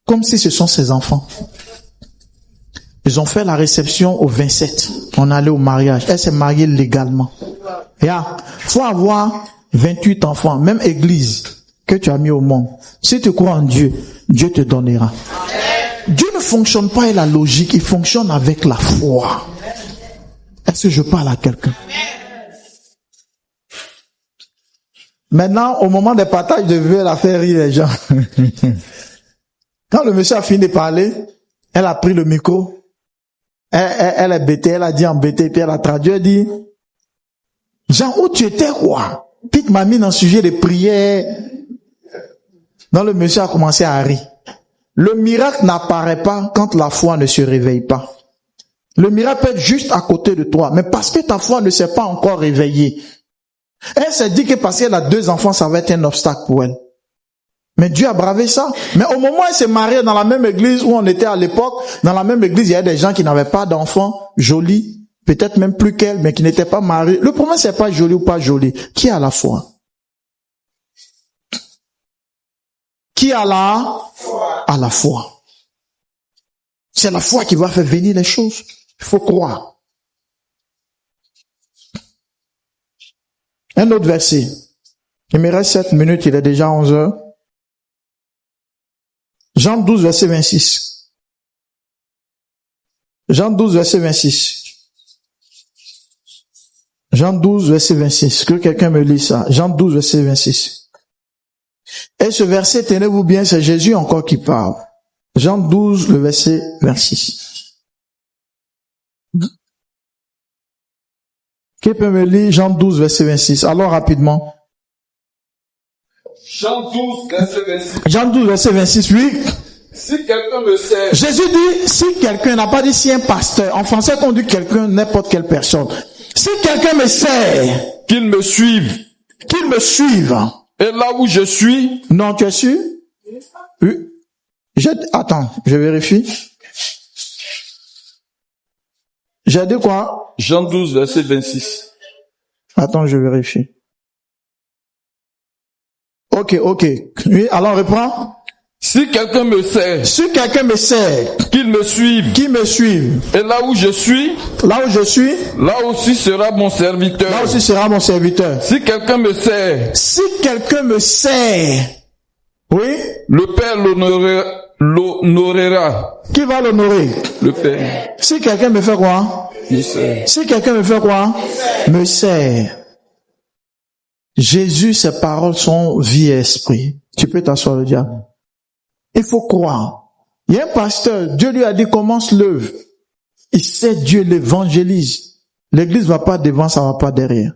Comme si ce sont ses enfants. Ils ont fait la réception au 27. On allait au mariage. Elle s'est mariée légalement. Faut avoir 28 enfants, même église que tu as mis au monde. Si tu crois en Dieu, Dieu te donnera. Dieu ne fonctionne pas avec la logique, il fonctionne avec la foi. Est-ce que je parle à quelqu'un? Maintenant, au moment des partages de vœux, elle a fait rire les gens. Quand le monsieur a fini de parler, elle a pris le micro. Elle est bêtée, elle a dit en bêté, puis elle a traduit, elle dit, Jean, où tu étais, quoi? Puis tu m'as mis dans le sujet de prière. Donc le monsieur a commencé à rire. Le miracle n'apparaît pas quand la foi ne se réveille pas. Le miracle peut être juste à côté de toi, mais parce que ta foi ne s'est pas encore réveillée. Elle s'est dit que parce qu'elle a 2 enfants, ça va être un obstacle pour elle. Mais Dieu a bravé ça. Mais au moment où elle s'est mariée dans la même église où on était à l'époque, dans la même église, il y avait des gens qui n'avaient pas d'enfants jolis, peut-être même plus qu'elle, mais qui n'étaient pas mariés. Le problème, c'est pas joli ou pas joli. Qui a la foi? Qui a la foi? C'est la foi qui va faire venir les choses. Il faut croire. Un autre verset. Il me reste 7 minutes, il est déjà 11 heures. Jean 12, verset 26. Jean 12, verset 26. Jean 12, verset 26. Que quelqu'un me lit ça. Jean 12, verset 26. Et ce verset, tenez-vous bien, c'est Jésus encore qui parle. Jean 12, le verset 26. Qui peut me lire Jean 12, verset 26? Alors rapidement. Jean 12, verset 26. Jean 12, verset 26, oui. Si quelqu'un me sert, Jésus dit, si quelqu'un n'a pas dit si un pasteur, en français on dit quelqu'un, n'importe quelle personne. Si quelqu'un me sert, qu'il me suive. qu'il me suive. Et là où je suis, Non, tu es sûr? Oui. Attends, je vérifie. J'ai dit quoi? Jean 12, verset 26. Attends, je vérifie. Ok. Oui, alors reprends. Si quelqu'un me sert, Si quelqu'un me sert, qu'il me suive. qu'il me suive. Et là où je suis, Là où je suis, là aussi sera mon serviteur. là aussi sera mon serviteur. Si quelqu'un me sert, Si quelqu'un me sert, oui, le Père l'honorera. qui va l'honorer? Le Père. Si quelqu'un me fait quoi? Il sert. Si quelqu'un me fait quoi? Me sert. Jésus, ses paroles sont vie et esprit. Tu peux t'asseoir, le diable. Il faut croire. Il y a un pasteur, Dieu lui a dit commence l'œuvre. Il sait Dieu, l'évangélise. L'église va pas devant, ça va pas derrière.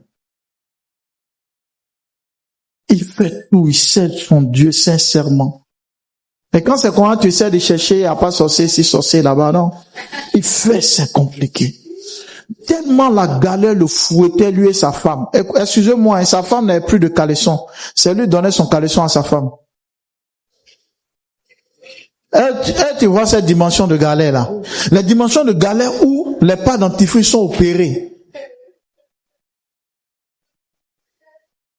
Il fait tout, il sait son Dieu sincèrement. Et quand c'est comment tu essaies de chercher, il n'y a pas sorcier ici, sorcier là-bas, non. Il fait, c'est compliqué. Tellement la galère le fouettait, lui et sa femme. Excusez-moi, sa femme n'avait plus de caleçon. C'est lui qui donnait son caleçon à sa femme. Tu vois cette dimension de galère là. La dimension de galère où les pas dentifrice sont opérés.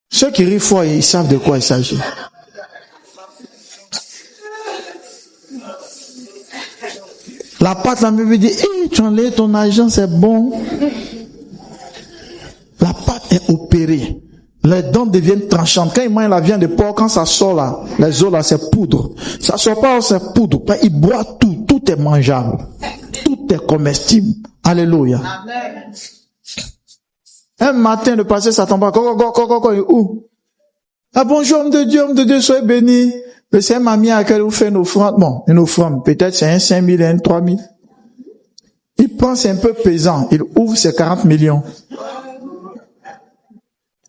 Ceux qui rient fort, ils savent de quoi il s'agit. La pâte, la me dit, tu enlèves ton argent, c'est bon. La pâte est opérée. Les dents deviennent tranchantes. Quand il mange la viande de porc, quand ça sort là, les os là, c'est poudre. Ça sort pas, c'est poudre. Il boit tout. Tout est mangeable. Tout est comestible. Alléluia. Amen. Un matin, le passé, ça tombe pas. Où? Ah, bonjour, homme de Dieu, soyez béni. Mais c'est un mamie à laquelle vous faites une offrande. Bon, une offrande. Peut-être c'est un 5 000, un 3 000. Il pense un peu pesant. Il ouvre ses 40 millions.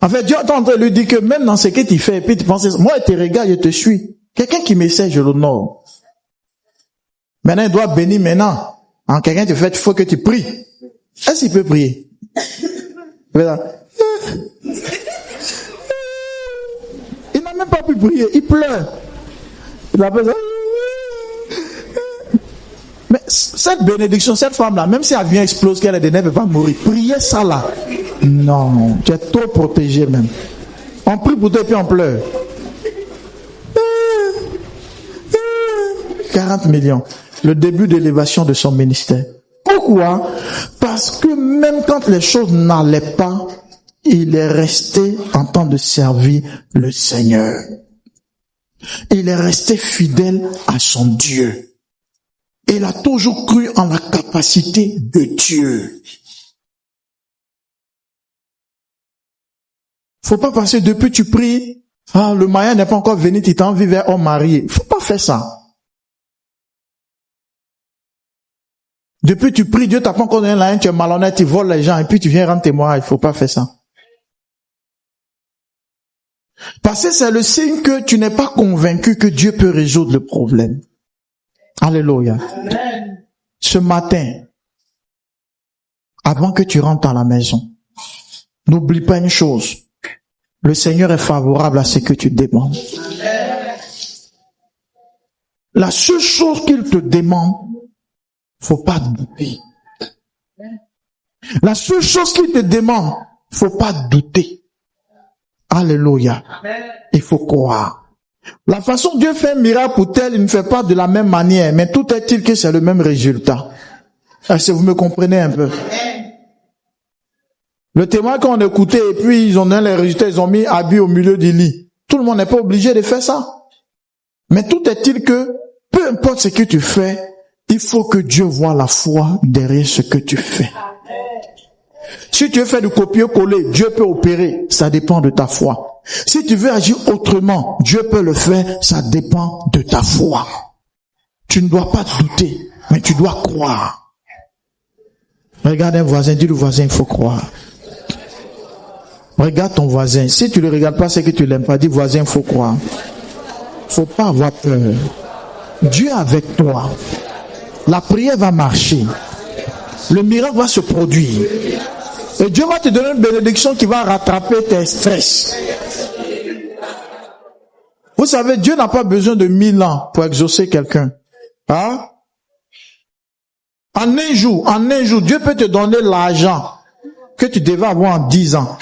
En fait, Dieu est en train de lui dire que même dans ce que tu fais, puis tu penses, moi, tu regardes, je te suis. Quelqu'un qui m'essaie, je l'honore. Maintenant, il doit bénir maintenant. En quelqu'un te fait, il faut que tu pries. Est-ce qu'il peut prier? Il n'a même pas pu prier, il pleure. Il a besoin. Mais cette bénédiction, cette femme-là, même si elle vient exploser, qu'elle est de ne peut pas mourir. Priez ça là. Non, tu es trop protégé même. On prie pour toi et puis on pleure. 40 millions. Le début d'élévation de son ministère. Pourquoi? Parce que même quand les choses n'allaient pas, il est resté en train de servir le Seigneur. Il est resté fidèle à son Dieu. Il a toujours cru en la capacité de Dieu. Faut pas passer depuis tu pries, le mariage n'est pas encore venu, tu t'en vis vers homme marié. Faut pas faire ça. Depuis tu pries, Dieu t'a pas encore donné la haine, tu es malhonnête, tu voles les gens, et puis tu viens rendre témoignage. Faut pas faire ça. Parce que c'est le signe que tu n'es pas convaincu que Dieu peut résoudre le problème. Alléluia. Amen. Ce matin, avant que tu rentres à la maison, n'oublie pas une chose. Le Seigneur est favorable à ce que tu demandes. La seule chose qu'il te demande, faut pas douter. La seule chose qu'il te demande, faut pas douter. Alléluia. Il faut croire. La façon dont Dieu fait un miracle pour tel, il ne fait pas de la même manière, mais tout est-il que c'est le même résultat. Est-ce que vous me comprenez un peu? Le témoin qu'on écoutait et puis ils ont donné les résultats, ils ont mis habit au milieu du lit. Tout le monde n'est pas obligé de faire ça. Mais tout est-il que, peu importe ce que tu fais, il faut que Dieu voie la foi derrière ce que tu fais. Si tu veux faire du copier-coller, Dieu peut opérer, ça dépend de ta foi. Si tu veux agir autrement, Dieu peut le faire, ça dépend de ta foi. Tu ne dois pas douter, mais tu dois croire. Regarde un voisin, dis le voisin, il faut croire. Regarde ton voisin. Si tu ne le regardes pas, c'est que tu l'aimes pas. Dis voisin, il faut croire. Faut pas avoir peur. Dieu est avec toi. La prière va marcher. Le miracle va se produire. Et Dieu va te donner une bénédiction qui va rattraper tes stress. Vous savez, Dieu n'a pas besoin de 1000 ans pour exaucer quelqu'un. Hein? En un jour, Dieu peut te donner l'argent que tu devais avoir en 10 ans.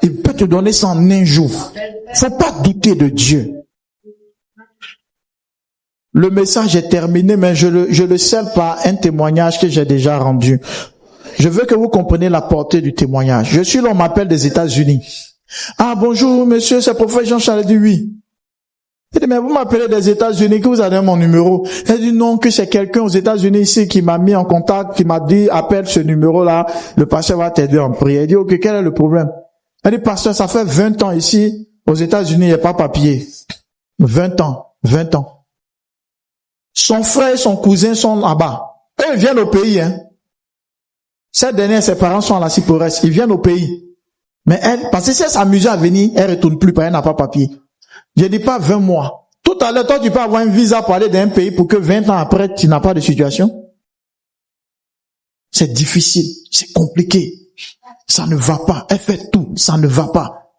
Il peut te donner ça en un jour. Faut pas douter de Dieu. Le message est terminé, mais je le scelle par un témoignage que j'ai déjà rendu. Je veux que vous compreniez la portée du témoignage. Je suis là, on m'appelle des États-Unis. Ah, bonjour, monsieur, c'est prophète Jean-Charles. Il dit oui. Il dit, mais vous m'appelez des États-Unis, que vous avez mon numéro. Il dit non, que c'est quelqu'un aux États-Unis ici qui m'a mis en contact, qui m'a dit, appelle ce numéro-là, le pasteur va t'aider en prière. Il dit, ok, quel est le problème? Il dit, pasteur, ça fait 20 ans ici, aux États-Unis, il n'y a pas papier. 20 ans. Son frère et son cousin sont là-bas. Eux, ils viennent au pays, hein. Cette dernière, ses parents sont à la Cypresse. Ils viennent au pays. Mais elle, parce que si elle s'amuse à venir, elle retourne plus, parce qu'elle n'a pas papier. Je dis pas 20 mois. Tout à l'heure, toi, tu peux avoir un visa pour aller dans un pays pour que 20 ans après, tu n'as pas de situation. C'est difficile. C'est compliqué. Ça ne va pas. Elle fait tout. Ça ne va pas.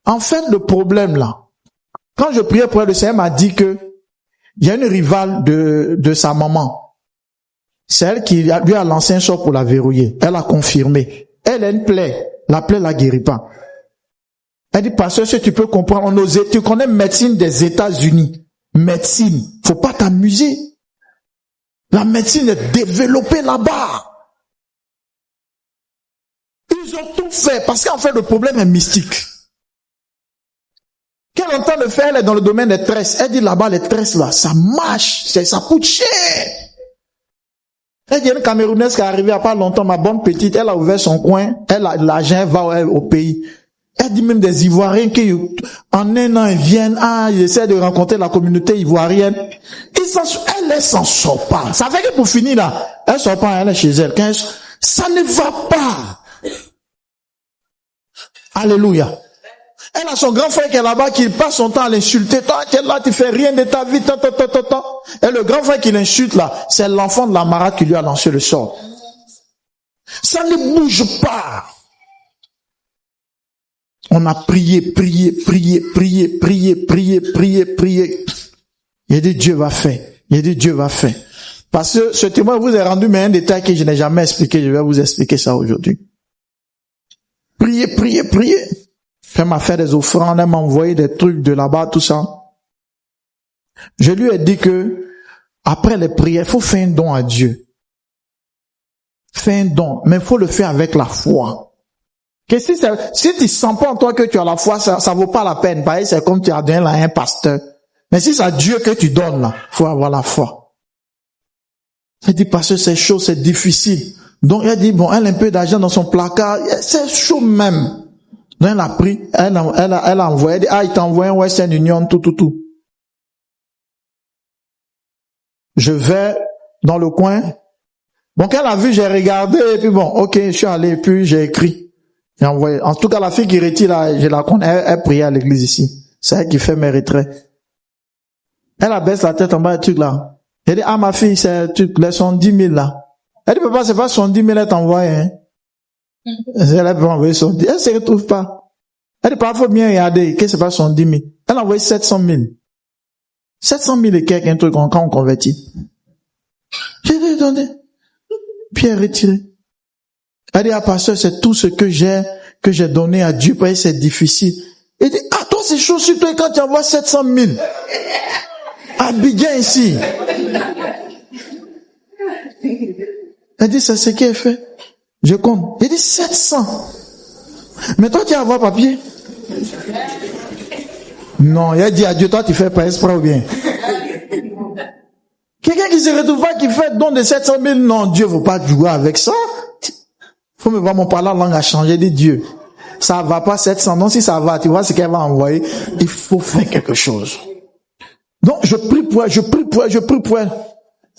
En fait, le problème là, quand je priais pour elle, le Seigneur m'a dit que il y a une rivale de sa maman. C'est elle qui lui a lancé un sort pour la verrouiller. Elle a confirmé. Elle a une plaie. La plaie la guérit pas. Elle dit, pasteur, si tu peux comprendre, tu connais médecine des États-Unis. Médecine. Faut pas t'amuser. La médecine est développée là-bas. Ils ont tout fait parce qu'en fait, le problème est mystique. Qu'elle entend le faire, elle est dans le domaine des tresses. Elle dit là-bas, les tresses là, ça marche, ça coûte cher. Elle dit, une Camerounaise qui est arrivée il n'y a pas longtemps, ma bonne petite, elle a ouvert son coin, l'argent va au pays. Elle dit même des Ivoiriens qui, en un an, ils viennent, ils essaient de rencontrer la communauté ivoirienne. Elle s'en sort pas. Ça fait que pour finir là, elle sort pas, elle est chez elle. Ça ne va pas. Alléluia. Elle a son grand frère qui est là-bas, qui passe son temps à l'insulter. Toi, tu es là, tu fais rien de ta vie, Et le grand frère qui l'insulte là, c'est l'enfant de la marade qui lui a lancé le sort. Ça ne bouge pas. On a prié. Il a dit Dieu va faire. Parce que ce témoin vous a rendu mais un détail que je n'ai jamais expliqué, je vais vous expliquer ça aujourd'hui. Priez. Elle m'a fait des offrandes, elle m'a envoyé des trucs de là-bas, tout ça. Je lui ai dit que, après les prières, il faut faire un don à Dieu. Fais un don, mais il faut le faire avec la foi. Que si tu sens pas en toi que tu as la foi, ça vaut pas la peine. Pareil, c'est comme tu as donné à un pasteur. Mais si c'est à Dieu que tu donnes là, faut avoir la foi. Elle dit, parce que c'est chaud, c'est difficile. Donc, elle dit, bon, elle a un peu d'argent dans son placard, c'est chaud même. Donc elle a pris, elle a envoyé, elle dit, il t'a envoyé un Western Union, tout. Je vais dans le coin. Bon, quand elle a vu, j'ai regardé, et puis bon, ok, je suis allé, puis j'ai écrit. J'ai envoyé. En tout cas, la fille qui retire là, je la connais, elle priait à l'église ici. C'est elle qui fait mes retraits. Elle abaisse la tête en bas, le truc là. Elle dit, ma fille, c'est le truc, les 110 000 là. Elle dit, papa, c'est pas 110 000, elle t'a hein. Elle a envoyé 110 000. Elle se retrouve pas. Elle dit, parfois, faut bien regarder, que c'est pas 110 000. Elle a envoyé 700 000. 700 000 et quelques, un truc, quand on convertit. J'ai dit, attendez. Puis elle retiré. Elle dit, pasteur, c'est tout ce que j'ai donné à Dieu, parce que c'est difficile. Elle dit, toi, c'est chaud sur toi quand tu envoies 700 000. Abidjan ici. Elle dit, c'est ce qu'elle fait. Je compte. Elle dit, 700. Mais toi, tu as avoir papier? Non, il a dit à Dieu, toi, tu fais pas exprès ou bien? Quelqu'un qui se retrouve pas, qui fait don de 700 000, non, Dieu ne veut pas jouer avec ça. Faut me voir, mon parlant langue a changé de Dieu. Ça va pas 700, non, si ça va, tu vois ce qu'elle va envoyer. Il faut faire quelque chose. Donc, je prie pour elle.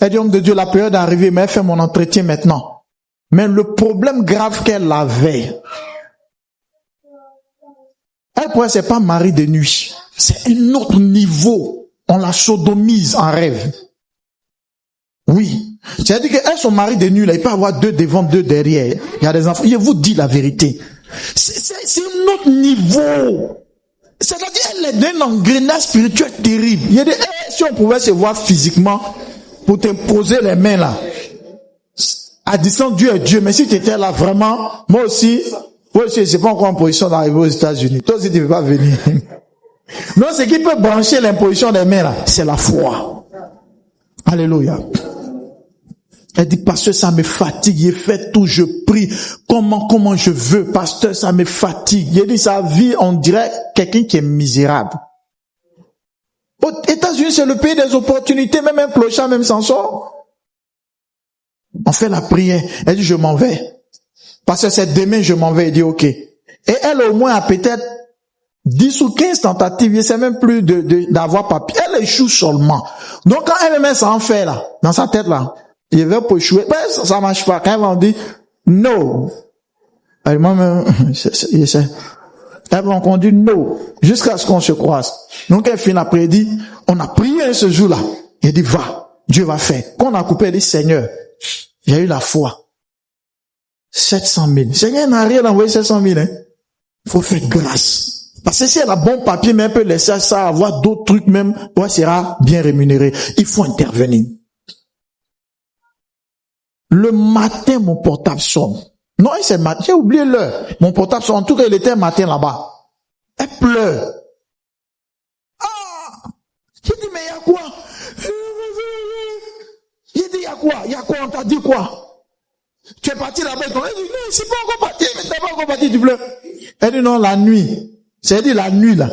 Elle dit, homme de Dieu, la période est arrivée, mais elle fait mon entretien maintenant. Mais le problème grave qu'elle avait, elle, pour elle, c'est pas mari de nuit. C'est un autre niveau. On la sodomise en rêve. Oui. C'est-à-dire qu'elle, son mari de nuit, là, il peut avoir 2 devant, 2 derrière. Il y a des enfants. Je vous dis la vérité. C'est un autre niveau. C'est-à-dire, elle est d'un engrenage spirituel terrible. Il y a des, si on pouvait se voir physiquement, pour t'imposer les mains là. À distance, Dieu est Dieu. Mais si tu étais là vraiment, moi aussi, c'est pas encore en position d'arriver aux États-Unis. Toi aussi, tu ne veux pas venir. Non, ce qui peut brancher l'imposition des mains là, c'est la foi. Alléluia. Elle dit, pasteur, ça me fatigue, j'ai fait tout, je prie, comment je veux, pasteur, ça me fatigue. Il dit, sa vie, on dirait quelqu'un qui est misérable. Aux États-Unis, c'est le pays des opportunités, même un clochard, même s'en sort. On fait la prière. Elle dit, je m'en vais. Parce que c'est demain, je m'en vais. Elle dit, ok. Et elle, au moins, a peut-être 10 ou 15 tentatives, il sait même plus d'avoir papier. Elle échoue seulement. Donc, quand elle-même s'en fait, là, dans sa tête, là, il veut pour échouer. Ben, ça marche pas. Quand elle va dire, no. Elle moi-même, elle va encore dire no. Jusqu'à ce qu'on se croise. Donc, elle finit après, elle dit, on a prié ce jour-là. Elle dit, va. Dieu va faire. Quand on a coupé, elle dit, Seigneur, j'ai eu la foi. 700 000. Seigneur n'a rien envoyé 700 000, hein. Faut faire grâce. Parce que si elle a bon papier, mais elle peut laisser ça, avoir d'autres trucs même, elle sera bien rémunérée. Il faut intervenir. Le matin, mon portable sonne. Non, c'est le matin. J'ai oublié l'heure. Mon portable sonne. En tout cas, il était un matin là-bas. Elle pleure. J'ai dit, mais il y a quoi? J'ai dit, il y a quoi? Il y a quoi? On t'a dit quoi? Tu es parti là-bas. Elle dit, non, c'est pas encore parti. Mais t'es pas encore parti, tu pleures. Elle dit, non, la nuit. C'est-à-dire la nuit là.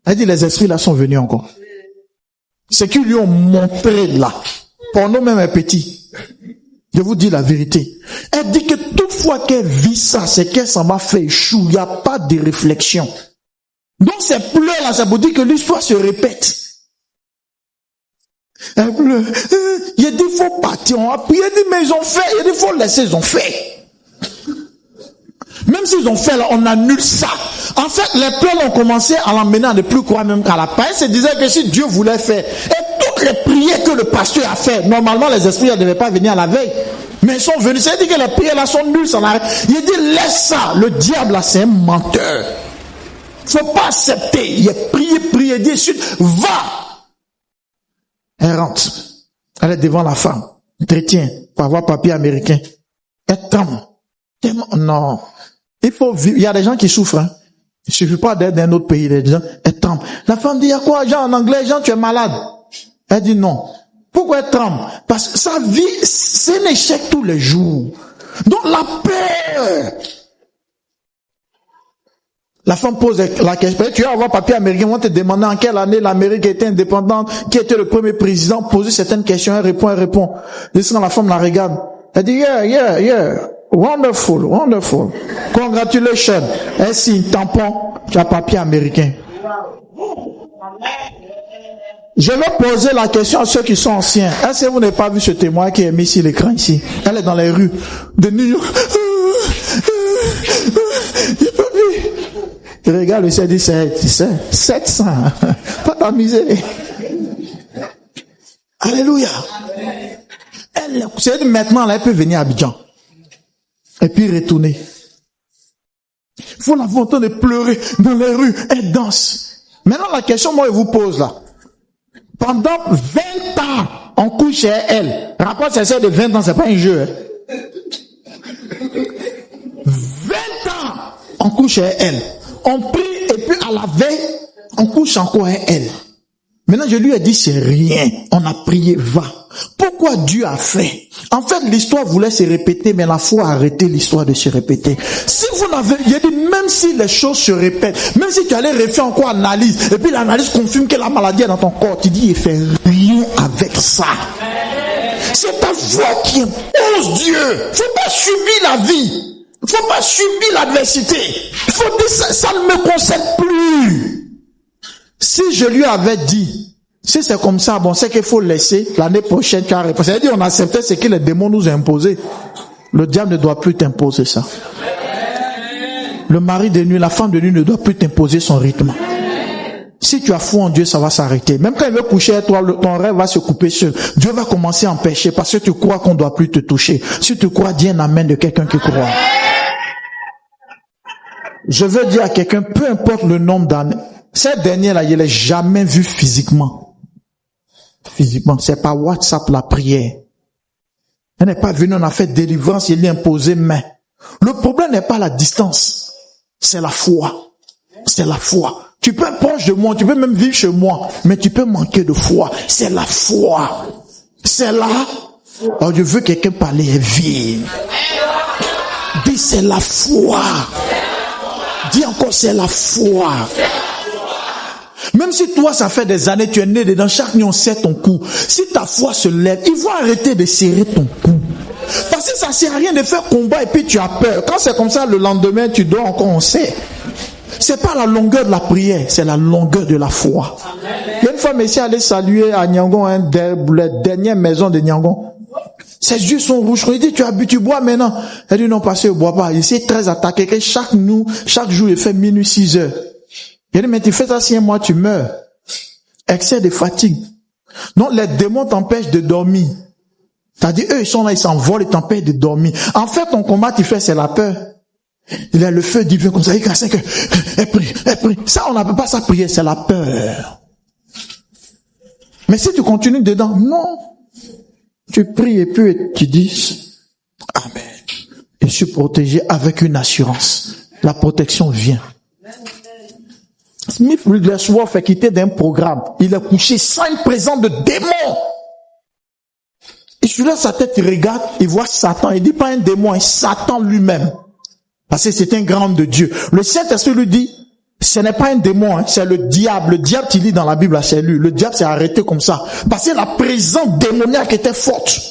Elle dit, les esprits là sont venus encore. C'est qu'ils lui ont montré là. Pour nous même un petit. Je vous dis la vérité. Elle dit que toutefois qu'elle vit ça, c'est qu'elle s'en va faire échouer. Il n'y a pas de réflexion. Donc ces pleurs là, ça veut dire que l'histoire se répète. Elle pleure. Il y a des fois partir, on a prié, il dit, mais ils ont fait. Il y a des fois laisser, ils ont fait. Même s'ils ont fait là, on annule ça. En fait, les pleurs ont commencé à l'emmener à ne plus croire même qu'à la paix. Elle se disait que si Dieu voulait faire, et toutes les prières que le pasteur a fait, normalement les esprits ne devaient pas venir à la veille. Mais ils sont venus. Ça veut dire que les prières là sont nulles, ça n'arrête. Il dit, laisse ça. Le diable là, c'est un menteur. Faut pas accepter. Il a prié, dit, ensuite, va. Elle rentre. Elle est devant la femme. Chrétien, pour avoir papier américain. Elle tremble. Non. Il faut vivre. Il y a des gens qui souffrent, hein. Il ne suffit pas d'être d'un autre pays. Les gens, elle tremble. La femme dit, il y a quoi, Jean, en anglais, Jean, tu es malade. Elle dit non. Pourquoi elle tremble? Parce que sa vie, c'est un échec tous les jours. Donc la peur. La femme pose la question. Tu vas avoir papier américain, on va te demander en quelle année l'Amérique était indépendante, qui était le premier président, poser certaines questions, elle répond. Et quand la femme la regarde, elle dit, yeah. Wonderful, wonderful. Congratulations. Un signe tampon, tu as papier américain. Je vais poser la question à ceux qui sont anciens. Est-ce que vous n'avez pas vu ce témoin qui est mis sur l'écran ici? Elle est dans les rues de New York. Il peut plus. Il regarde le ciel, dit, c'est 700. Pas t'amuser. Alléluia. Elle, c'est maintenant, là, elle peut venir à Abidjan. Et puis retourner. Vous la voir en train de pleurer dans les rues. Elle danse. Maintenant, la question, moi, je vous pose là. Pendant 20 ans, on couche chez elle. Rapport, c'est de 20 ans, c'est pas un jeu. 20 ans, on couche chez elle. On prie et puis à la veille, on couche encore chez elle. Maintenant, je lui ai dit, c'est rien. On a prié, va. Pourquoi Dieu a fait? En fait, l'histoire voulait se répéter, mais la foi a arrêté l'histoire de se répéter. Si vous n'avez, il a dit, même si les choses se répètent, même si tu allais refaire encore analyse, et puis l'analyse confirme que la maladie est dans ton corps, tu dis, il fait rien avec ça. C'est ta foi qui impose Dieu. Faut pas subir la vie. Faut pas subir l'adversité. Faut dire, ça ne me concerne plus. Si je lui avais dit, si c'est comme ça, bon, c'est qu'il faut laisser l'année prochaine, tu as répondu. C'est-à-dire, on acceptait ce que les démons nous ont imposé. Le diable ne doit plus t'imposer ça. Le mari de nuit, la femme de nuit ne doit plus t'imposer son rythme. Si tu as foi en Dieu, ça va s'arrêter. Même quand il veut coucher avec toi, ton rêve va se couper seul. Dieu va commencer à empêcher parce que tu crois qu'on ne doit plus te toucher. Si tu crois, dis un amen de quelqu'un qui croit. Je veux dire à quelqu'un, peu importe le nombre d'années, cette dernière-là, je l'ai jamais vue physiquement. Physiquement, c'est par WhatsApp la prière. Elle n'est pas venue, on a fait délivrance, il lui a imposé main. Le problème n'est pas la distance, c'est la foi. C'est la foi. Tu peux être proche de moi, tu peux même vivre chez moi, mais tu peux manquer de foi. C'est la foi. C'est là. Alors je veux quelqu'un parler et vivre. Dis c'est la foi. Dis encore c'est la foi. Même si toi, ça fait des années, tu es né dedans, chaque nuit on serre ton cou. Si ta foi se lève, ils vont arrêter de serrer ton cou. Parce que ça sert à rien de faire combat et puis tu as peur. Quand c'est comme ça, le lendemain, tu dors encore, on sait. C'est pas la longueur de la prière, c'est la longueur de la foi. Il y a une fois, Messie allait saluer à Nyangon, la dernière maison de Nyangon. Ses yeux sont rouges. Il dit, tu as bu, tu bois maintenant. Elle dit, non, parce que je bois pas. Il s'est très attaqué, que chaque jour, il fait minuit 6 heures. Il dit, mais tu fais ça si un mois, tu meurs. Excès de fatigue. Donc, les démons t'empêchent de dormir. C'est-à-dire, eux, ils sont là, ils s'envolent, ils t'empêchent de dormir. En fait, ton combat, tu fais, c'est la peur. Il a le feu divin comme ça, il casse que, elle prie. Ça, on n'appelle pas ça prier, c'est la peur. Mais si tu continues dedans, non. Tu pries et puis tu dis, amen. Je suis protégé avec une assurance. La protection vient. Smith Wigglesworth est quitté d'un programme. Il est couché sans une présence de démon. Il soulève sa tête, il regarde, il voit Satan. Il dit pas un démon, Satan lui-même. Parce que c'est un grand homme de Dieu. Le Saint-Esprit lui dit, ce n'est pas un démon, hein, c'est le diable. Le diable, tu lis dans la Bible, c'est lui. Le diable s'est arrêté comme ça. Parce que la présence démoniaque était forte.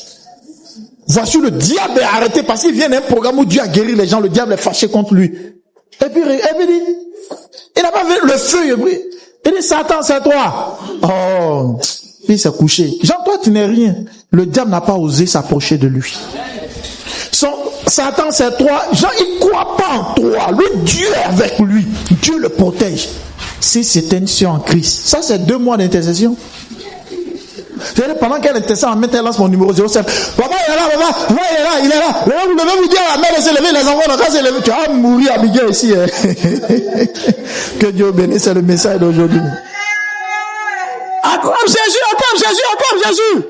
Voici le diable est arrêté parce qu'il vient d'un programme où Dieu a guéri les gens. Le diable est fâché contre lui. Et puis il dit, il n'a pas vu le feu. Il dit, Satan, c'est toi. Oh, il s'est couché. Jean, toi, tu n'es rien. Le diable n'a pas osé s'approcher de lui. Satan, c'est toi. Jean, il ne croit pas en toi. Le Dieu est avec lui. Dieu le protège. Si c'était une sœur en Christ. Ça, c'est 2 mois d'intercession. Pendant qu'elle intercède, elle lance mon numéro 07. Papa, il est là, papa. Il est là. Vous devez vous dire à la mère de se lever, les enfants, quand se lever, tu vas mourir à Miguel ici. Que Dieu bénisse, c'est le message d'aujourd'hui. Acclame Jésus, acclame Jésus, acclame Jésus.